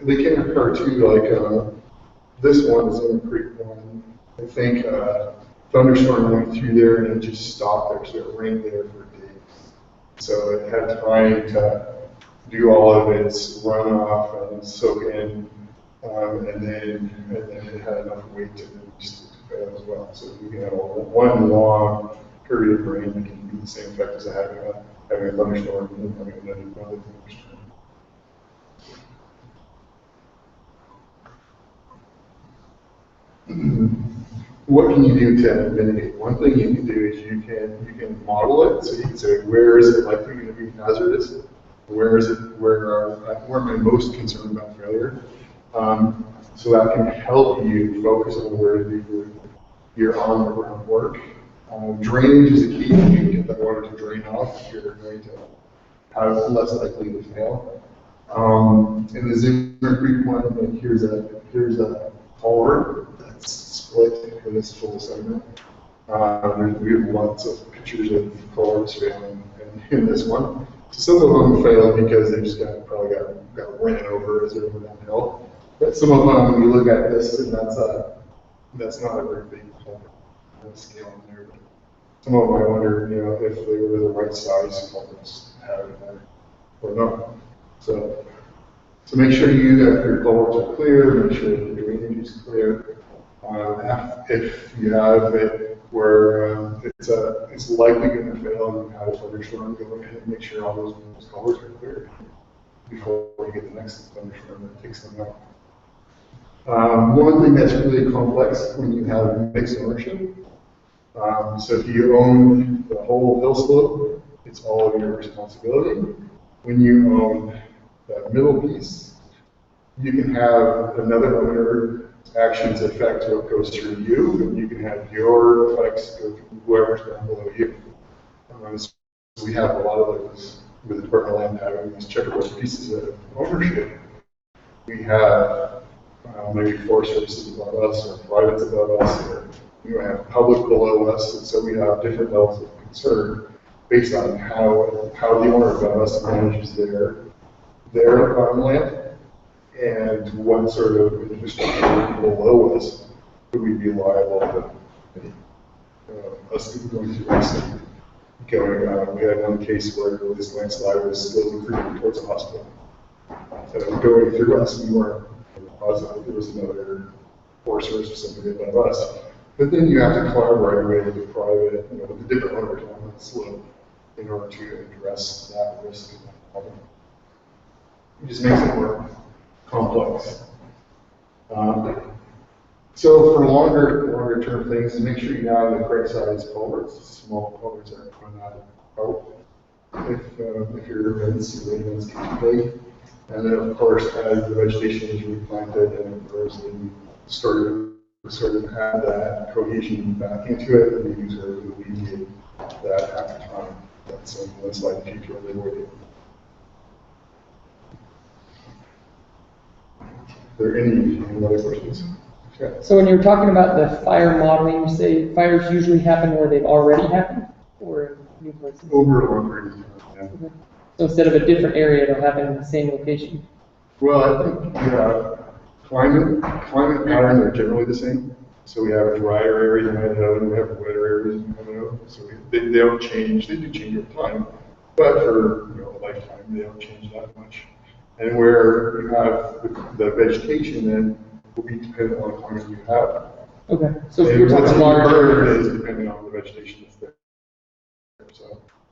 P: They can occur too, like this one is in Creek one. I think thunderstorm went through there and it just stopped there, so it rained there for days. So it had time to do all of its runoff and soak in, and then it had enough weight to fail as well. So you can have one long period of rain that can be the same effect as having a thunderstorm and having another thunderstorm. What can you do to mitigate? One thing you can do is you can model it. So you can say, where is it likely going to be hazardous? Where am I most concerned about failure? So that can help you focus on where to do your on the ground work. Drainage is a key. You can get that water to drain off. You're going to have less likely to fail. In the Zimmer Creek one, here's a culvert that's split in this full segment. We have lots of pictures of culverts failing in this one. So some of them failed because they just probably got ran over as they went downhill. But some of them, when you look at this, and that's not a very big culvert scale in there. But some of them, I wonder, if they were the right size culverts to have in there or not. So make sure your culverts are clear, make sure the drainage is clear. If you have it where it's likely going to fail and you have a thunderstorm, go ahead and make sure all those culverts are clear before you get the next thunderstorm that takes them out. One thing that's really complex when you have mixed ownership. So if you own the whole hill slope, it's all of your responsibility. When you own that middle piece, you can have another owner's actions affect what goes through you, and you can have your effects go through whoever's down below you. So we have a lot of those with the Department of Land having these checkerboard pieces of ownership. We have maybe Forest Services above us, or privates above us, or we have public below us, and so we have different levels of concern based on how the owner above us manages their land, and what sort of infrastructure below us would we be liable to us going through us. We had one case where this landslide was slowly creeping towards a hospital. So going through us, we weren't positive there was another Forest Service or something above us. But then you have to collaborate with the private, with the different owners on the slope in order to address that risk and that problem. It just makes it more complex. So for longer term things, make sure you have the correct size culverts. Small culverts are not help if your events get too big. And then of course, as the vegetation is replanted and grows, then you sort of add that cohesion back into it, and you sort of alleviate that after time. That's like the future really avoid it. Are there any other questions? Okay.
H: So when you were talking about the fire modeling, you say fires usually happen where they've already happened, or new places?
P: Over a long period of time, yeah.
H: Okay. So instead of a different area, it'll happen in the same location?
P: Well, I think climate patterns are generally the same. So we have a drier area in Idaho, and we have wetter areas in Idaho. So they don't change. They do change over time, but for a lifetime, they don't change that much. And where you have the vegetation, then will be dependent on the climate you have.
H: Okay. So if you're talking
P: larger, is depending on the vegetation that's there.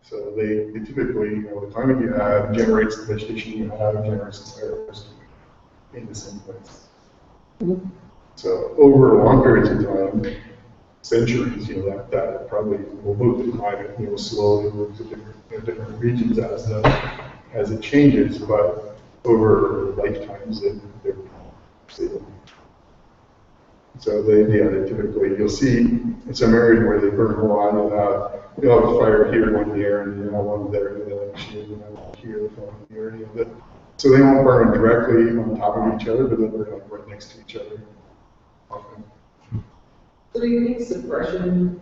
P: So they typically, the climate you have generates the vegetation you have, generates the fires in the same place.
H: Mm-hmm.
P: So over long periods of time, centuries, that probably will move the climate, slowly move to different regions as it changes, but over lifetimes, they're stable. So they typically, you'll see in some areas where they burn a lot, you'll have a fire here one year, and you'll have one there the next year, and one here the following year, so they won't burn directly on top of each other, but they'll burn like right next to each other often.
Q: So do you think suppression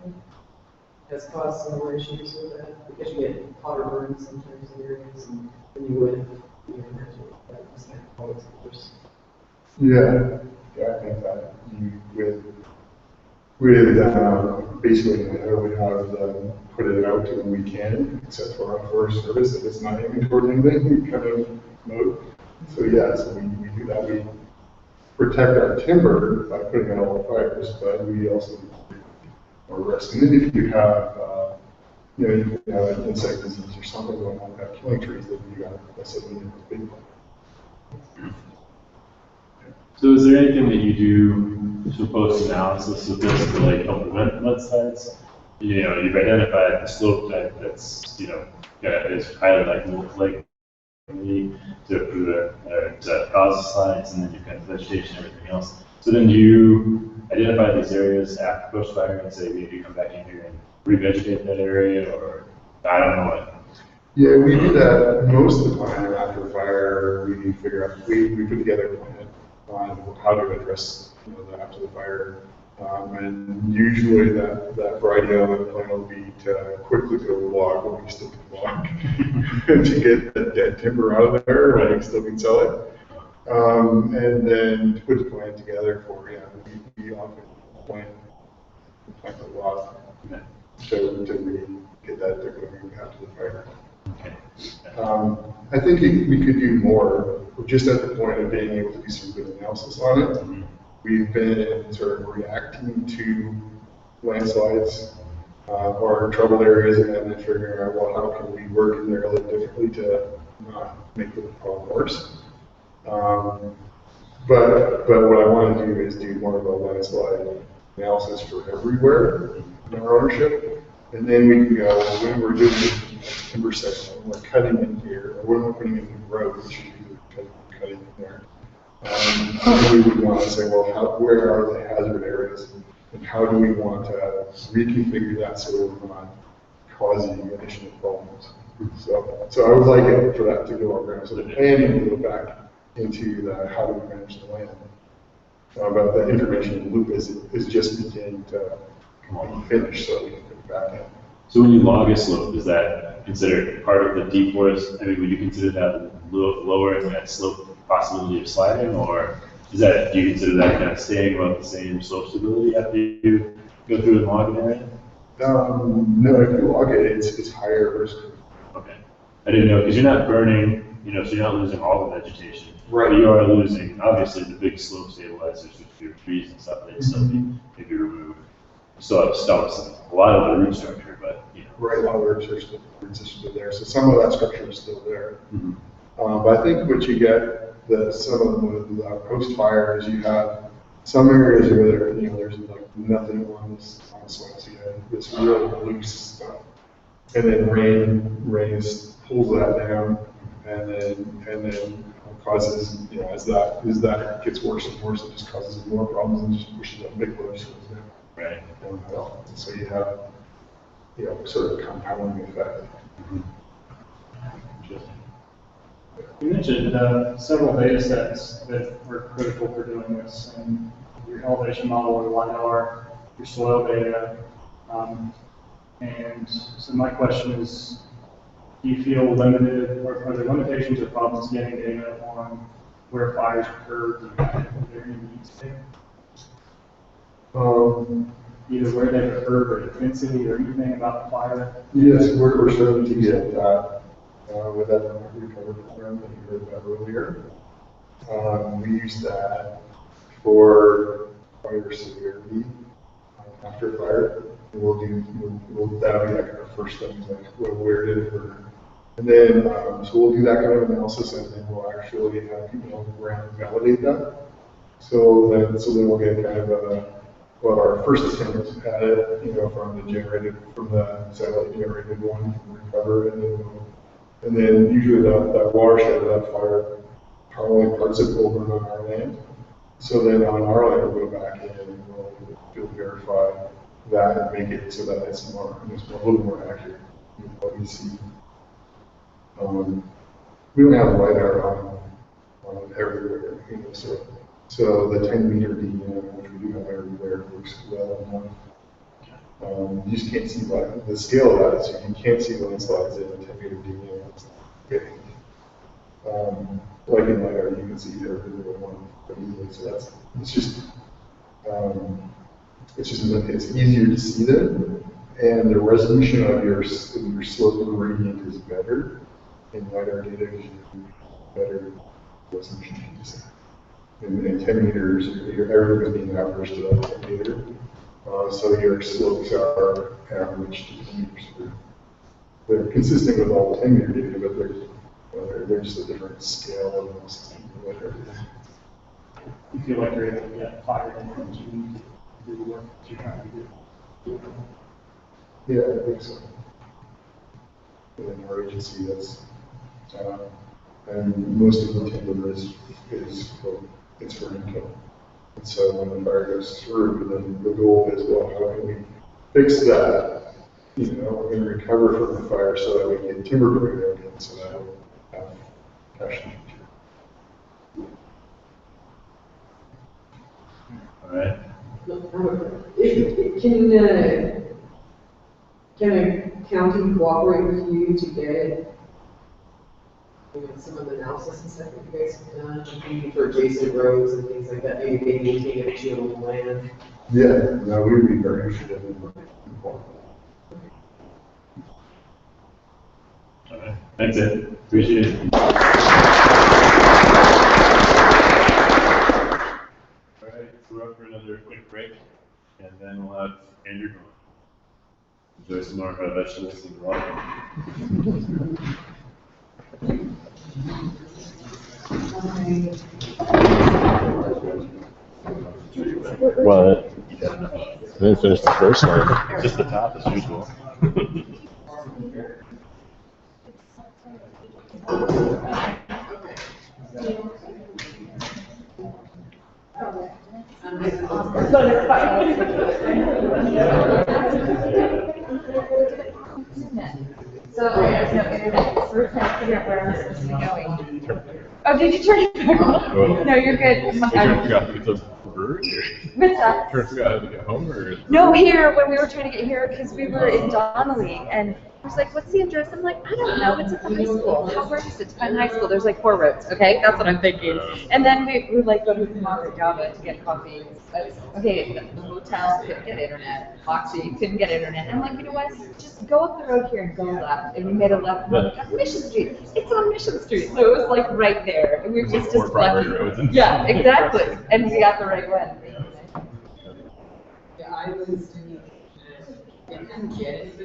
Q: has caused some more issues with that? Because you get hotter burns sometimes in areas than you would if you imagine that was like all its first.
P: Yeah, I think that basically we have put it out to when we can, except for our Forest Service, if it's not aiming towards anything, kind of mode. So so we do that. We protect our timber by putting out all the fires, but we also do more risk. And then if you have, you can have an insect disease or something going on about killing trees, then you got that's a big one.
G: So is there anything that you do to post analysis of this to like help prevent mudslides? You've identified the slope type that's, is highly likely to cause slides, and then you've got vegetation and everything else. So then do you identify these areas after post fire and say maybe come back in here and revegetate that area, or I don't know what?
P: Yeah, we do that most of the time after fire. We figure out, we put together a plan on how to address after the fire. And usually that Friday on the plan will be to quickly go log when we still can log to get the dead timber out of there, right? We still can sell it. And then to put a plan together for, we often plant a lot to really get that going after the fire. I think we could do more. We're just at the point of being able to do some good analysis on it. We've been sort of reacting to landslides or troubled areas and then figuring out, well, how can we work in there a little differently to not make the problem worse. But what I want to do is do more of a landslide analysis for everywhere in our ownership. And then we can go, when we're doing timber section, when we're cutting in here, or when we're putting in the road, which should be cutting in there. We would want to say, well, where are the hazard areas, and how do we want to reconfigure that so we're not causing additional problems? So I would like it for that to go around, so the planning will go back into the how do we manage the land. But the information loop is just beginning to be finished, so we can put it back in.
G: So when you log a slope, is that considered part of the deep forest? I mean, would you consider that lowering that slope possibility of sliding, or do you consider that kind of staying about the same slope stability after you go through the logging area?
P: No, if you log it, it's higher risk.
G: Okay. I didn't know, because you're not burning, so you're not losing all the vegetation.
P: Right.
G: But you are losing, obviously, the big slope stabilizers with your trees and stuff that still need to be removed. You still have stumps and a lot of the root structure, but,
P: Right, a lot of the root systems are there, so some of that structure is still there. But I think what you get, some of the post fires, you have some areas where there's like nothing on the soil, so you have this real loose stuff, and then rain pulls that down, and then causes, as that gets worse and worse, it just causes more problems and just pushes up big waves down.
G: Right.
P: So you have sort of a compounding effect.
L: You mentioned several data sets that were critical for doing this, and your elevation model, your LiDAR, your soil data. And so my question is, do you feel limited, or are there limitations or problems getting data on where fires occurred and their needs? Either where they occurred or the intensity or anything about the fire?
P: Yes, we're starting to get that with that recovery program that you heard about earlier. We use that for fire severity after fire. That'll be like our first thing, like where did it occur? And then, so we'll do that kind of analysis, and then we'll actually have people on the ground validate that. So then we'll get kind of But our first attempt at it, from the satellite generated one, recover it, and then usually that watershed of that fire probably parts it over on our land. So then on our land, we'll go back in and we'll field verify that and make it so that it's a little more accurate with what we see. We don't have LiDAR on everywhere, so the 10-meter DEM, which we do have everywhere, works well enough. You just can't see the scale of that, so you can't see landslides in a 10-meter DEM. Okay. Like in LiDAR, you can see every single one pretty easily, so it's easier to see them, and the resolution of your slope gradient is better in LiDAR data because you have better resolution. In 10 meters, everything is being averaged to that 10 meter, so your slopes are averaged to 10 meters. They're consistent with all 10 meter data, but they're just a different scale of those.
L: You feel like you're able to get higher than what you need to do the work that you're trying to do.
P: Yeah, I think so. In our agency, and most of the timber is for income. And so when the fire goes through, then the goal is, well, how can we fix that? We're going to recover from the fire so that we can timber growing again, so that we'll have cash in the future.
G: All right.
Q: Can a county cooperate with you to get some of the analysis and stuff that you guys have done, maybe for adjacent roads and things like that, maybe they maintain it to your own land?
P: Yeah, no, we would be very interested in
G: All right. Thanks, Ed. Appreciate it. All right, so we're up for another quick break, and then we'll have Andrew go. Enjoy some more vegetables in the water.
I: What? I didn't finish the first one. Just the top as usual.
C: So, there's no internet, so we're trying to figure out where I'm supposed to be going. Oh, did you turn it back on? No, you're good.
I: You trying to figure out how to get to the brewery?
C: What's that?
I: Trying to figure out how to get home, or?
C: No, here, when we were trying to get here, because we were in Donnelly, and he was like, what's the address? I'm like, I don't know, it's at the high school. How far is it to find high school? There's like 4 roads, okay? That's what I'm thinking. And then we like go to the Monte Java to get coffee. Okay, the hotel couldn't get internet. Foxy couldn't get internet. And I'm like, you know what? Just go up the road here and go left. And we made a left on Mission Street. It's on Mission Street, so it was like right there. And we were just lucky. Yeah, exactly. And we got the right one.
Q: Yeah, I was in GIS.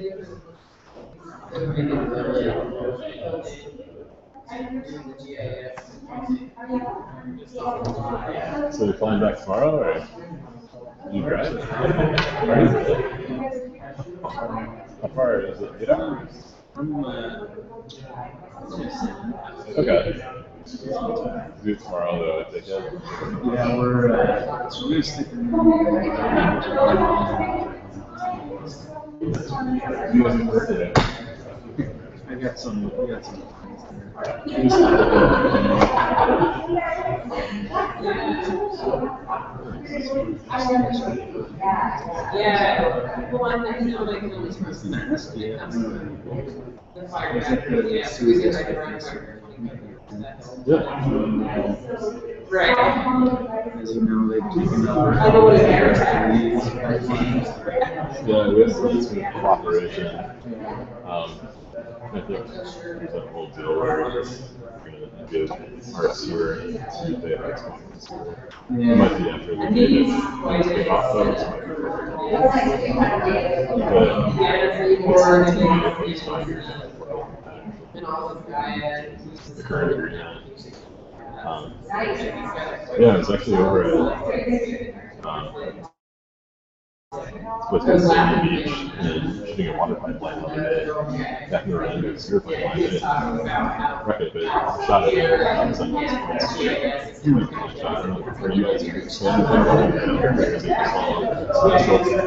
I: So you're flying back tomorrow, or you drive? How far is it? 8 hours? Okay. Do it tomorrow, though, I think.
R: Yeah, we're stick.
I: You wasn't birthday.
R: We got some.
Q: Yeah, one that you know they can only trust. The fire. Right.
R: As you know, they've taken over.
Q: I know what it is.
I: Yeah, we have some cooperation. I think there's a whole deal where we're gonna give our sewer to the next one. It might be after the data. The current agreement. Yeah, it's actually over at was visiting the beach and shooting a water pipeline the other day. Backing around into a sewer pipeline. It wrecked it, but shot it outside of this place. Really cool shot. I don't know, are you guys expanding anything about it? Or is it just all special data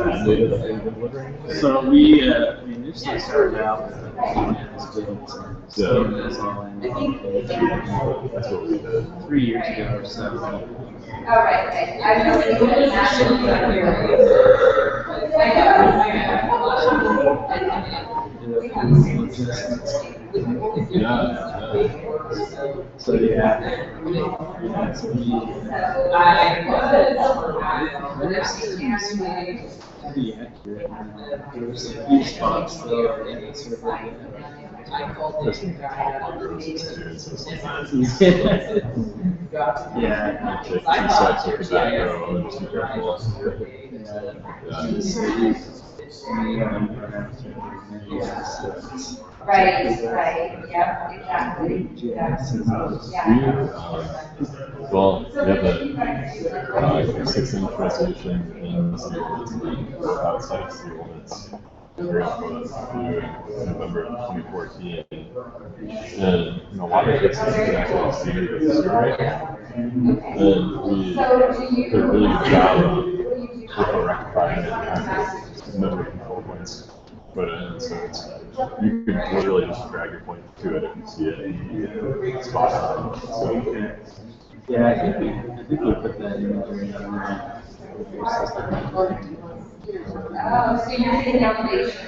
I: that they've been delivering?
R: So we initially started out with students and studying this all in.
I: That's what we did
R: 3 years ago or so.
C: All right, okay. I really would imagine
R: So yeah, so we, pretty accurate. There's a few spots though in the server. Yeah.
I: Take 2 steps with the back row and just be careful.
C: Right, yeah, exactly.
I: Well, we have a 6-inch resolution in the city limits, and then outside of city limits, very close to November of 2014. And water gets actually exceeded the sewer. And we did a really good job of rectifying it and having a number of control points put in. So you can literally just drag your point to it if you see it and you get spot on. So,
R: yeah, I think we put that in during our system.
C: Oh, so you're getting elevation.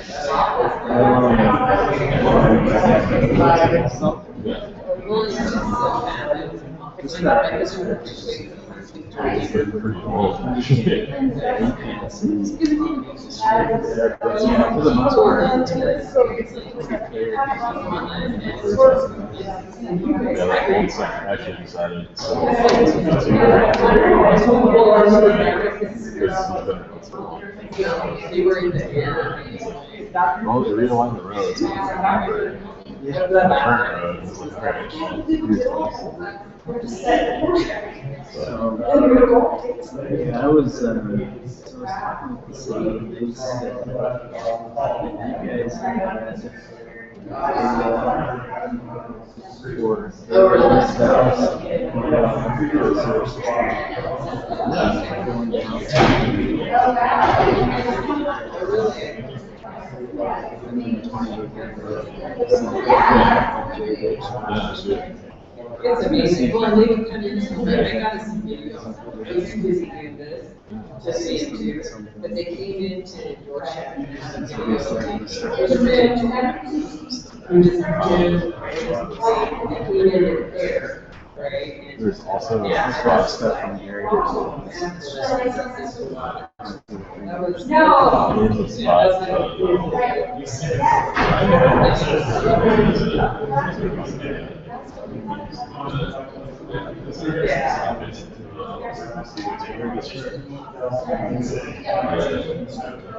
I: Actually decided. Well, to realign the roads, the current road is like, alright,
R: yeah, I was talking with the city, they said that you guys had for this house,
Q: It's amazing. Well, they would come in, I got to see videos. I was busy doing this to see it too, but they came into your shack. I'm just clean in there, right?
I: There's also
R: a lot of stuff from Gary.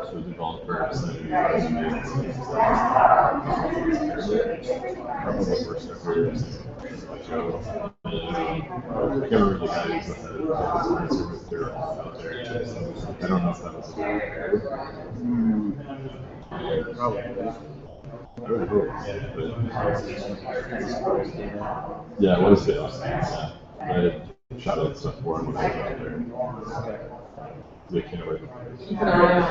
I: So developers and I can't remember the guy who's with their out there. I don't know if that was
R: Probably.
I: I really hope. Yeah, it was it. I shot that stuff for him when I was out there. They can't wait.
Q: Keep an eye on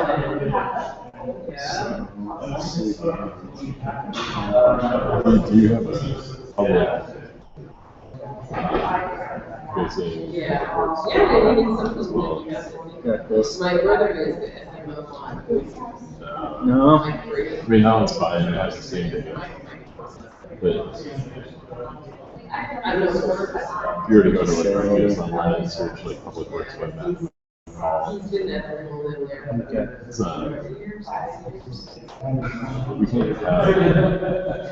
Q: it.
I: Do you have a public facing reports
Q: Yeah, we need something
I: as well?
R: Got this.
Q: My brother is the FMO on.
R: No.
I: I mean, now it's fine. It has the same data. But
Q: I don't know.
I: if you were to go to like GIS online and search like public works web map,
Q: He's been there for a little bit.
I: it's we can't have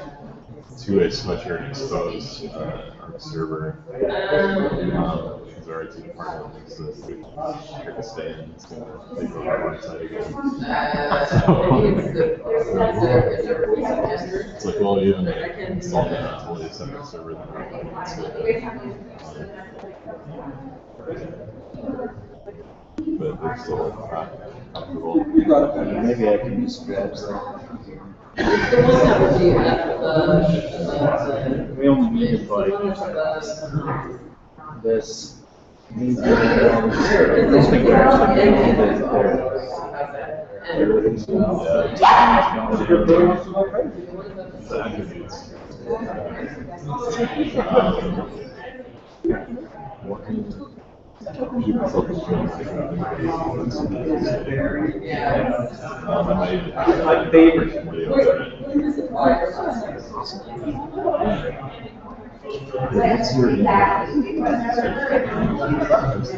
I: two-way switcher and expose our server. Because our IT department thinks that we pick a stand, it's going to take over our side again. It's like, well, even install that totally separate server than our finance. But they're still
R: Maybe I can just grab some.
Q: The one that would be
R: We only needed like this. These those things are actually
N: My favorite.
I: What's your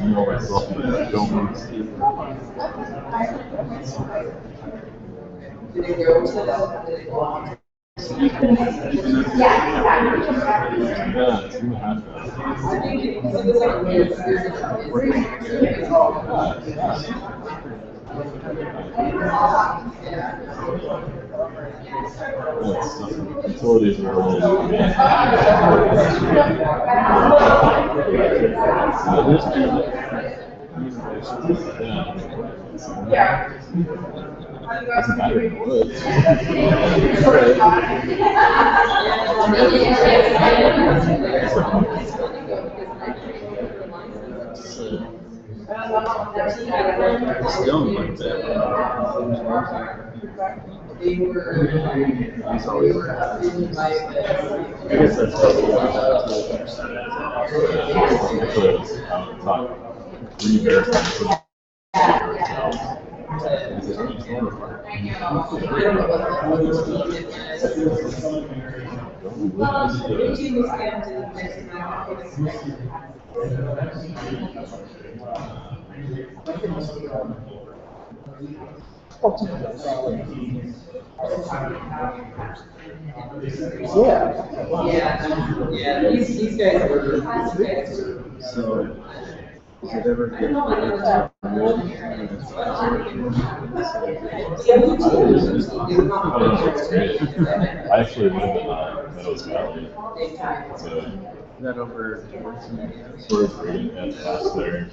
I: know myself, but I don't want to see it. Yeah, 2.5 Utilities are all. Yeah. Doesn't matter in the woods. Still like that. He's always. I guess that's
Q: Yeah, these guys were.
R: So, is it ever good?
I: I actually live in Meadows Valley. So,
R: That over
I: sort of reading at past there.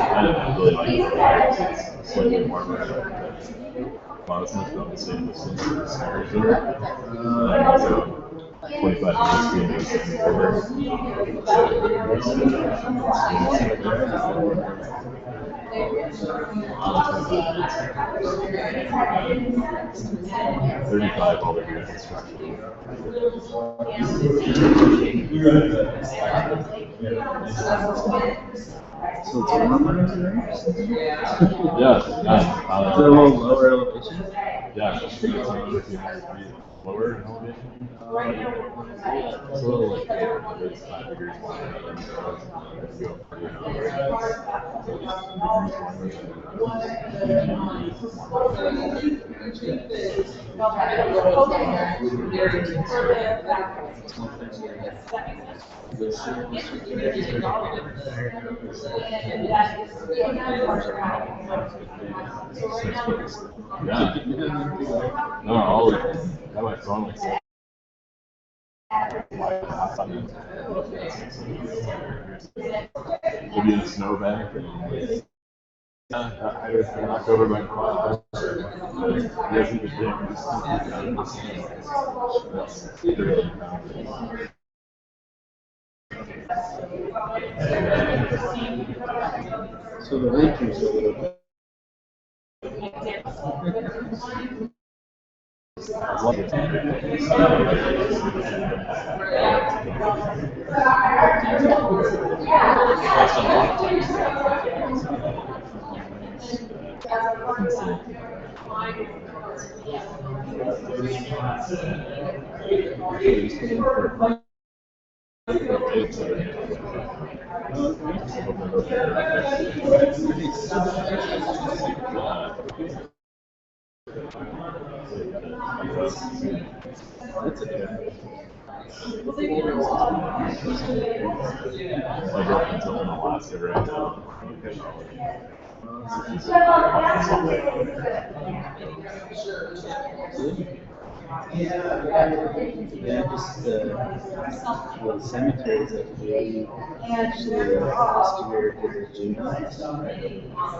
I: I really like it. It's slightly warmer. Well, it's not about the same distance as Arizona. So 25 minutes being over. 35 all the new construction.
R: So it's warmer today?
I: Yeah.
R: Is it a little lower elevation?
I: Yeah. It's 200 feet lower in elevation. It's a little like it's 5 degrees warmer than it was. Yeah. No, I'll have my phone like that. Maybe in a snowbank. I knocked over my car. Yes, he was
R: So the winter's a little bit. That's okay.
I: My girlfriend's in Alaska right now.
R: Yeah, just the cemeteries that we actually last year did a GIS.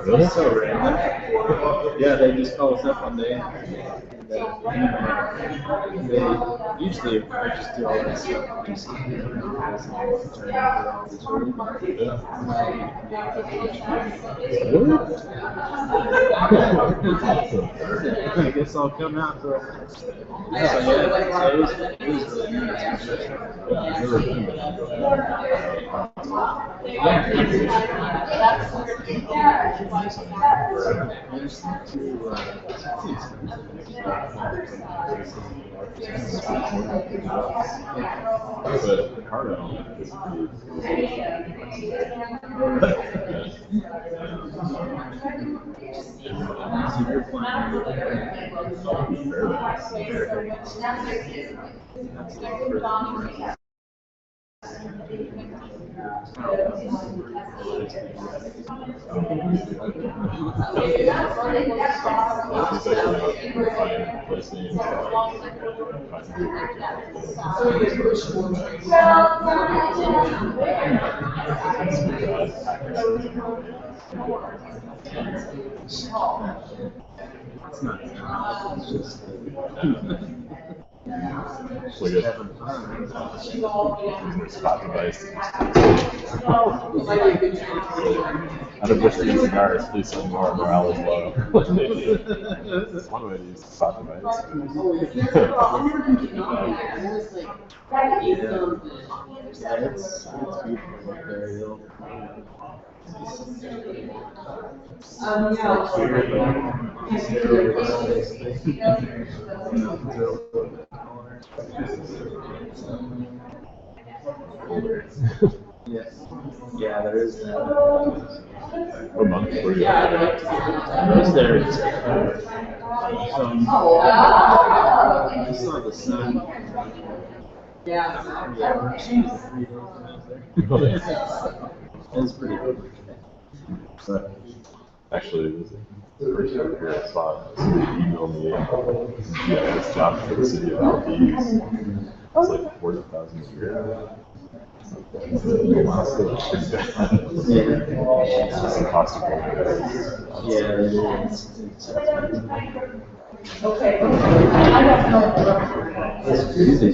I: Really?
R: So random. Yeah, they just call us up one day and they usually I just do all that stuff. Just turn over all this room. I guess I'll come out for it. So yeah, so it was really nice.
I: Yeah, I've never been
R: There's two,
I: but Cardo is
R: it's not, it's just,
I: so good. Spot device. Out of which these cigars, please send more morale is low. One way to use the spot device.
R: Yeah, it's beautiful up there, you'll. Yeah, there is that.
I: What month were you?
R: I was there in September. I saw the sun. Yeah, we're 3 days when I was there. It was pretty good.
I: But actually, it was a pretty great spot. So they emailed me this job for the city of Valdez. It's like 40,000 a year. It's just the cost of living.
R: Yeah, it is.
K: Okay.
R: It's crazy.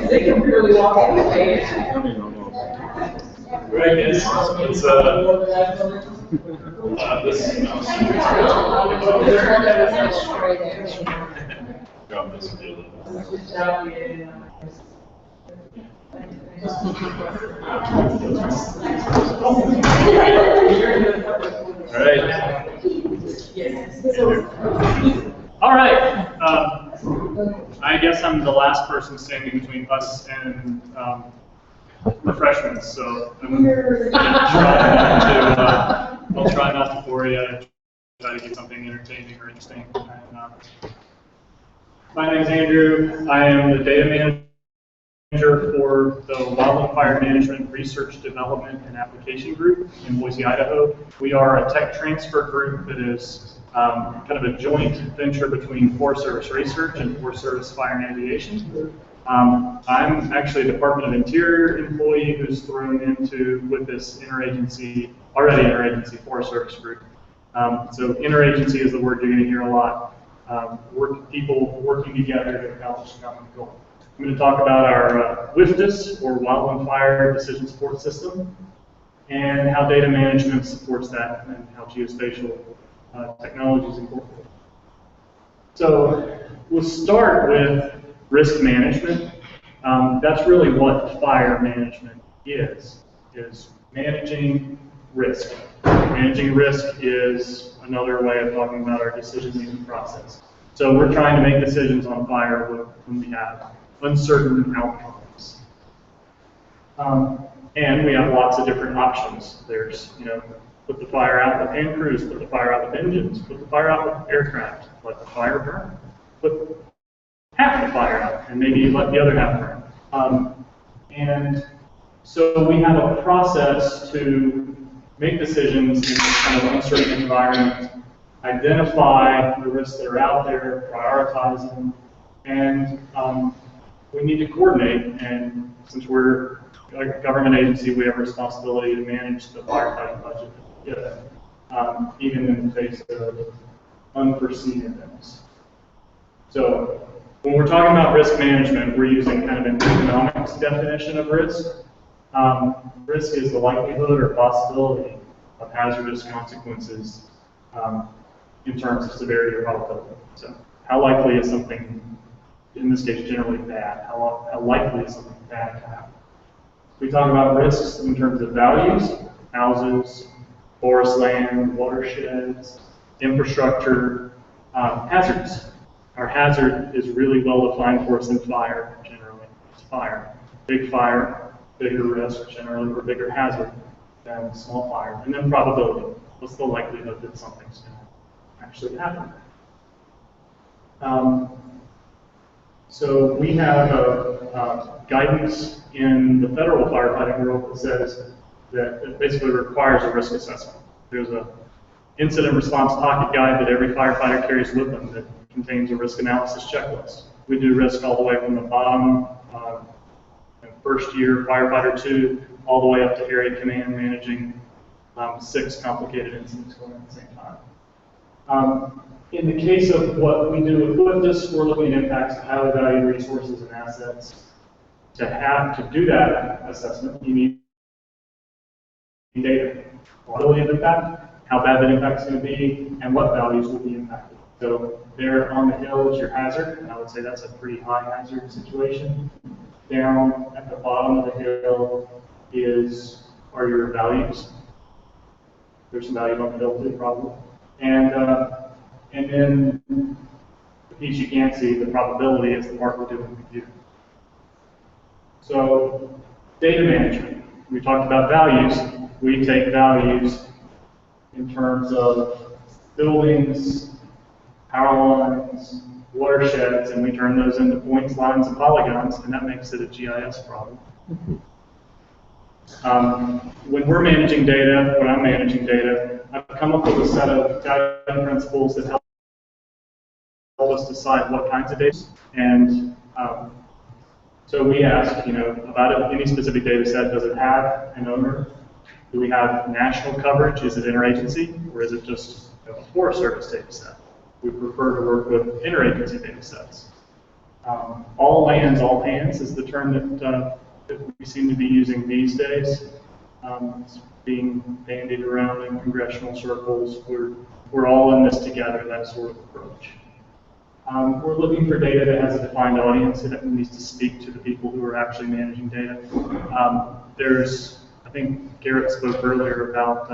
K: They can really walk on the stage.
G: Right, guys, let's, drop this with you a little bit. All right. All right. I guess I'm the last person standing between us and refreshments, so I'll try not to bore you. Try to get something entertaining or interesting. And, my name is Andrew. I am the data manager for the Wildland Fire Management Research Development and Application Group in Boise, Idaho. We are a tech transfer group that is kind of a joint venture between Forest Service Research and Forest Service Fire and Aviation. I'm actually a Department of Interior employee who's thrown into with this already interagency Forest Service group. So interagency is the word you're going to hear a lot. People working together to accomplish a common goal. I'm going to talk about our WIFDIS, or Wildland Fire Decision Support System, and how data management supports that, and how geospatial technologies incorporate. So we'll start with risk management. That's really what fire management is managing risk. Managing risk is another way of talking about our decision-making process. So we're trying to make decisions on fire when we have uncertain outcomes.
L: And we have lots of different options. There's, put the fire out with hand crews, put the fire out with engines, put the fire out with aircraft, let the fire burn, put half the fire out, and maybe let the other half burn. And so we have a process to make decisions in this kind of uncertain environment, identify the risks that are out there, prioritize them, and we need to coordinate. And since we're a government agency, we have a responsibility to manage the firefighting budget, even in the face of unforeseen events. So when we're talking about risk management, we're using kind of an economics definition of risk. Risk is the likelihood or possibility of hazardous consequences in terms of severity or probability. So how likely is something, in this case generally bad, how likely is something bad to happen? We talk about risks in terms of values, houses, forest land, watersheds, infrastructure, hazards. Our hazard is really well defined for us in fire, generally. It's fire. Big fire, bigger risk, generally, or bigger hazard than small fire. And then probability. What's the likelihood that something's going to actually happen? So we have a guidance in the federal firefighting world that says that it basically requires a risk assessment. There's an incident response pocket guide that every firefighter carries with them that contains a risk analysis checklist. We do risk all the way from the bottom, first year firefighter 2, all the way up to area command managing 6 complicated incidents going at the same time. In the case of what we do with this, we're looking at impacts to highly valued resources and assets. To do that assessment, you need data. Probability of impact, how bad that impact is going to be, and what values will be impacted. So there on the hill is your hazard, and I would say that's a pretty high hazard situation. Down at the bottom of the hill are your values. There's some values on the hill too, probably. And then the piece you can't see, the probability, is the part we do in the computer. So data management. We talked about values. We take values in terms of buildings, power lines, watersheds, and we turn those into points, lines, and polygons, and that makes it a GIS problem. When we're managing data, when I'm managing data, I've come up with a set of guiding principles that help us decide what kinds of data. And so we ask, about any specific data set, does it have an owner? Do we have national coverage? Is it interagency? Or is it just a Forest Service data set? We prefer to work with interagency data sets. All lands, all hands is the term that we seem to be using these days. It's being bandied around in congressional circles. We're all in this together, that sort of approach. We're looking for data that has a defined audience that needs to speak to the people who are actually managing data. I think Garrett spoke earlier about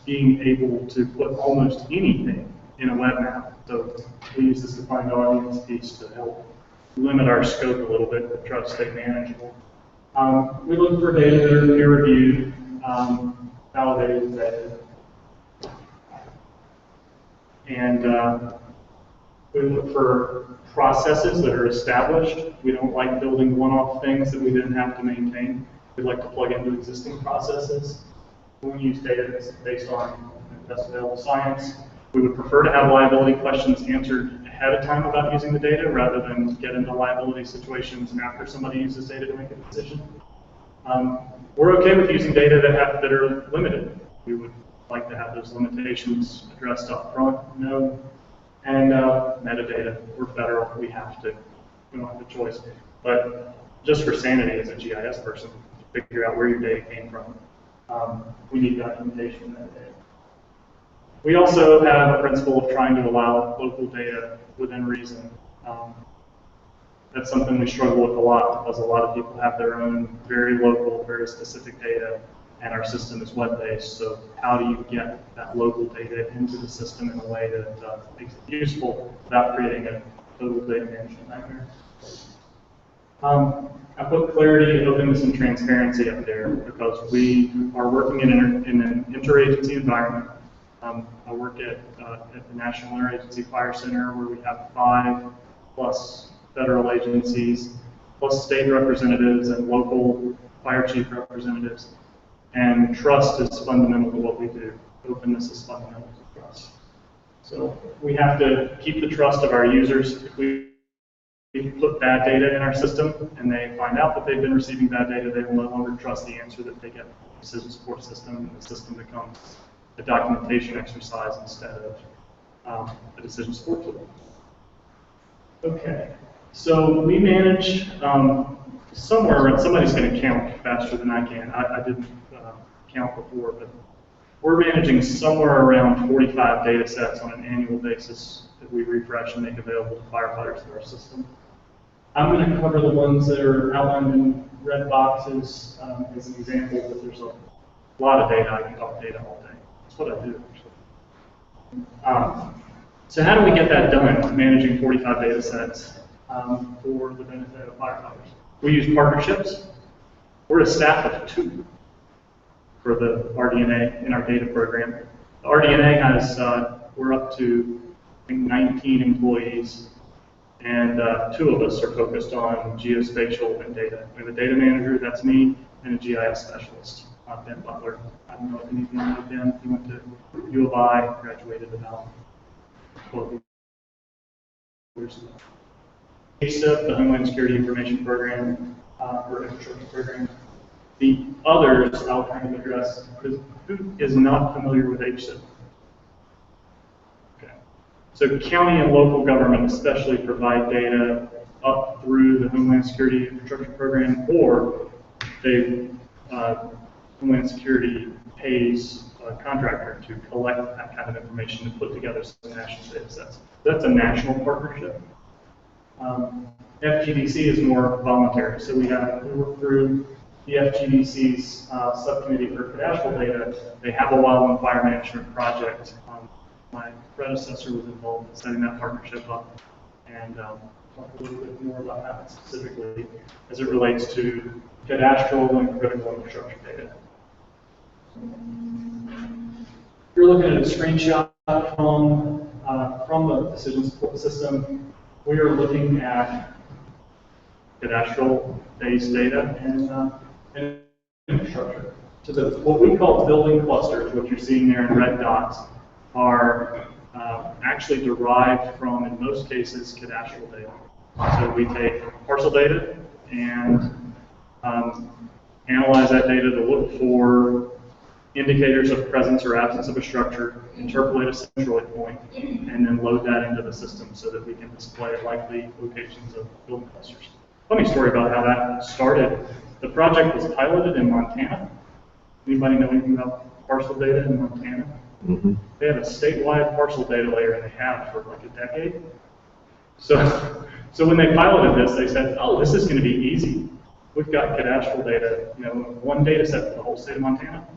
L: being able to put almost anything in a web map. So we use this defined audience piece to help limit our scope a little bit, but try to stay manageable. We look for data that are peer-reviewed, validated data. And we look for processes that are established. We don't like building one-off things that we didn't have to maintain. We'd like to plug into existing processes. We use data that's based on best available science. We would prefer to have liability questions answered ahead of time about using the data rather than get into liability situations after somebody uses data to make a decision. We're okay with using data that are limited. We would like to have those limitations addressed up front, and metadata. We're federal, we have to. We don't have a choice. But just for sanity as a GIS person, to figure out where your data came from, we need documentation in that data. We also have a principle of trying to allow local data within reason. That's something we struggle with a lot because a lot of people have their own very local, very specific data, and our system is web-based. So how do you get that local data into the system in a way that makes it useful without creating a total data management nightmare? I put clarity, openness, and transparency up there because we are working in an interagency environment. I work at the National Interagency Fire Center where we have 5+ federal agencies, plus state representatives and local fire chief representatives. And trust is fundamental to what we do. Openness is fundamental to trust. So we have to keep the trust of our users. If we put bad data in our system and they find out that they've been receiving bad data, they will no longer trust the answer that they get from the decision support system, and the system becomes a documentation exercise instead of a decision support tool. Okay, so we manage somewhere around, somebody's going to count faster than I can. I didn't count before, but we're managing somewhere around 45 data sets on an annual basis that we refresh and make available to firefighters through our system. I'm going to cover the ones that are outlined in red boxes as an example, but there's a lot of data. I can talk data all day. That's what I do, actually. So how do we get that done, managing 45 data sets for the benefit of firefighters? We use partnerships. We're a staff of 2 for the RDNA in our data program. The RDNA has, we're up to, I think, 19 employees, and 2 of us are focused on geospatial and data. We have a data manager, that's me, and a GIS specialist, Ben Butler. I don't know if any of you know Ben. He went to U of I, graduated about 12 years ago. HSIP, the Homeland Security Information Program, or Infrastructure Program. The others I'll kind of address, because who is not familiar with HSIP? Okay. So county and local government especially provide data up through the Homeland Security Infrastructure Program, or they, Homeland Security pays a contractor to collect that kind of information to put together some national data sets. That's a national partnership. FGDC is more voluntary, so we work through the FGDC's subcommittee for cadastral data. They have a wildland fire management project. My predecessor was involved in setting that partnership up, and talk a little bit more about that specifically as it relates to cadastral and critical infrastructure data. You're looking at a screenshot from the decision support system. We are looking at cadastral-based data and infrastructure. So what we call building clusters, what you're seeing there in red dots, are actually derived from, in most cases, cadastral data. So we take parcel data and analyze that data to look for indicators of presence or absence of a structure, interpolate a centroid point, and then load that into the system so that we can display likely locations of building clusters. Funny story about how that started. The project was piloted in Montana. Anybody know anything about parcel data in Montana? Mm-hmm. They had a statewide parcel data layer, and they have for like a decade. So when they piloted this, they said, "Oh, this is going to be easy. We've got cadastral data, one data set for the whole state of Montana.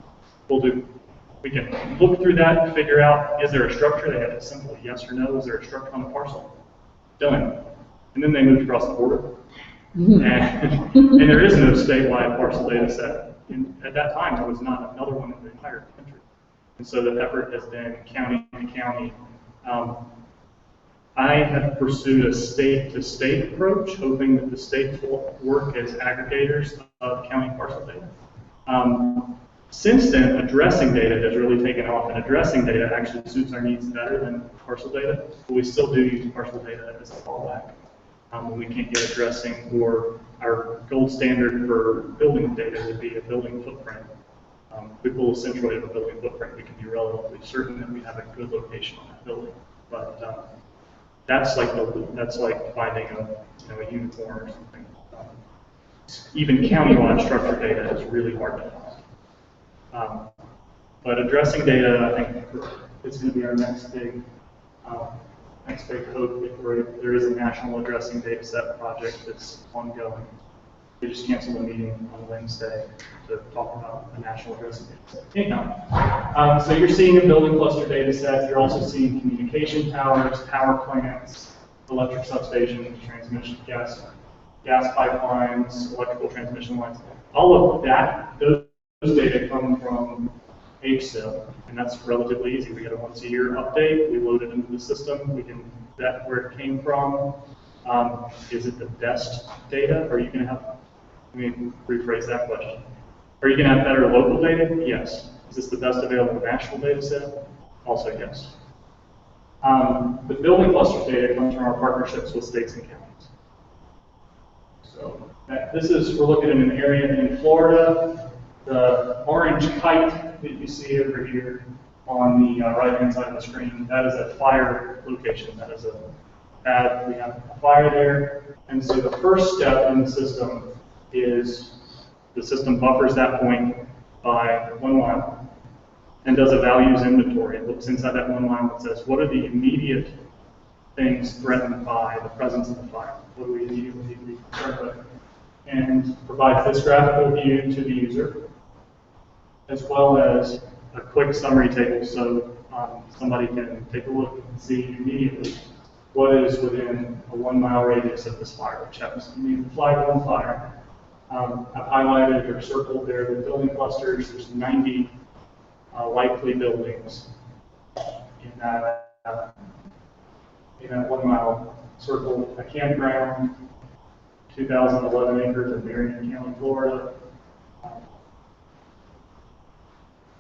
L: We can look through that and figure out, is there a structure?" They had a simple yes or no. Is there a structure on the parcel? Done. And then they moved across the border. And there is no statewide parcel data set. At that time, there was not another one in the entire country. And so the effort has been county to county. I have pursued a state-to-state approach, hoping that the states will work as aggregators of county parcel data. Since then, addressing data has really taken off, and addressing data actually suits our needs better than parcel data, but we still do use parcel data as a fallback when we can't get addressing, or our gold standard for building data would be a building footprint. If we pull a centroid of a building footprint, we can be relatively certain that we have a good location on that building. But that's like finding a unicorn or something. Even countywide structure data is really hard to find. But addressing data, I think, is going to be our next big hope. There is a national addressing data set project that's ongoing. We just canceled a meeting on Wednesday to talk about a national addressing data set. Anyhow, so you're seeing a building cluster data set. You're also seeing communication towers, power plants, electric substations, transmission gas gas pipelines, electrical transmission lines. All of that, those data come from HSIP, and that's relatively easy. We get a once a year update, we load it into the system, we can vet where it came from. Is it the best data? Are you going to have, let me rephrase that question. Are you going to have better local data? Yes. Is this the best available national data set? Also yes. The building cluster data comes from our partnerships with states and counties. So this is, we're looking at an area in Florida. The orange kite that you see over here on the right-hand side of the screen, that is a fire location. That is a pad. We have a fire there. And so the first step in the system is the system buffers that point by 1 mile and does a values inventory. It looks inside that 1 mile and says, what are the immediate things threatened by the presence of the fire? What do we immediately need to be concerned with? And provides this graphical view to the user, as well as a quick summary table so somebody can take a look and see immediately what is within a 1 mile radius of this fire, which happens to be the flag one fire. I've highlighted or circled there the building clusters. There's 90 likely buildings in that 1 mile circle. A campground, 2,011 acres in Marion County, Florida.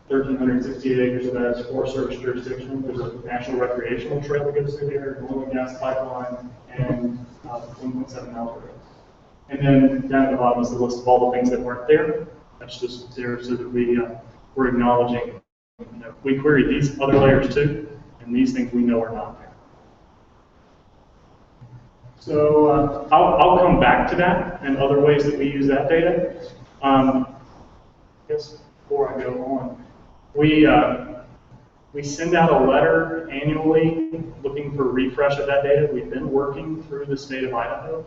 L: 1,368 acres of that is Forest Service jurisdiction. There's a national recreational trail that goes through there, an oil and gas pipeline, and 1.7 miles of road. And then down at the bottom is the list of all the things that weren't there. That's just there so that we're acknowledging, we queried these other layers too, and these things we know are not there. So I'll come back to that and other ways that we use that data. I guess before I go on, we send out a letter annually looking for refresh of that data. We've been working through the state of Idaho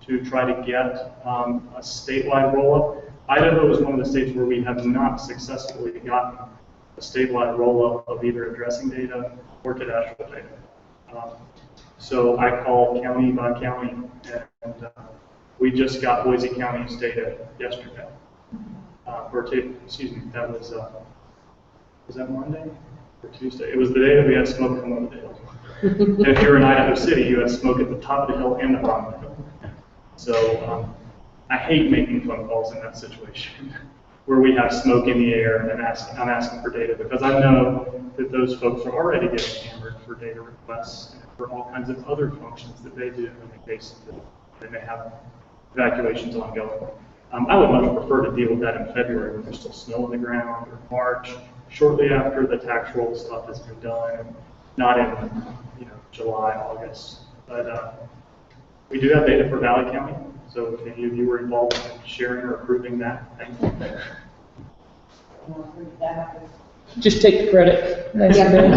L: to try to get a statewide roll-up. Idaho is one of the states where we have not successfully gotten a statewide roll-up of either addressing data or cadastral data. So I call county by county, and we just got Boise County's data yesterday. Excuse me, that was that Monday or Tuesday? It was the day that we had smoke come over the hill. And if you're in Idaho City, you have smoke at the top of the hill and the bottom of the hill. So I hate making phone calls in that situation where we have smoke in the air and I'm asking for data, because I know that those folks are already getting hammered for data requests and for all kinds of other functions that they do in the case that they may have evacuations ongoing. I would much prefer to deal with that in February when there's still snow on the ground, or March, shortly after the tax roll stuff has been done, and not in July, August. But we do have data for Valley County, so if any of you were involved in sharing or approving that, thank you.
F: Just take the credit. Nicely done.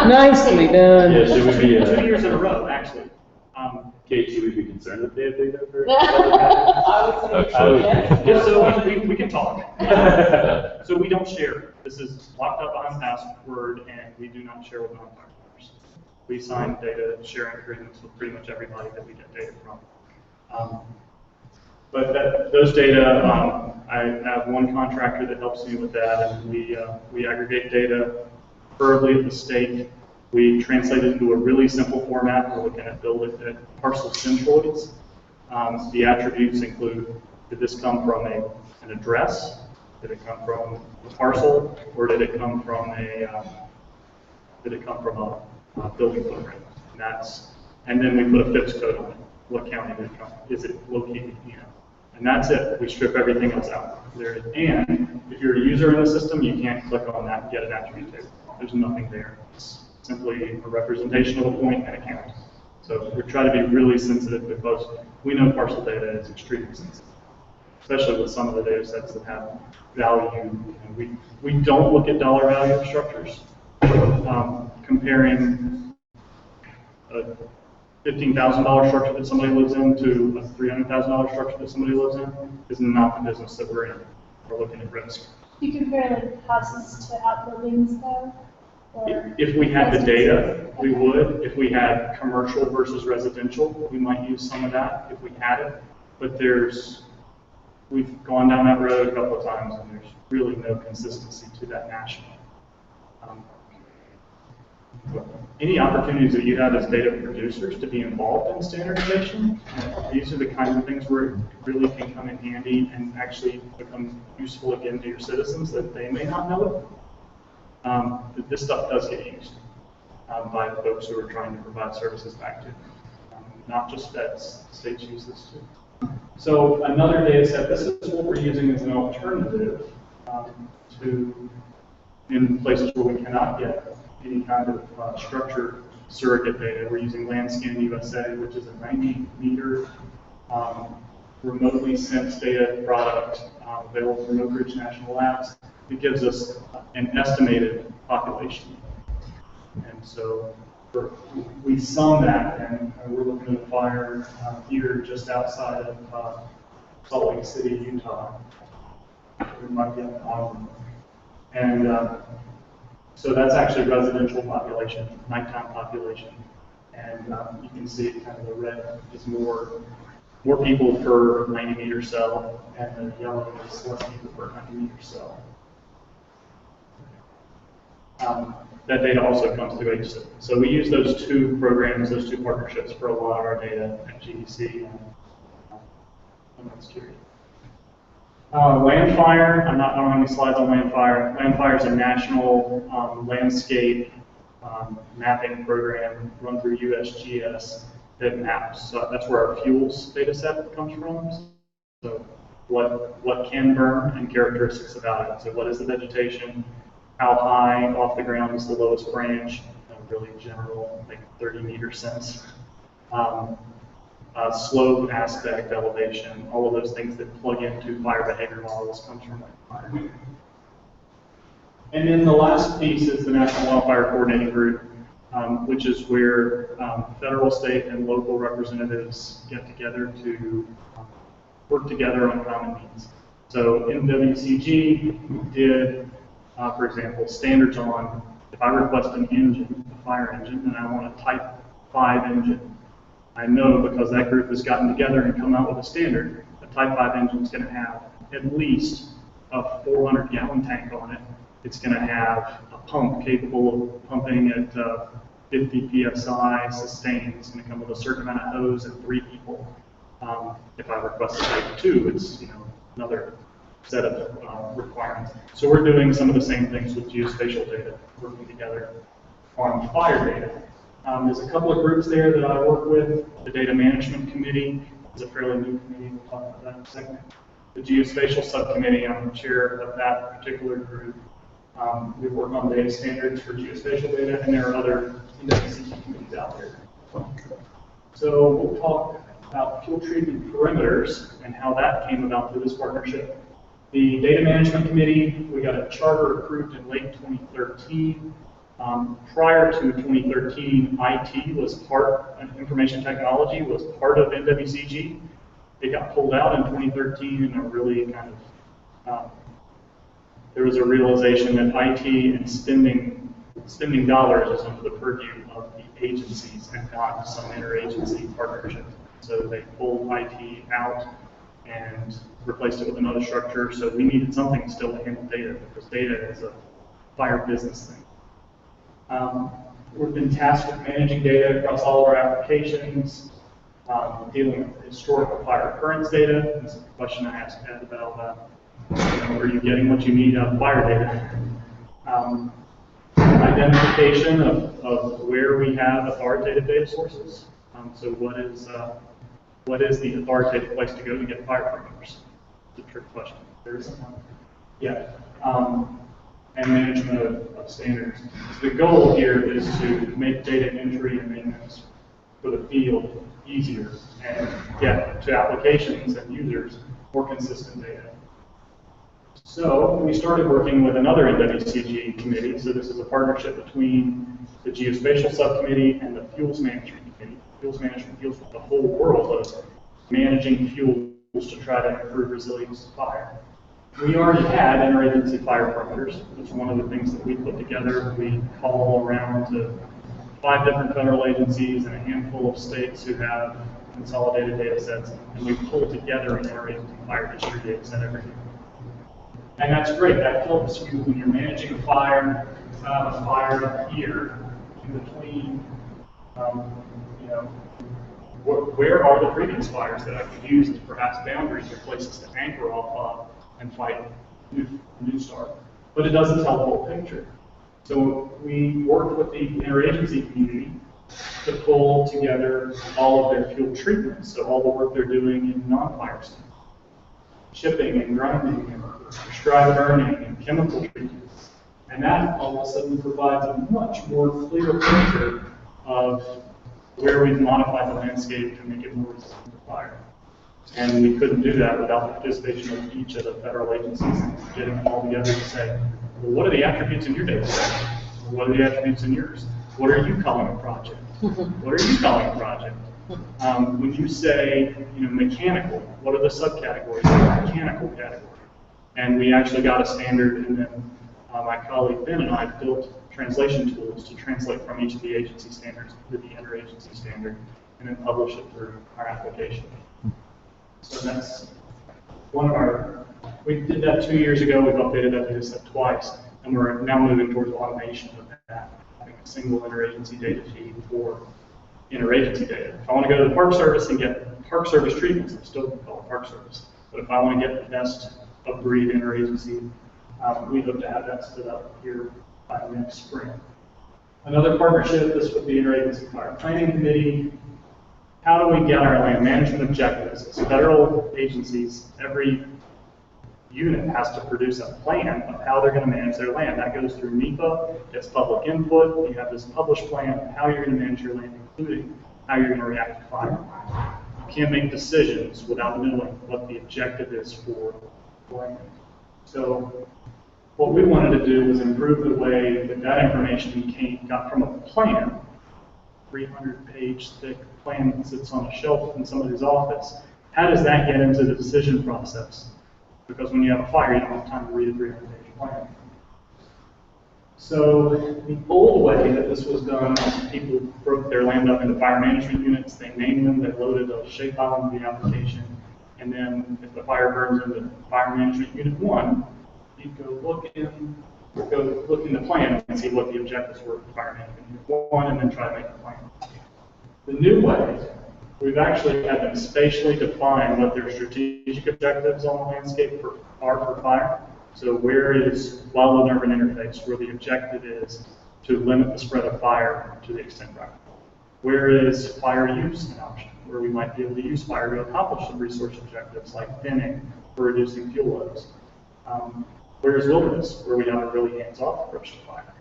F: Nicely done.
G: Yeah, should we be
L: 2 years in a row, actually.
G: Kate, should we be concerned that they have data for?
L: Just so we can talk. So we don't share. This is locked up behind password, and we do not share with non-partners. We sign data sharing agreements with pretty much everybody that we get data from. But those data, I have one contractor that helps me with that, and we aggregate data, preferably at the state. We translate it into a really simple format. We're looking at parcel centroids. The attributes include, did this come from an address? Did it come from a parcel, or did it come from a building footprint? And then we put a FIPS code on it. What county is it located in? And that's it. We strip everything else out. And if you're a user in the system, you can't click on that and get an attribute table. There's nothing there. It's simply a representation of a point and a count. So we try to be really sensitive, because we know parcel data is extremely sensitive, especially with some of the data sets that have value. We don't look at dollar value structures. Comparing a $15,000 structure that somebody lives in to a $300,000 structure that somebody lives in is not the business that we're in. We're looking at risk.
D: You compare like houses to outbuildings though?
L: If we had the data, we would. If we had commercial versus residential, we might use some of that if we had it. But we've gone down that road a couple of times, and there's really no consistency to that nationally. Any opportunities that you have as data producers to be involved in standardization, these are the kinds of things where it really can come in handy and actually become useful again to your citizens that they may not know it. This stuff does get used by folks who are trying to provide services back to them. Not just feds, states use this too. So another data set, this is what we're using as an alternative to, in places where we cannot get any kind of structured surrogate data. We're using Landscan USA, which is a 90-meter remotely sensed data product available from Oak Ridge National Labs. It gives us an estimated population. And so we sum that, and we're looking at a fire here just outside of Salt Lake City, Utah. We might be on. And so that's actually residential population, nighttime population. And you can see kind of the red is more people per 90-meter cell, and the yellow is less people per 90-meter cell. That data also comes through HSIP. So we use those two programs, those two partnerships for a lot of our data at GEC and Homeland Security. Landfire, I don't have any slides on Landfire. Landfire is a national landscape mapping program run through USGS that maps. So that's where our fuels data set comes from. So what can burn and characteristics about it. So what is the vegetation? How high off the ground is the lowest branch? Really general, like 30-meter sense. Slope, aspect, elevation, all of those things that plug into fire behavior models comes from fire. And then the last piece is the National Wildfire Coordinating Group, which is where federal, state, and local representatives get together to work together on common needs. So in WCG did, for example, standards on if I request an engine, a fire engine, and I want a Type 5 engine, I know because that group has gotten together and come out with a standard, a Type 5 engine is going to have at least a 400-gallon tank on it. It's going to have a pump capable of pumping at 50 psi sustained. It's going to come with a certain amount of hose and 3 people. If I request a Type 2, it's another set of requirements. So we're doing some of the same things with geospatial data, working together on fire data. There's a couple of groups there that I work with. The Data Management Committee is a fairly new committee. We'll talk about that in a second. The Geospatial Subcommittee, I'm the chair of that particular group. We work on data standards for geospatial data, and there are other NWCG committees out there. So we'll talk about fuel treatment perimeters and how that came about through this partnership. The Data Management Committee, we got a charter approved in late 2013. Prior to 2013, IT was information technology was part of NWCG. It got pulled out in 2013, and there was a realization that IT and spending dollars is under the purview of the agencies and not some interagency partnership. So they pulled IT out and replaced it with another structure. So we needed something still to handle data, because data is a fire business thing. We've been tasked with managing data across all of our applications, dealing with historical fire occurrence data. This is a question I asked Ed about, are you getting what you need out of fire data? Identification of where we have authoritative data sources. So what is the authoritative place to go to get fire perimeters? It's a trick question. There is one. Yeah. And management of standards. So the goal here is to make data entry and maintenance for the field easier and get to applications and users more consistent data. So we started working with another NWCG committee. So this is a partnership between the Geospatial Subcommittee and the Fuels Management Committee. Fuels Management deals with the whole world of managing fuels to try to improve resilience to fire. We already had interagency fire perimeters. That's one of the things that we put together. We call around to 5 different federal agencies and a handful of states who have consolidated data sets, and we pull together an interagency fire history data set every year. And that's great. That helps you when you're managing a fire, a fire here in between, you know, where are the previous fires that I could use as perhaps boundaries or places to anchor off of and fight new start. But it doesn't tell the whole picture. So we worked with the interagency community to pull together all of their fuel treatments, so all the work they're doing in non-fire states. Shipping and grinding and prescribed burning and chemical treatments. And that all of a sudden provides a much more clear picture of where we've modified the landscape to make it more resistant to fire. And we couldn't do that without the participation of each of the federal agencies, getting them all together to say, well, what are the attributes in your data set? What are the attributes in yours? What are you calling a project? What are you calling a project? When you say, you know, mechanical, what are the subcategories of the mechanical category? And we actually got a standard, and then my colleague Ben and I built translation tools to translate from each of the agency standards to the interagency standard, and then publish it through our application. So that's one of our, we did that 2 years ago, we've updated that data set twice, and we're now moving towards automation of that, having a single interagency data feed for interagency data. If I want to go to the Park Service and get Park Service treatments, I still can call it Park Service. But if I want to get the best of breed interagency, we hope to have that stood up here by next spring. Another partnership, this would be Interagency Fire Planning Committee. How do we get our land management objectives? As federal agencies, every unit has to produce a plan of how they're going to manage their land. That goes through NEPA, gets public input, you have this published plan of how you're going to manage your land, including how you're going to react to fire. You can't make decisions without knowing what the objective is for the land. So what we wanted to do was improve the way that that information got from a plan, 300-page thick plan that sits on a shelf in somebody's office. How does that get into the decision process? Because when you have a fire, you don't have time to read a 300-page plan. So the old way that this was done, people broke their land up into fire management units, they named them, they loaded a shapefile into the application, and then if the fire burns into fire management unit 1, you'd go look in the plan and see what the objectives were for fire management unit 1, and then try to make a plan. The new way, we've actually had them spatially define what their strategic objectives on the landscape are for fire. So where is wildland urban interface, where the objective is to limit the spread of fire to the extent practical? Where is fire use an option, where we might be able to use fire to accomplish some resource objectives like thinning or reducing fuel loads? Where is wilderness, where we have a really hands-off approach to fire?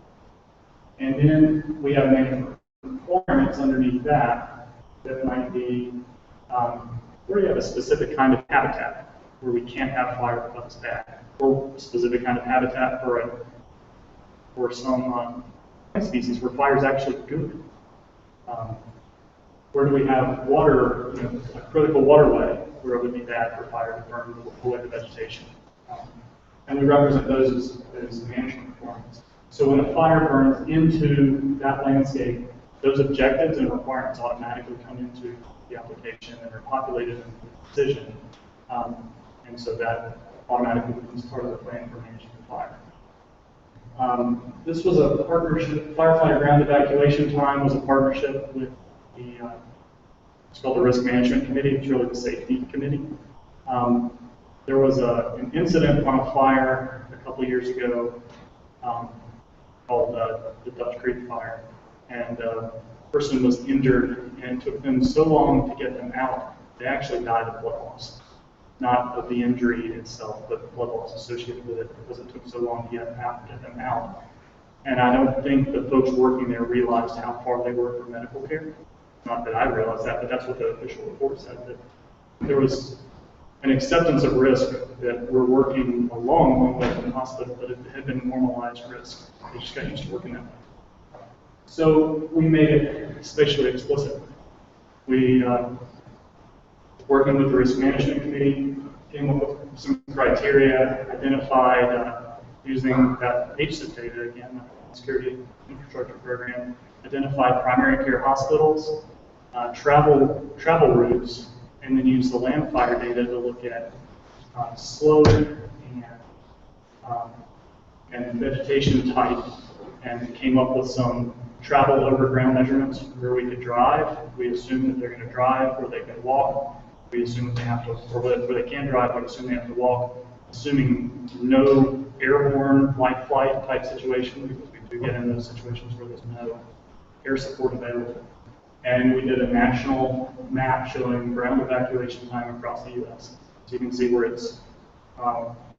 L: And then we have many requirements underneath that might be where you have a specific kind of habitat where we can't have fire because it's bad, or a specific kind of habitat for some species where fire is actually good. Where do we have water, a critical waterway where it would be bad for fire to burn away the vegetation? And we represent those as management requirements. So when a fire burns into that landscape, those objectives and requirements automatically come into the application and are populated in the decision. And so that automatically becomes part of the plan for managing the fire. This was a partnership, firefighter ground evacuation time was a partnership with it's called the Risk Management Committee, it's really the safety committee. There was an incident on a fire a couple of years ago called the Dutch Creek Fire. And a person was injured, and it took them so long to get them out, they actually died of blood loss. Not of the injury itself, but blood loss associated with it because it took so long to get them out. And I don't think the folks working there realized how far they were from medical care. Not that I realized that, but that's what the official report said, that there was an acceptance of risk that we're working a long way from the hospital, but it had been normalized risk. They just got used to working that way. So we made it spatially explicit. We, working with the Risk Management Committee, came up with some criteria, identified using that HSIP data again, Security Infrastructure Program, identified primary care hospitals travel routes, and then use the land fire data to look at slope and vegetation type, and came up with some travel overground measurements where we could drive. We assume that they're going to drive, or they can walk. We assume that they have to, or where they can drive, we assume they have to walk, assuming no airborne light flight type situation, because we do get in those situations where there's no air support available. And we did a national map showing ground evacuation time across the U.S. So you can see where it's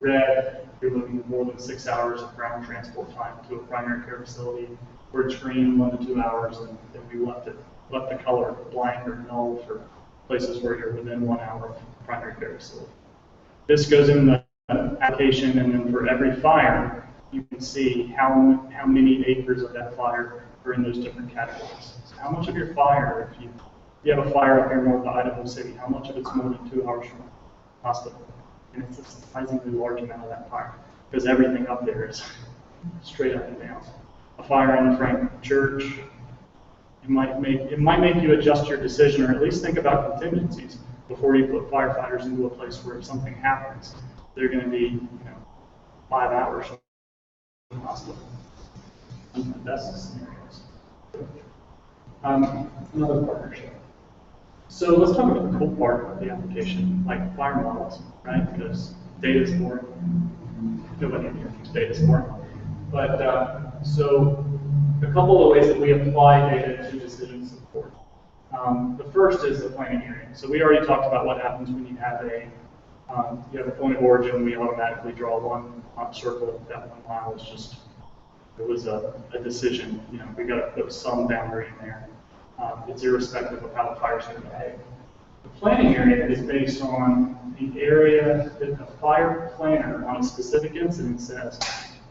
L: red, you're looking at more than 6 hours of ground transport time to a primary care facility, where it's green, 1 to 2 hours, and then we left the color blank or null for places where you're within 1 hour of primary care facility. This goes in the application, and then for every fire, you can see how many acres of that fire are in those different categories. So how much of your fire, if you have a fire up here north of Idaho City, how much of it's more than 2 hours from the hospital? And it's a surprisingly large amount of that fire, because everything up there is straight up and down. A fire in the Frank Church, it might make you adjust your decision, or at least think about contingencies before you put firefighters into a place where if something happens, they're going to be 5 hours from the hospital. Under the best scenarios. Another partnership. So let's talk about the cool part of the application, like fire models, right? Because data is boring. Nobody in here thinks data is boring. But so a couple of ways that we apply data to decision support. The first is the planning area. So we already talked about what happens when you have a point of origin. We automatically draw one circle. That 1 mile is just, it was a decision. We got to put some boundary in there. It's irrespective of how the fire's going to behave. The planning area is based on the area that the fire planner on a specific incident says,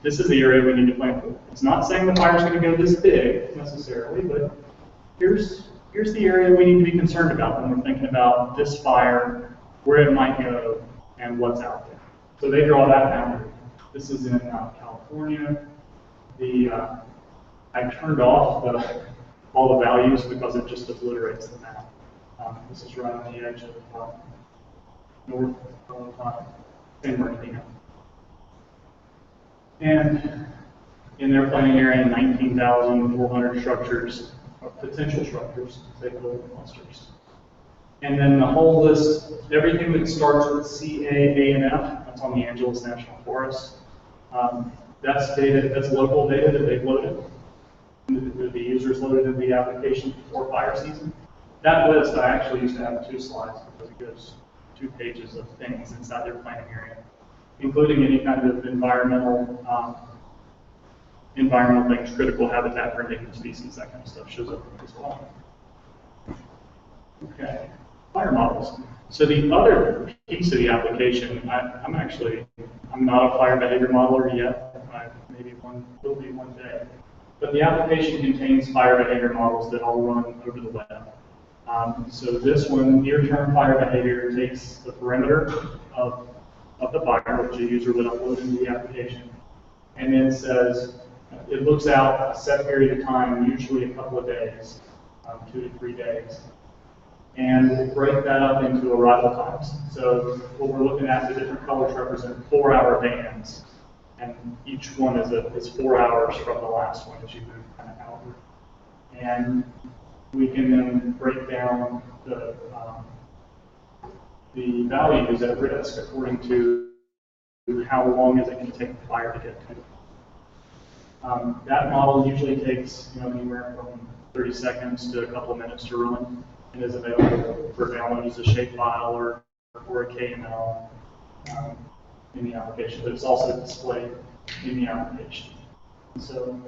L: this is the area we need to plan for. It's not saying the fire's going to go this big necessarily, but here's the area we need to be concerned about when we're thinking about this fire, where it might go, and what's out there. So they draw that boundary. This is in California. I turned off all the values because it just obliterates the map. This is right on the edge of north of San Bernardino. And in their planning area, 19,400 structures, potential structures, they build clusters. And then the whole list, everything that starts with C, A, and F, that's on the Angeles National Forest. That's data, that's local data that they've loaded. The users loaded in the application before fire season. That list, I actually used to have 2 slides because it gives 2 pages of things inside their planning area, including any kind of environmental things, critical habitat for endangered species, that kind of stuff shows up as well. Okay, fire models. So the other piece of the application, I'm not a fire behavior modeler yet. Maybe will be one day. But the application contains fire behavior models that all run over the web. So this one, near-term fire behavior, takes the perimeter of the fire, which a user would upload into the application, and then says, it looks out a set period of time, usually a couple of days, 2 to 3 days, and we'll break that up into arrival times. So what we're looking at, the different colors represent 4-hour bands, and each one is 4 hours from the last one as you move kind of outward. And we can then break down the values at risk according to how long is it going to take the fire to get to. That model usually takes anywhere from 30 seconds to a couple of minutes to run, and is available for download as a shapefile or a KML in the application, but it's also displayed in the application. So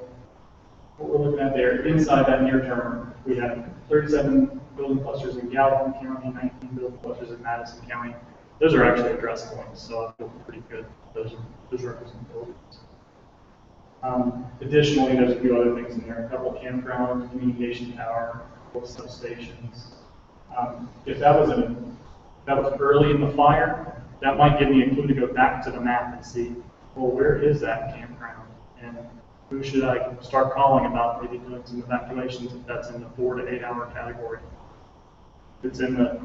L: what we're looking at there, inside that near term, we have 37 building clusters in Gallatin County, 19 building clusters in Madison County. Those are actually address points, so I feel pretty good. Those represent buildings. Additionally, there's a few other things in there, a couple of campground, communication tower, a couple of substations. If that was early in the fire, that might give me a clue to go back to the map and see, well, where is that campground? And who should I start calling about maybe doing some evacuations if that's in the 4 to 8 hour category? it's in the,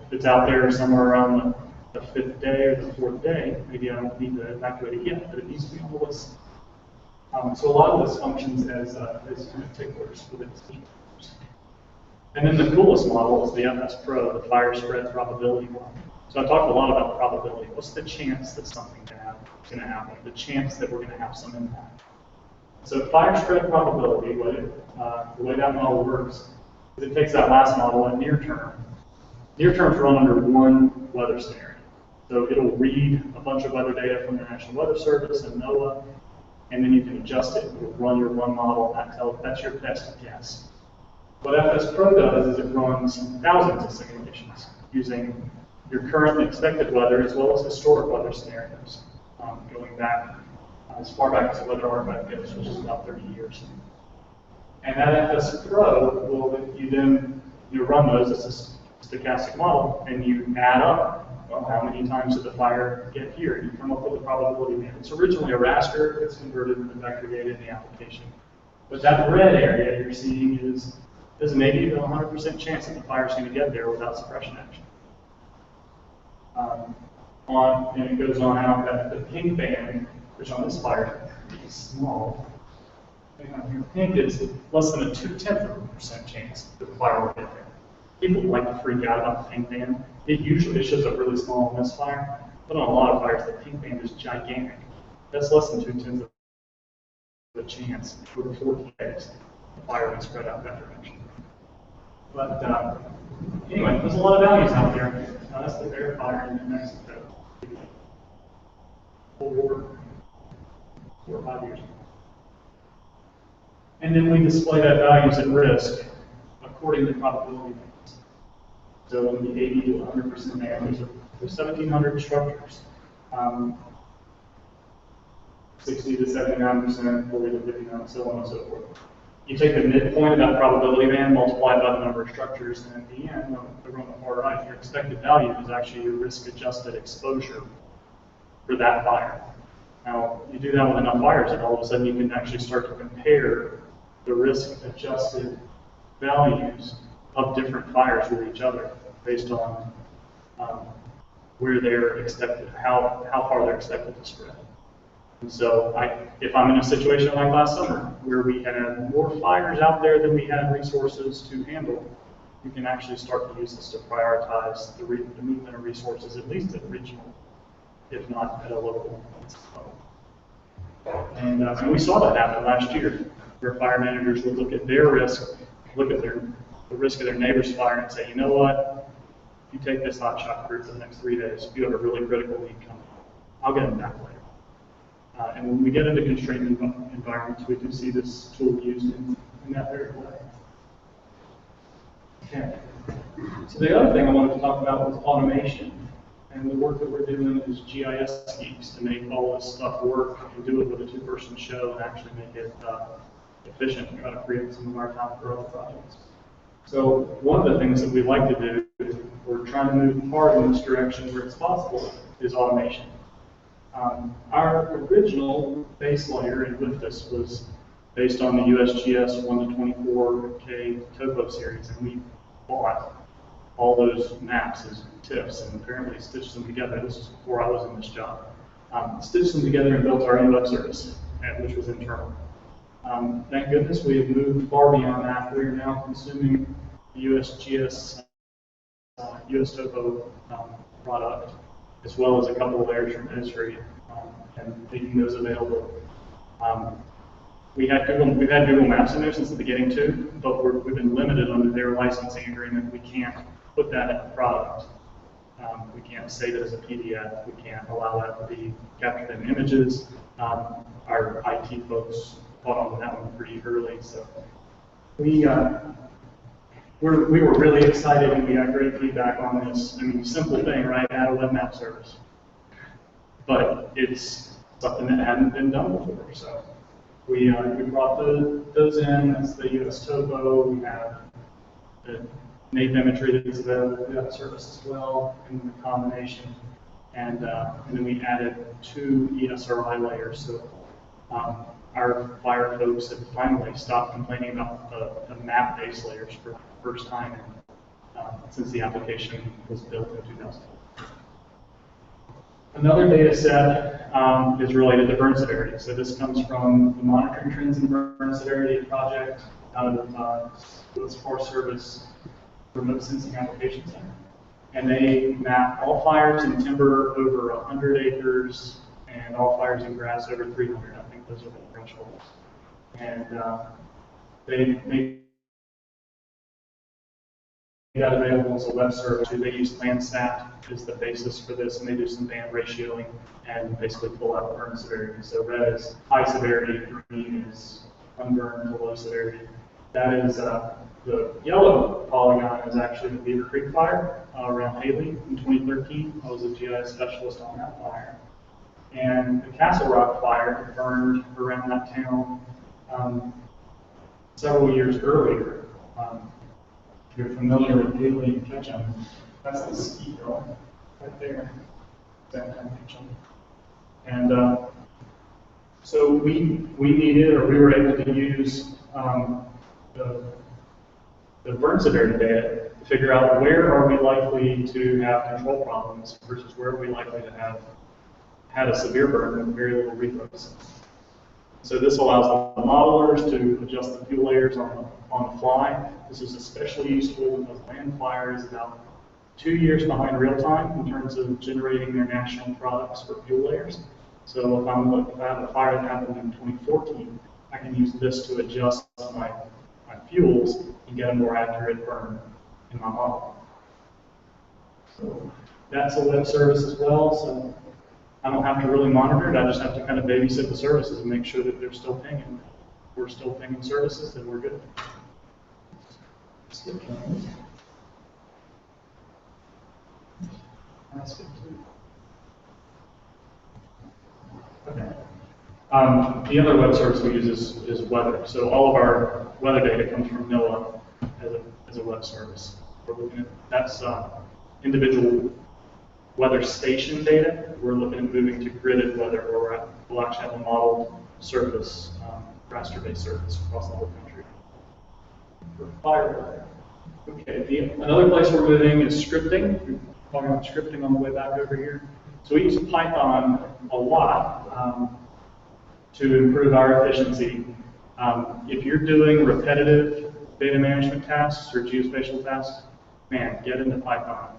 L: if it's out there somewhere around the fifth day or the fourth day, maybe I don't need to evacuate it yet, but it needs to be on the list. So a lot of this functions as ticklers for the decision makers. And then the coolest model is the FS Pro, the fire spread probability model. So I talked a lot about probability. What's the chance that something's going to happen? The chance that we're going to have some impact. So fire spread probability, the way that model works, is it takes that last model and near term. Near terms run under one weather scenario. So it'll read a bunch of weather data from the National Weather Service and NOAA, and then you can adjust it. It'll run your one model, and that's your best guess. What FS Pro does is it runs thousands of simulations using your current expected weather as well as historic weather scenarios, going back as far back as the Weather Archive goes, which is about 30 years. And that FS Pro will, you run those as a stochastic model, and you add up, well, how many times did the fire get here? And you come up with a probability band. It's originally a raster, it's converted into vector data in the application. But that red area you're seeing is there's an 80 to 100% chance that the fire's going to get there without suppression action. And it goes on out that the pink band, which on this fire is small, pink is less than a 0.2% chance that the fire will get there. People like to freak out about the pink band. It usually shows up really small on this fire, but on a lot of fires, the pink band is gigantic. That's less than 0.2 of a chance for 14 days the fire will spread out that direction. But anyway, there's a lot of values out there. That's the bear fire in New Mexico. Cold War, 4 or 5 years ago. And then we display that values at risk according to probability bands. So in the 80 to 100% band, there's 1,700 structures. 60 to 79%, 40 to 59, so on and so forth. You take the midpoint of that probability band, multiply it by the number of structures, and at the end, over on the far right, your expected value is actually your risk-adjusted exposure for that fire. Now, you do that with enough fires, and all of a sudden you can actually start to compare the risk-adjusted values of different fires with each other based on where they're expected, how far they're expected to spread. And so if I'm in a situation like last summer, where we had more fires out there than we had resources to handle, you can actually start to use this to prioritize the movement of resources, at least at regional, if not at a local level. And we saw that happen last year, where fire managers would look at their risk, look at the risk of their neighbor's fire and say, you know what, if you take this hot shot crew for the next 3 days, if you have a really critical need coming, I'll get them back later. And when we get into constrained environments, we do see this tool used in that very way. Okay. So the other thing I wanted to talk about was automation. And the work that we're doing is GIS geeks to make all this stuff work and do it with a 2-person show and actually make it efficient and try to free up some of our time for other projects. So one of the things that we like to do is we're trying to move hard in this direction where it's possible is automation. Our original base layer in Withdus was based on the USGS 1 to 24K topo series, and we bought all those maps as TIFFs and apparently stitched them together. This was before I was in this job. Stitched them together and built our own web service, which was internal. Thank goodness we have moved far beyond that. We are now consuming the USGS US topo product, as well as a couple of layers from Esri, and making those available. We've had Google Maps in there since the beginning too, but we've been limited under their licensing agreement. We can't put that in the product. We can't save it as a PDF. We can't allow that to be captured in images. Our IT folks caught on with that one pretty early, so we were really excited and we got great feedback on this. I mean, simple thing, right? Add a web map service, but it's something that hadn't been done before. So we brought those in. That's the US topo. We have the native imagery that is available through that service as well, in the combination, and then we added 2 ESRI layers. So our fire folks have finally stopped complaining about the map-based layers for the first time since the application was built in 2000. Another data set is related to burn severity. So this comes from the Monitoring Trends in Burn Severity project out of the Forest Service Remote Sensing Application Center. And they map all fires in timber over 100 acres and all fires in grass over 300. I think those are the thresholds. And they make that available as a web service. They use Landsat as the basis for this, and they do some band ratioing and basically pull out burn severity. So red is high severity, green is unburned to low severity. That is the yellow polygon is actually the Beaver Creek fire around Haley in 2013. I was a GIS specialist on that fire. And the Castle Rock fire burned around that town several years earlier. If you're familiar with Haley and Ketchum, that's the ski hill right there. That kind of Ketchum. And so we needed, or we were able to use the burn severity data to figure out where are we likely to have control problems versus where are we likely to have had a severe burn with very little reflex. So this allows the modelers to adjust the fuel layers on the fly. This is especially useful because land fire is about 2 years behind real time in terms of generating their national products for fuel layers. So if I have a fire that happened in 2014, I can use this to adjust my fuels and get a more accurate burn in my model. So that's a web service as well. So I don't have to really monitor it. I just have to kind of babysit the services and make sure that they're still pinging. If we're still pinging services, then we're good. That's good too. Okay. The other web service we use is weather. So all of our weather data comes from NOAA as a web service. We're looking at that's individual weather station data. We're looking at moving to gridded weather, where we'll actually have a modeled service, raster-based service across the whole country for fire weather. Okay, another place we're moving is scripting. We're talking about scripting on the way back over here. So we use Python a lot to improve our efficiency. If you're doing repetitive data management tasks or geospatial tasks, man, get into Python.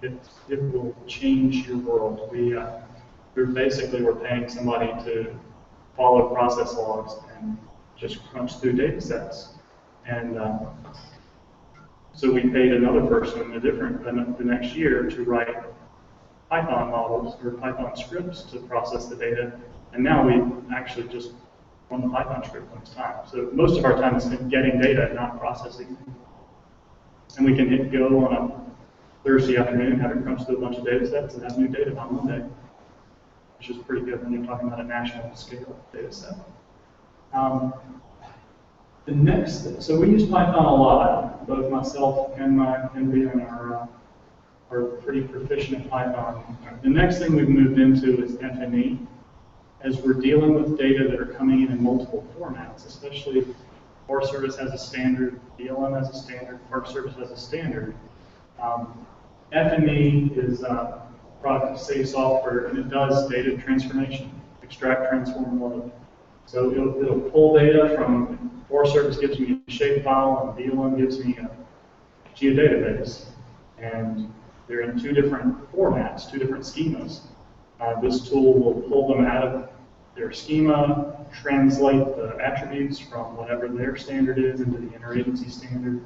L: It will change your world. We're paying somebody to follow process logs and just crunch through data sets. And so we paid another person the next year to write Python models or Python scripts to process the data. And now we actually just run the Python script when it's time. So most of our time is spent getting data, not processing. And we can hit go on a Thursday afternoon, have it crunch through a bunch of data sets and have new data by Monday, which is pretty good when you're talking about a national scale data set. The next thing, so we use Python a lot. Both myself and Brian are pretty proficient in Python. The next thing we've moved into is FNE. As we're dealing with data that are coming in multiple formats, especially Forest Service has a standard, BLM has a standard, Park Service has a standard. FNE is a product of Save Software, and it does data transformation, extract, transform, load. So it'll pull data from Forest Service gives me a shapefile, and BLM gives me a geodatabase. And they're in two different formats, two different schemas. This tool will pull them out of their schema, translate the attributes from whatever their standard is into the interagency standard,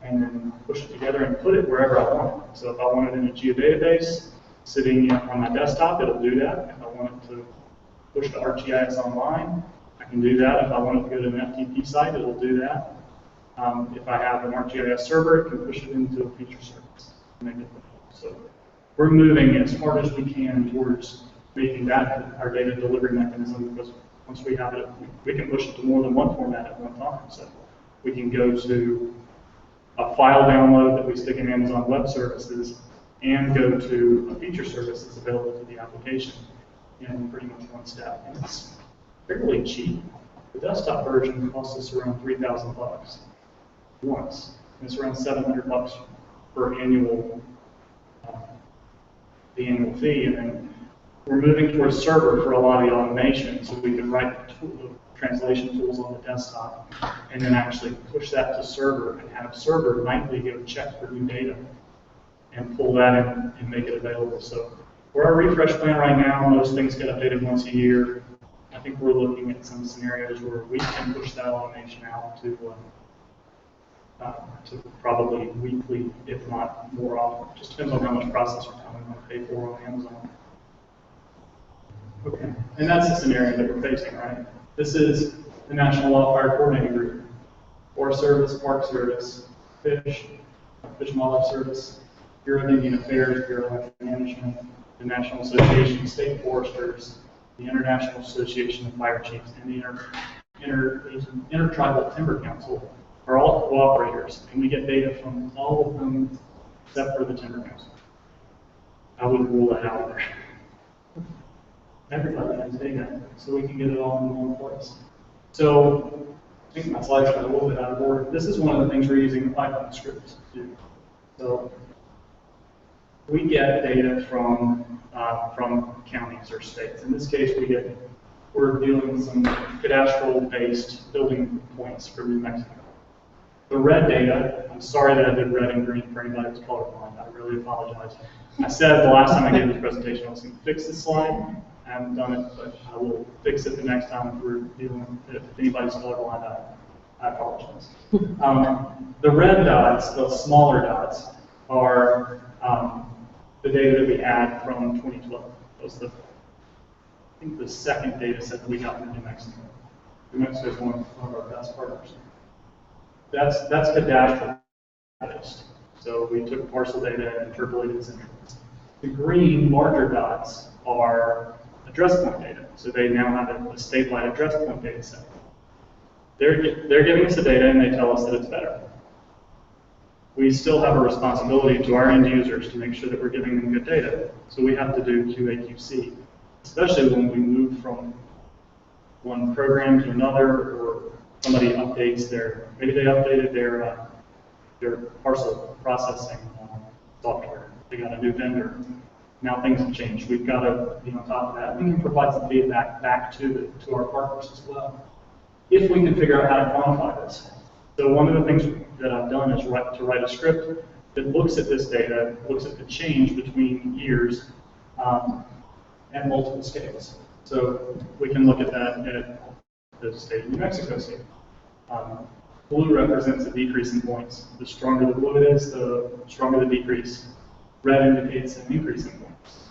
L: and then push it together and put it wherever I want it. So if I want it in a geodatabase sitting on my desktop, it'll do that. If I want it to push to ArcGIS Online, I can do that. If I want it to go to an FTP site, it'll do that. If I have an ArcGIS server, it can push it into a feature service. Make it so we're moving as hard as we can towards making that our data delivery mechanism, because once we have it, we can push it to more than one format at one time. So we can go to a file download that we stick in Amazon Web Services and go to a feature service that's available to the application in pretty much one step. And it's fairly cheap. The desktop version costs us around $3,000 once. And it's around $700 for annual, the annual fee, and then we're moving towards server for a lot of the automation, so we can write the translation tools on the desktop, and then actually push that to server and have server nightly go check for new data and pull that in and make it available. So for our refresh plan right now, most things get updated once a year. I think we're looking at some scenarios where we can push that automation out to probably weekly, if not more often. Just depends on how much processor time we want to pay for on Amazon. Okay, and that's the scenario that we're facing, right? This is the National Wildfire Coordinating Group, Forest Service, Park Service, Fish and Wildlife Service, Bureau of Indian Affairs, Bureau of Land Management, the National Association of State Foresters, the International Association of Fire Chiefs, and the Intertribal Timber Council are all cooperators, and we get data from all of them except for the Timber Council. I would rule that out there. Everybody has data, so we can get it all in one place. So, I think my slides are a little bit out of order. This is one of the things we're using the Python script to do. So, we get data from counties or states. In this case, we're doing some cadastral-based building points for New Mexico. The red data, I'm sorry that I did red and green for anybody who's colorblind. I really apologize. I said the last time I gave this presentation I was going to fix this slide. I haven't done it, but I will fix it the next time if we're dealing with it. If anybody's colorblind, I apologize. The red dots, the smaller dots, are the data that we had from 2012. That was I think the second data set that we got from New Mexico. New Mexico is one of our best partners. That's cadastral based. So we took parcel data and interpolated its entries. The green larger dots are address point data. So they now have a statewide address point data set. They're giving us the data and they tell us that it's better. We still have a responsibility to our end users to make sure that we're giving them good data. So we have to do QA/QC, especially when we move from one program to another, or somebody updates maybe they updated their parcel processing software. They got a new vendor. Now things have changed. We've got to be on top of that. We can provide some feedback back to our partners as well, if we can figure out how to quantify this. So one of the things that I've done is to write a script that looks at this data, looks at the change between years at multiple scales. So we can look at that at the state of New Mexico state. Blue represents a decrease in points. The stronger the blue it is, the stronger the decrease. Red indicates an increase in points.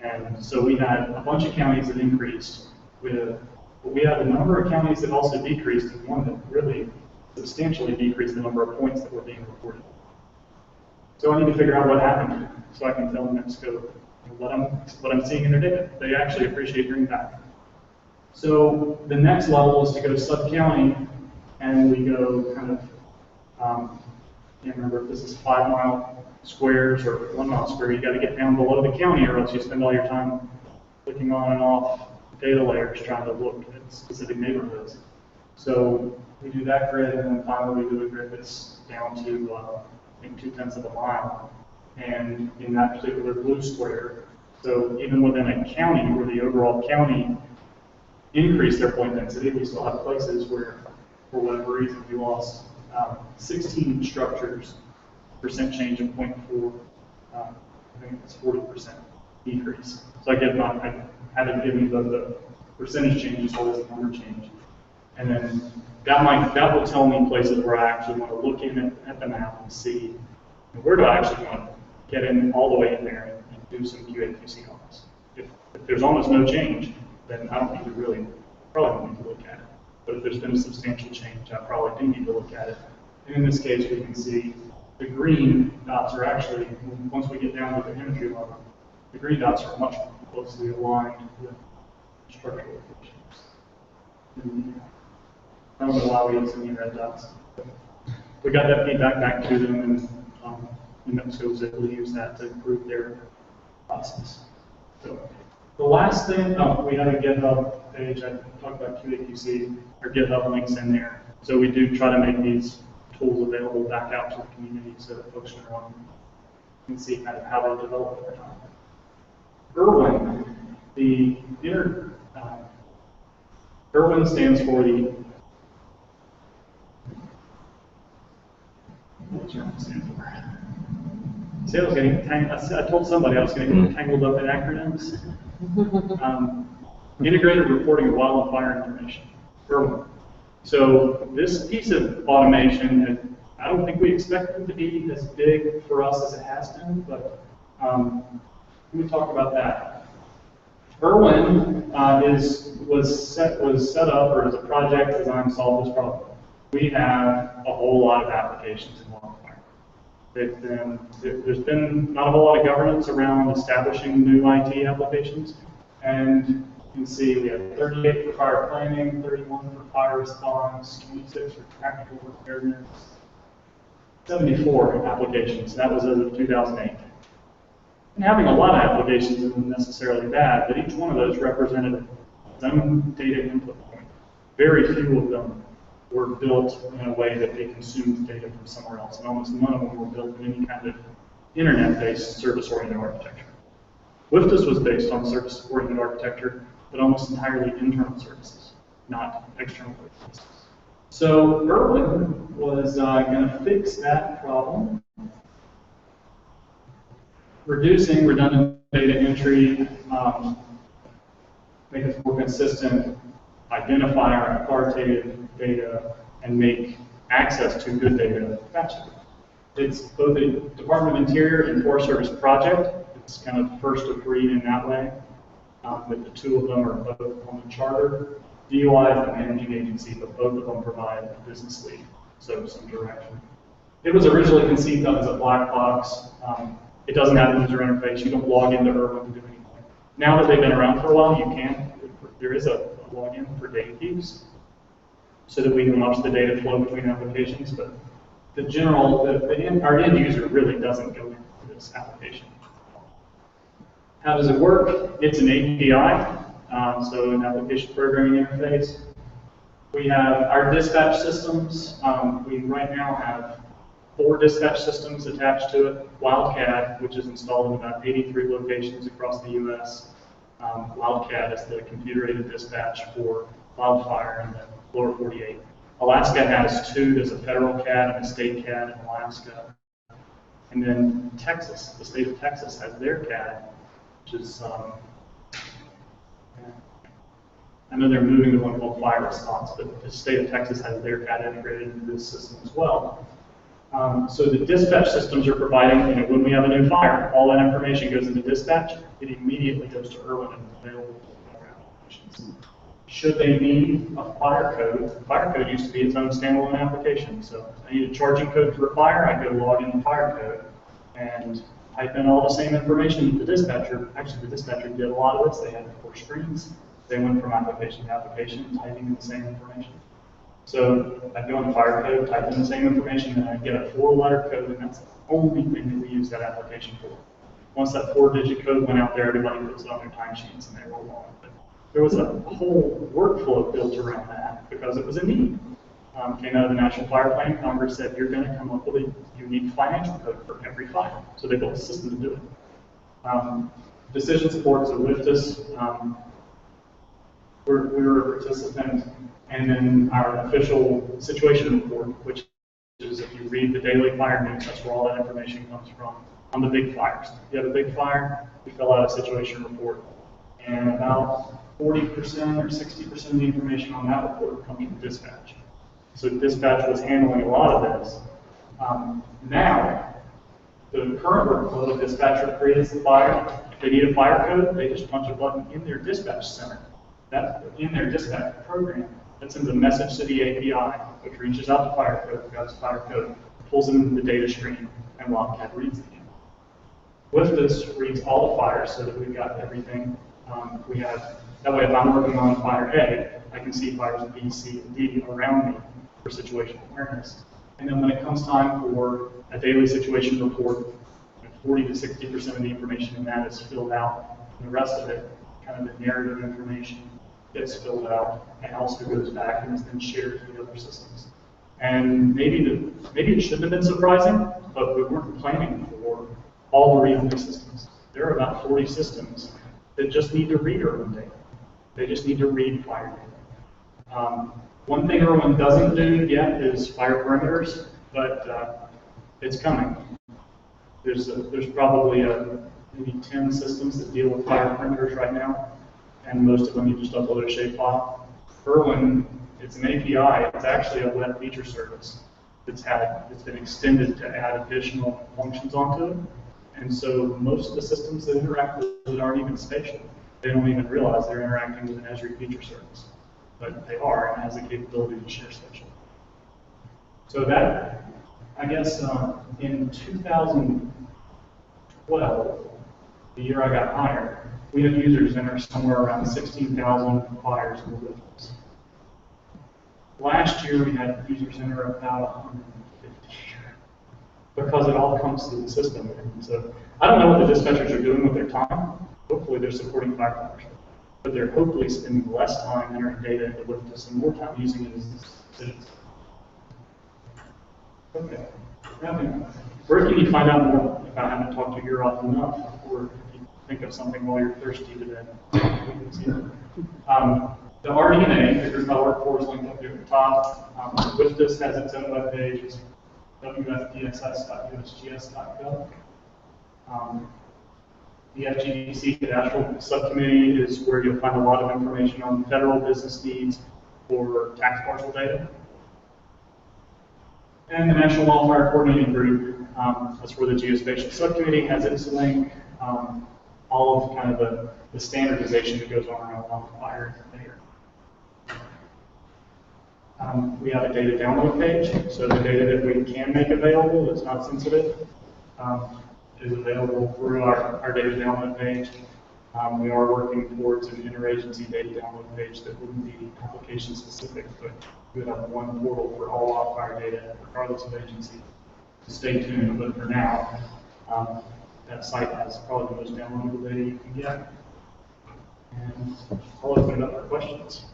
L: And so we had a bunch of counties that increased we had a number of counties that also decreased, and one that really substantially decreased the number of points that were being reported. So I need to figure out what happened so I can tell New Mexico what I'm seeing in their data. They actually appreciate hearing back. So the next level is to go sub-county, and we go kind of, I can't remember if this is 5 mile squares or 1 mile square. You got to get down below the county, or else you spend all your time clicking on and off data layers trying to look at specific neighborhoods. So we do that grid, and then finally we do a grid that's down to, I think, 0.2 of a mile. And in that particular blue square, so even within a county where the overall county increased their point density, we still have places where, for whatever reason, we lost 16 structures, percent change in 0.4, I think it's 40% decrease. So I haven't given you the percentage change as well as the number change. And then that will tell me places where I actually want to look in at the map and see where do I actually want to get in all the way in there and do some QA/QC on this. If there's almost no change, then I don't need to probably don't need to look at it. But if there's been a substantial change, I probably do need to look at it. And in this case, we can see the green dots are actually, once we get down to the imagery level, the green dots are much more closely aligned with structural locations. I don't know why we have so many red dots. We got that feedback back to them, and New Mexico was able to use that to improve their process. So the last thing, we have a GitHub page. I talked about QA/QC. Our GitHub links in there. So we do try to make these tools available back out to the community so that folks can see kind of how they develop over time. Irwin, Irwin stands for the See, I was getting I told somebody I was going to get tangled up in acronyms. Integrated reporting of wildfire information. Irwin. So this piece of automation, I don't think we expect it to be as big for us as it has been, but let me talk about that. Irwin was set up, or is a project designed to solve this problem. We have a whole lot of applications in wildfire. There's been not a whole lot of governance around establishing new IT applications, and you can see we have 38 for fire planning, 31 for fire response, 26 for tactical preparedness, 74 applications. That was as of 2008. And having a lot of applications isn't necessarily bad, but each one of those represented its own data input point. Very few of them were built in a way that they consumed data from somewhere else, and almost none of them were built in any kind of internet-based service-oriented architecture. WIFTIS was based on service-oriented architecture, but almost entirely internal services, not external services. So Irwin was going to fix that problem, reducing redundant data entry, make it more consistent, identify our authoritative data, and make access to good data faster. It's both a Department of Interior and Forest Service project. It's kind of first of breed in that way, but the two of them are both on the charter. DOI is the managing agency, but both of them provide a business lead, so some direction. It was originally conceived of as a black box. It doesn't have a user interface. You don't log into Irwin to do anything. Now that they've been around for a while, you can. There is a login for data keys, so that we can watch the data flow between applications. But the general, our end user really doesn't go into this application. How does it work? It's an API, so an application programming interface. We have our dispatch systems. We right now have 4 dispatch systems attached to it. Wildcat, which is installed in about 83 locations across the U.S. Wildcat is the computer-aided dispatch for wildfire in the lower 48. Alaska has 2. There's a federal CAD and a state CAD in Alaska. And then Texas, the state of Texas has their CAD, which is, I know they're moving to one called fire response, but the state of Texas has their CAD integrated into this system as well. So the dispatch systems are providing, when we have a new fire, all that information goes into dispatch. It immediately goes to Irwin and is available to our applications. Should they need a fire code used to be its own standalone application. So I need a charging code for a fire, I go log in the fire code and type in all the same information that the dispatcher. Actually, the dispatcher did a lot of this. They had 4 screens. They went from application to application, typing in the same information. So I go in fire code, type in the same information, and I get a 4-letter code, and that's the only thing that we use that application for. Once that 4-digit code went out there, everybody puts it on their timesheets, and they roll on. But there was a whole workflow built around that because it was a need. Came out of the National Fire Plan. Congress said you're going to come up with a unique financial code for every fire. So they built a system to do it. Decision support, so WIFTIS, we were a participant, and then our official situation report, which is if you read the daily fire news, that's where all that information comes from on the big fires. If you have a big fire, we fill out a situation report, and about 40% or 60% of the information on that report comes from dispatch. So dispatch was handling a lot of this. Now, the current workflow, the dispatcher creates the fire. If they need a fire code, they just punch a button in their dispatch center. That's in their dispatch program. That's in the Message City API, which reaches out to fire code, grabs fire code, pulls it into the data stream, and Wildcat reads it again. WIFTIS reads all the fires so that we've got everything. That way if I'm working on fire A, I can see fires B, C, and D around me for situational awareness. And then when it comes time for a daily situation report, 40 to 60% of the information in that is filled out, and the rest of it, kind of the narrative information, gets filled out and also goes back and is then shared to the other systems. And maybe it shouldn't have been surprising, but we weren't planning for all the read-only systems. There are about 40 systems that just need to read urban data. They just need to read fire data. One thing Irwin doesn't do yet is fire perimeters, but it's coming. There's probably maybe 10 systems that deal with fire perimeters right now, and most of them you just upload a shapefile. Irwin, it's an API. It's actually a web feature service it's been extended to add additional functions onto it. And so most of the systems that interact with it aren't even spatial. They don't even realize they're interacting with an Esri feature service. But they are, and it has the capability to share spatial. So that, I guess, in 2012, the year I got hired, we had user centers somewhere around 16,000 fires in the wilderness. Last year, we had user center about 150, because it all comes through the system. And so I don't know what the dispatchers are doing with their time. Hopefully, they're supporting firefighters, but they're hopefully spending less time entering data into WIFTIS and more time using it as decisions. Okay. Where can you find out more if I haven't talked to you often enough, or if you think of something while you're thirsty today? The RDNA, the group I work for, is linked up here at the top. WIFTIS has its own webpage. It's wfdss.usgs.gov. The FGDC Cadastral Subcommittee is where you'll find a lot of information on federal business needs for tax parcel data. And the National Wildfire Coordinating Group, that's where the Geospatial Subcommittee has its link. All of kind of the standardization that goes on around wildfire data. We have a data download page, so the data that we can make available that's not sensitive is available through our data download page. We are working towards an interagency data download page that wouldn't be application specific, but we would have one portal for all wildfire data, regardless of agency. So stay tuned, but for now, that site has probably the most downloadable data you can get. And I'll open it up for questions.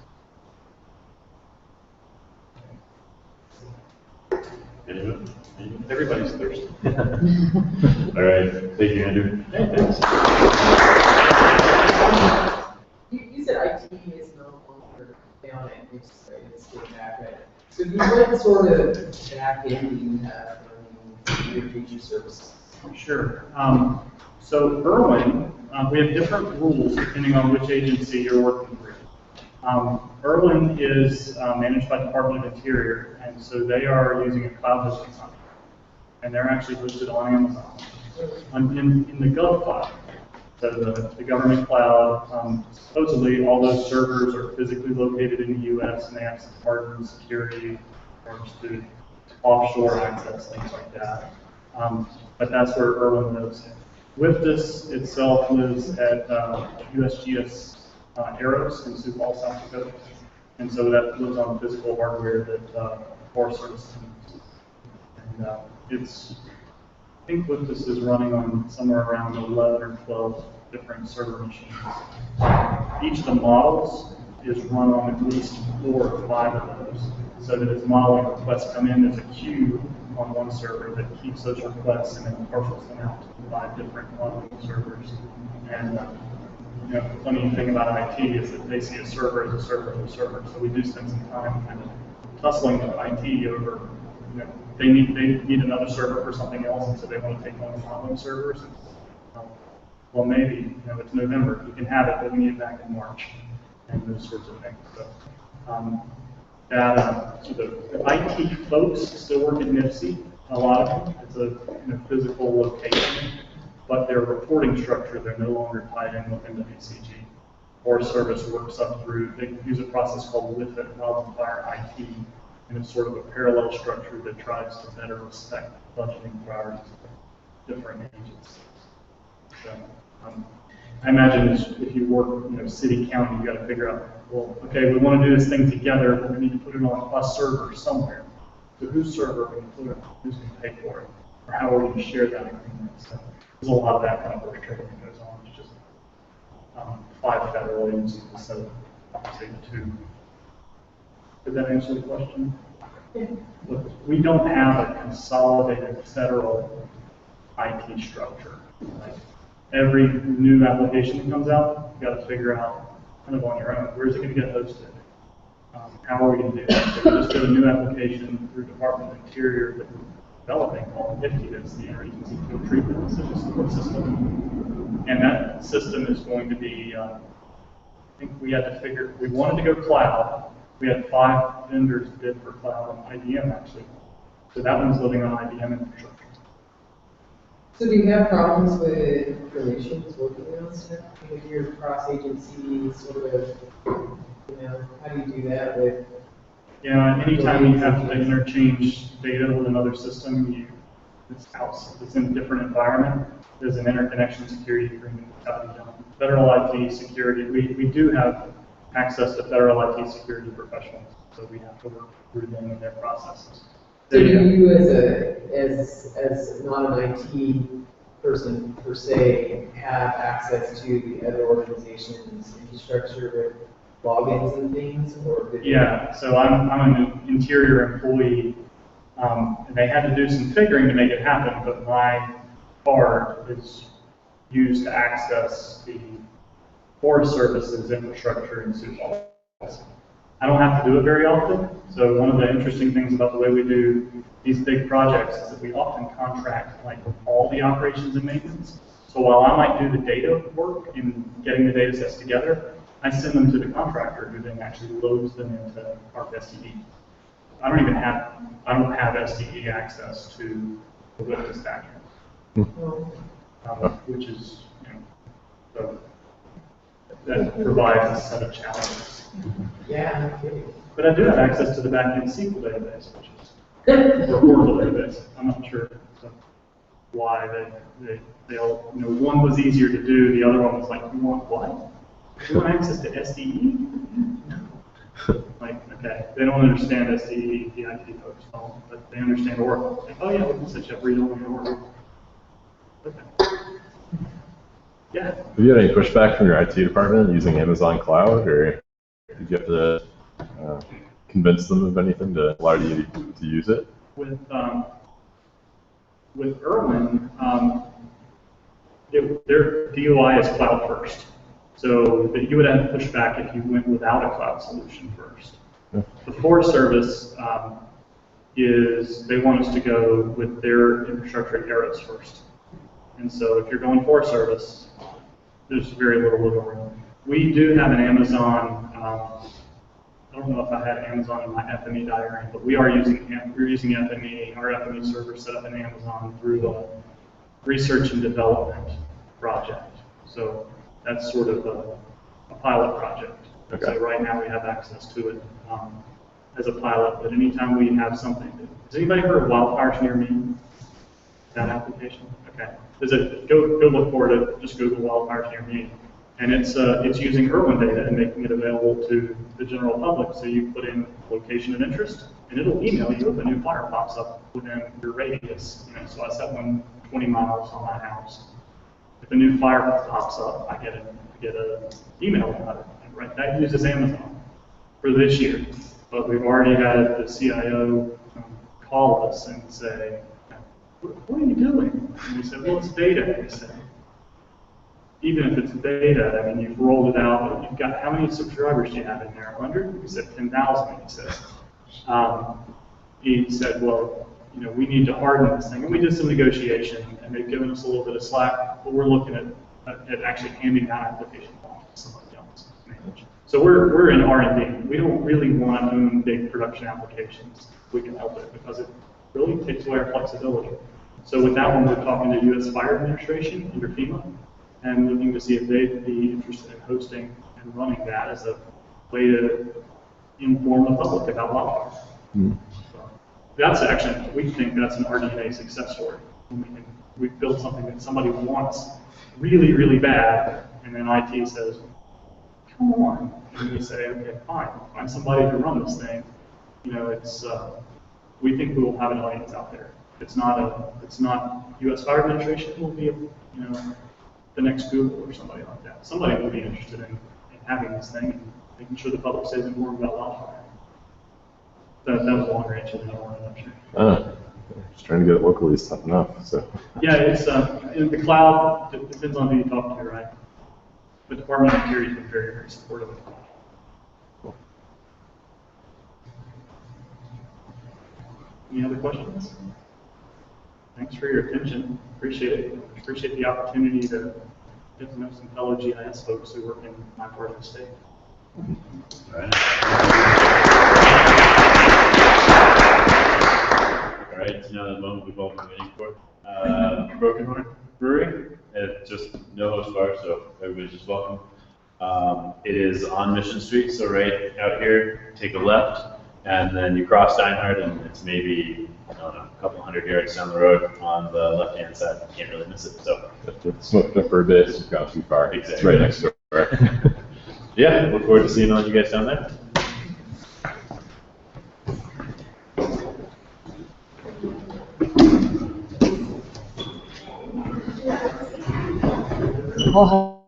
I: Anyone?
L: Everybody's thirsty.
I: All right. Thank you, Andrew.
L: Hey, thanks.
Q: You said IT is no longer down at it's getting back at it. So what sort of back end do you have for your feature services?
L: Sure. So Irwin, we have different rules depending on which agency you're working with. Irwin is managed by the Department of Interior, and so they are using a cloud hosting company, and they're actually hosted on Amazon. In the Gov cloud, so the government cloud, supposedly all those servers are physically located in the U.S. and they have some hardened security or to offshore access, things like that. But that's where Irwin lives. WIFTIS itself lives at USGS Arrows in Sioux Falls, South Dakota. And so that lives on physical hardware that Forest Service owns. And I think WIFTIS is running on somewhere around 11 or 12 different server machines. Each of the models is run on at least 4 or 5 of those, so that as modeling requests come in, there's a queue on one server that keeps those requests and then parcels them out to 5 different modeling servers. And the funny thing about IT is that they see a server as a server as a server. So we do spend some time kind of tussling with IT over, they need another server for something else, and so they want to take one of the modeling servers. Well, maybe, it's November, you can have it, but we need it back in March, and those sorts of things. So, so the IT folks still work at NIFC, a lot of them. It's a physical location, but their reporting structure, they're no longer tied in within the VCG. Forest Service works up through, they use a process called WIFIT, Wildfire IT, and it's sort of a parallel structure that tries to better respect budgeting priorities of different agencies. So, I imagine if you work, city, county, you got to figure out, well, okay, we want to do this thing together, but we need to put it on a server somewhere. So whose server are we going to put it on? Who's going to pay for it? Or how are we going to share that agreement? So there's a lot of that kind of work training that goes on. It's just 5 federal agencies instead of, say, 2. Did that answer the question? Look, we don't have a consolidated federal IT structure. Like, every new application that comes out, you got to figure out kind of on your own, where is it going to get hosted? How are we going to do that? So we just did a new application through Department of Interior that we're developing called NIFTY, that's the Interagency Field Treatment Support System. And that system is going to be, I think we had to figure, we wanted to go cloud. We had 5 vendors bid for cloud, and IBM actually. So that one's living on IBM infrastructure.
Q: So do you have problems with relations working on stuff? If you're cross-agency sort of, how do you do that with?
L: Yeah, anytime you have to interchange data with another system, it's in a different environment. There's an interconnection security agreement that's got to be done. Federal IT security, we do have access to federal IT security professionals, so we have to work through them and their processes.
Q: So do you, as not an IT person per se, have access to the other organization's infrastructure with logins and things, or?
L: Yeah, so I'm an interior employee, and they had to do some figuring to make it happen, but my card is used to access the Forest Service's infrastructure in Sioux Falls. I don't have to do it very often, so one of the interesting things about the way we do these big projects is that we often contract like all the operations and maintenance. So while I might do the data work in getting the data sets together, I send them to the contractor who then actually loads them into our SDE. I don't have SDE access to the witness backend, which is, so that provides a set of challenges.
Q: Yeah.
L: But I do have access to the backend SQL database, which is or Oracle database. I'm not sure why they all, one was easier to do, the other one was like, you want what? You want access to SDE? No. Like, okay, they don't understand SDE, the IT folks don't, but they understand Oracle. Like, oh yeah, we can set you up read-only Oracle. Okay. Yeah.
I: Have you had any pushback from your IT department using Amazon Cloud, or did you have to convince them of anything to allow you to use it?
L: With Irwin, their DOI is cloud first. So you would have pushback if you went without a cloud solution first.
I: Yeah.
L: The Forest Service they want us to go with their infrastructure arrows first. And so if you're going Forest Service, there's very little wiggle room. We do have an Amazon, I don't know if I had Amazon in my FME diagram, but we're using FME, our FME server set up in Amazon through a research and development project. So that's sort of a pilot project.
I: Okay.
L: So right now we have access to it as a pilot, but anytime we have something, has anybody heard of wildfires near me? That application? Okay. Go look for it, just Google wildfires near me. And it's using Irwin data and making it available to the general public. So you put in location of interest, and it'll email you if a new fire pops up within your radius. So I set one 20 miles on my house. If a new fire pops up, I get an email about it. Right, that uses Amazon for this year. But we've already had the CIO call us and say, "What are you doing?" And we said, "Well, it's data." And he said, even if it's data, I mean, you've rolled it out, you've got, how many subscribers do you have in there? 100? We said 10,000, he said, well, we need to harden this thing. And we did some negotiation, and they've given us a little bit of slack, but we're looking at actually handing that application off to somebody else to manage. So we're in R&D. We don't really want to own big production applications. We can help it, because it really takes away our flexibility. So with that one, we're talking to U.S. Fire Administration under FEMA, and looking to see if they'd be interested in hosting and running that as a way to inform the public about wildfire.
I: Mm-hmm.
L: So that's actually, we think that's an RDNA success story. We've built something that somebody wants really, really bad, and then IT says, come on. And we say, okay, fine, find somebody to run this thing. We think we will have an audience out there. It's not U.S. Fire Administration, it will be, the next Google or somebody like that. Somebody will be interested in having this thing and making sure the public stays informed about wildfire. That was a longer answer than I wanted, I'm sure.
I: Just trying to get it locally is tough enough, so.
L: Yeah, it's, in the cloud, it depends on who you talk to, right? The Department of Interior has been very, very supportive of the cloud. Any other questions? Thanks for your attention. Appreciate it. Appreciate the opportunity to get to know some fellow GIS folks who work in my part of the state.
G: All right. All right, so now the moment we've all been waiting for. Broken Horn Brewery, just no host bar, so everybody's just welcome. It is on Mission Street, so right out here, take a left, and then you cross Steinhardt, and it's maybe, I don't know, a couple hundred yards down the road on the left-hand side. You can't really miss it, so.
I: Smoked up for a bit, it's not too far.
G: Exactly.
I: It's right next door.
G: Yeah, look forward to seeing all you guys down there.
F: Oh.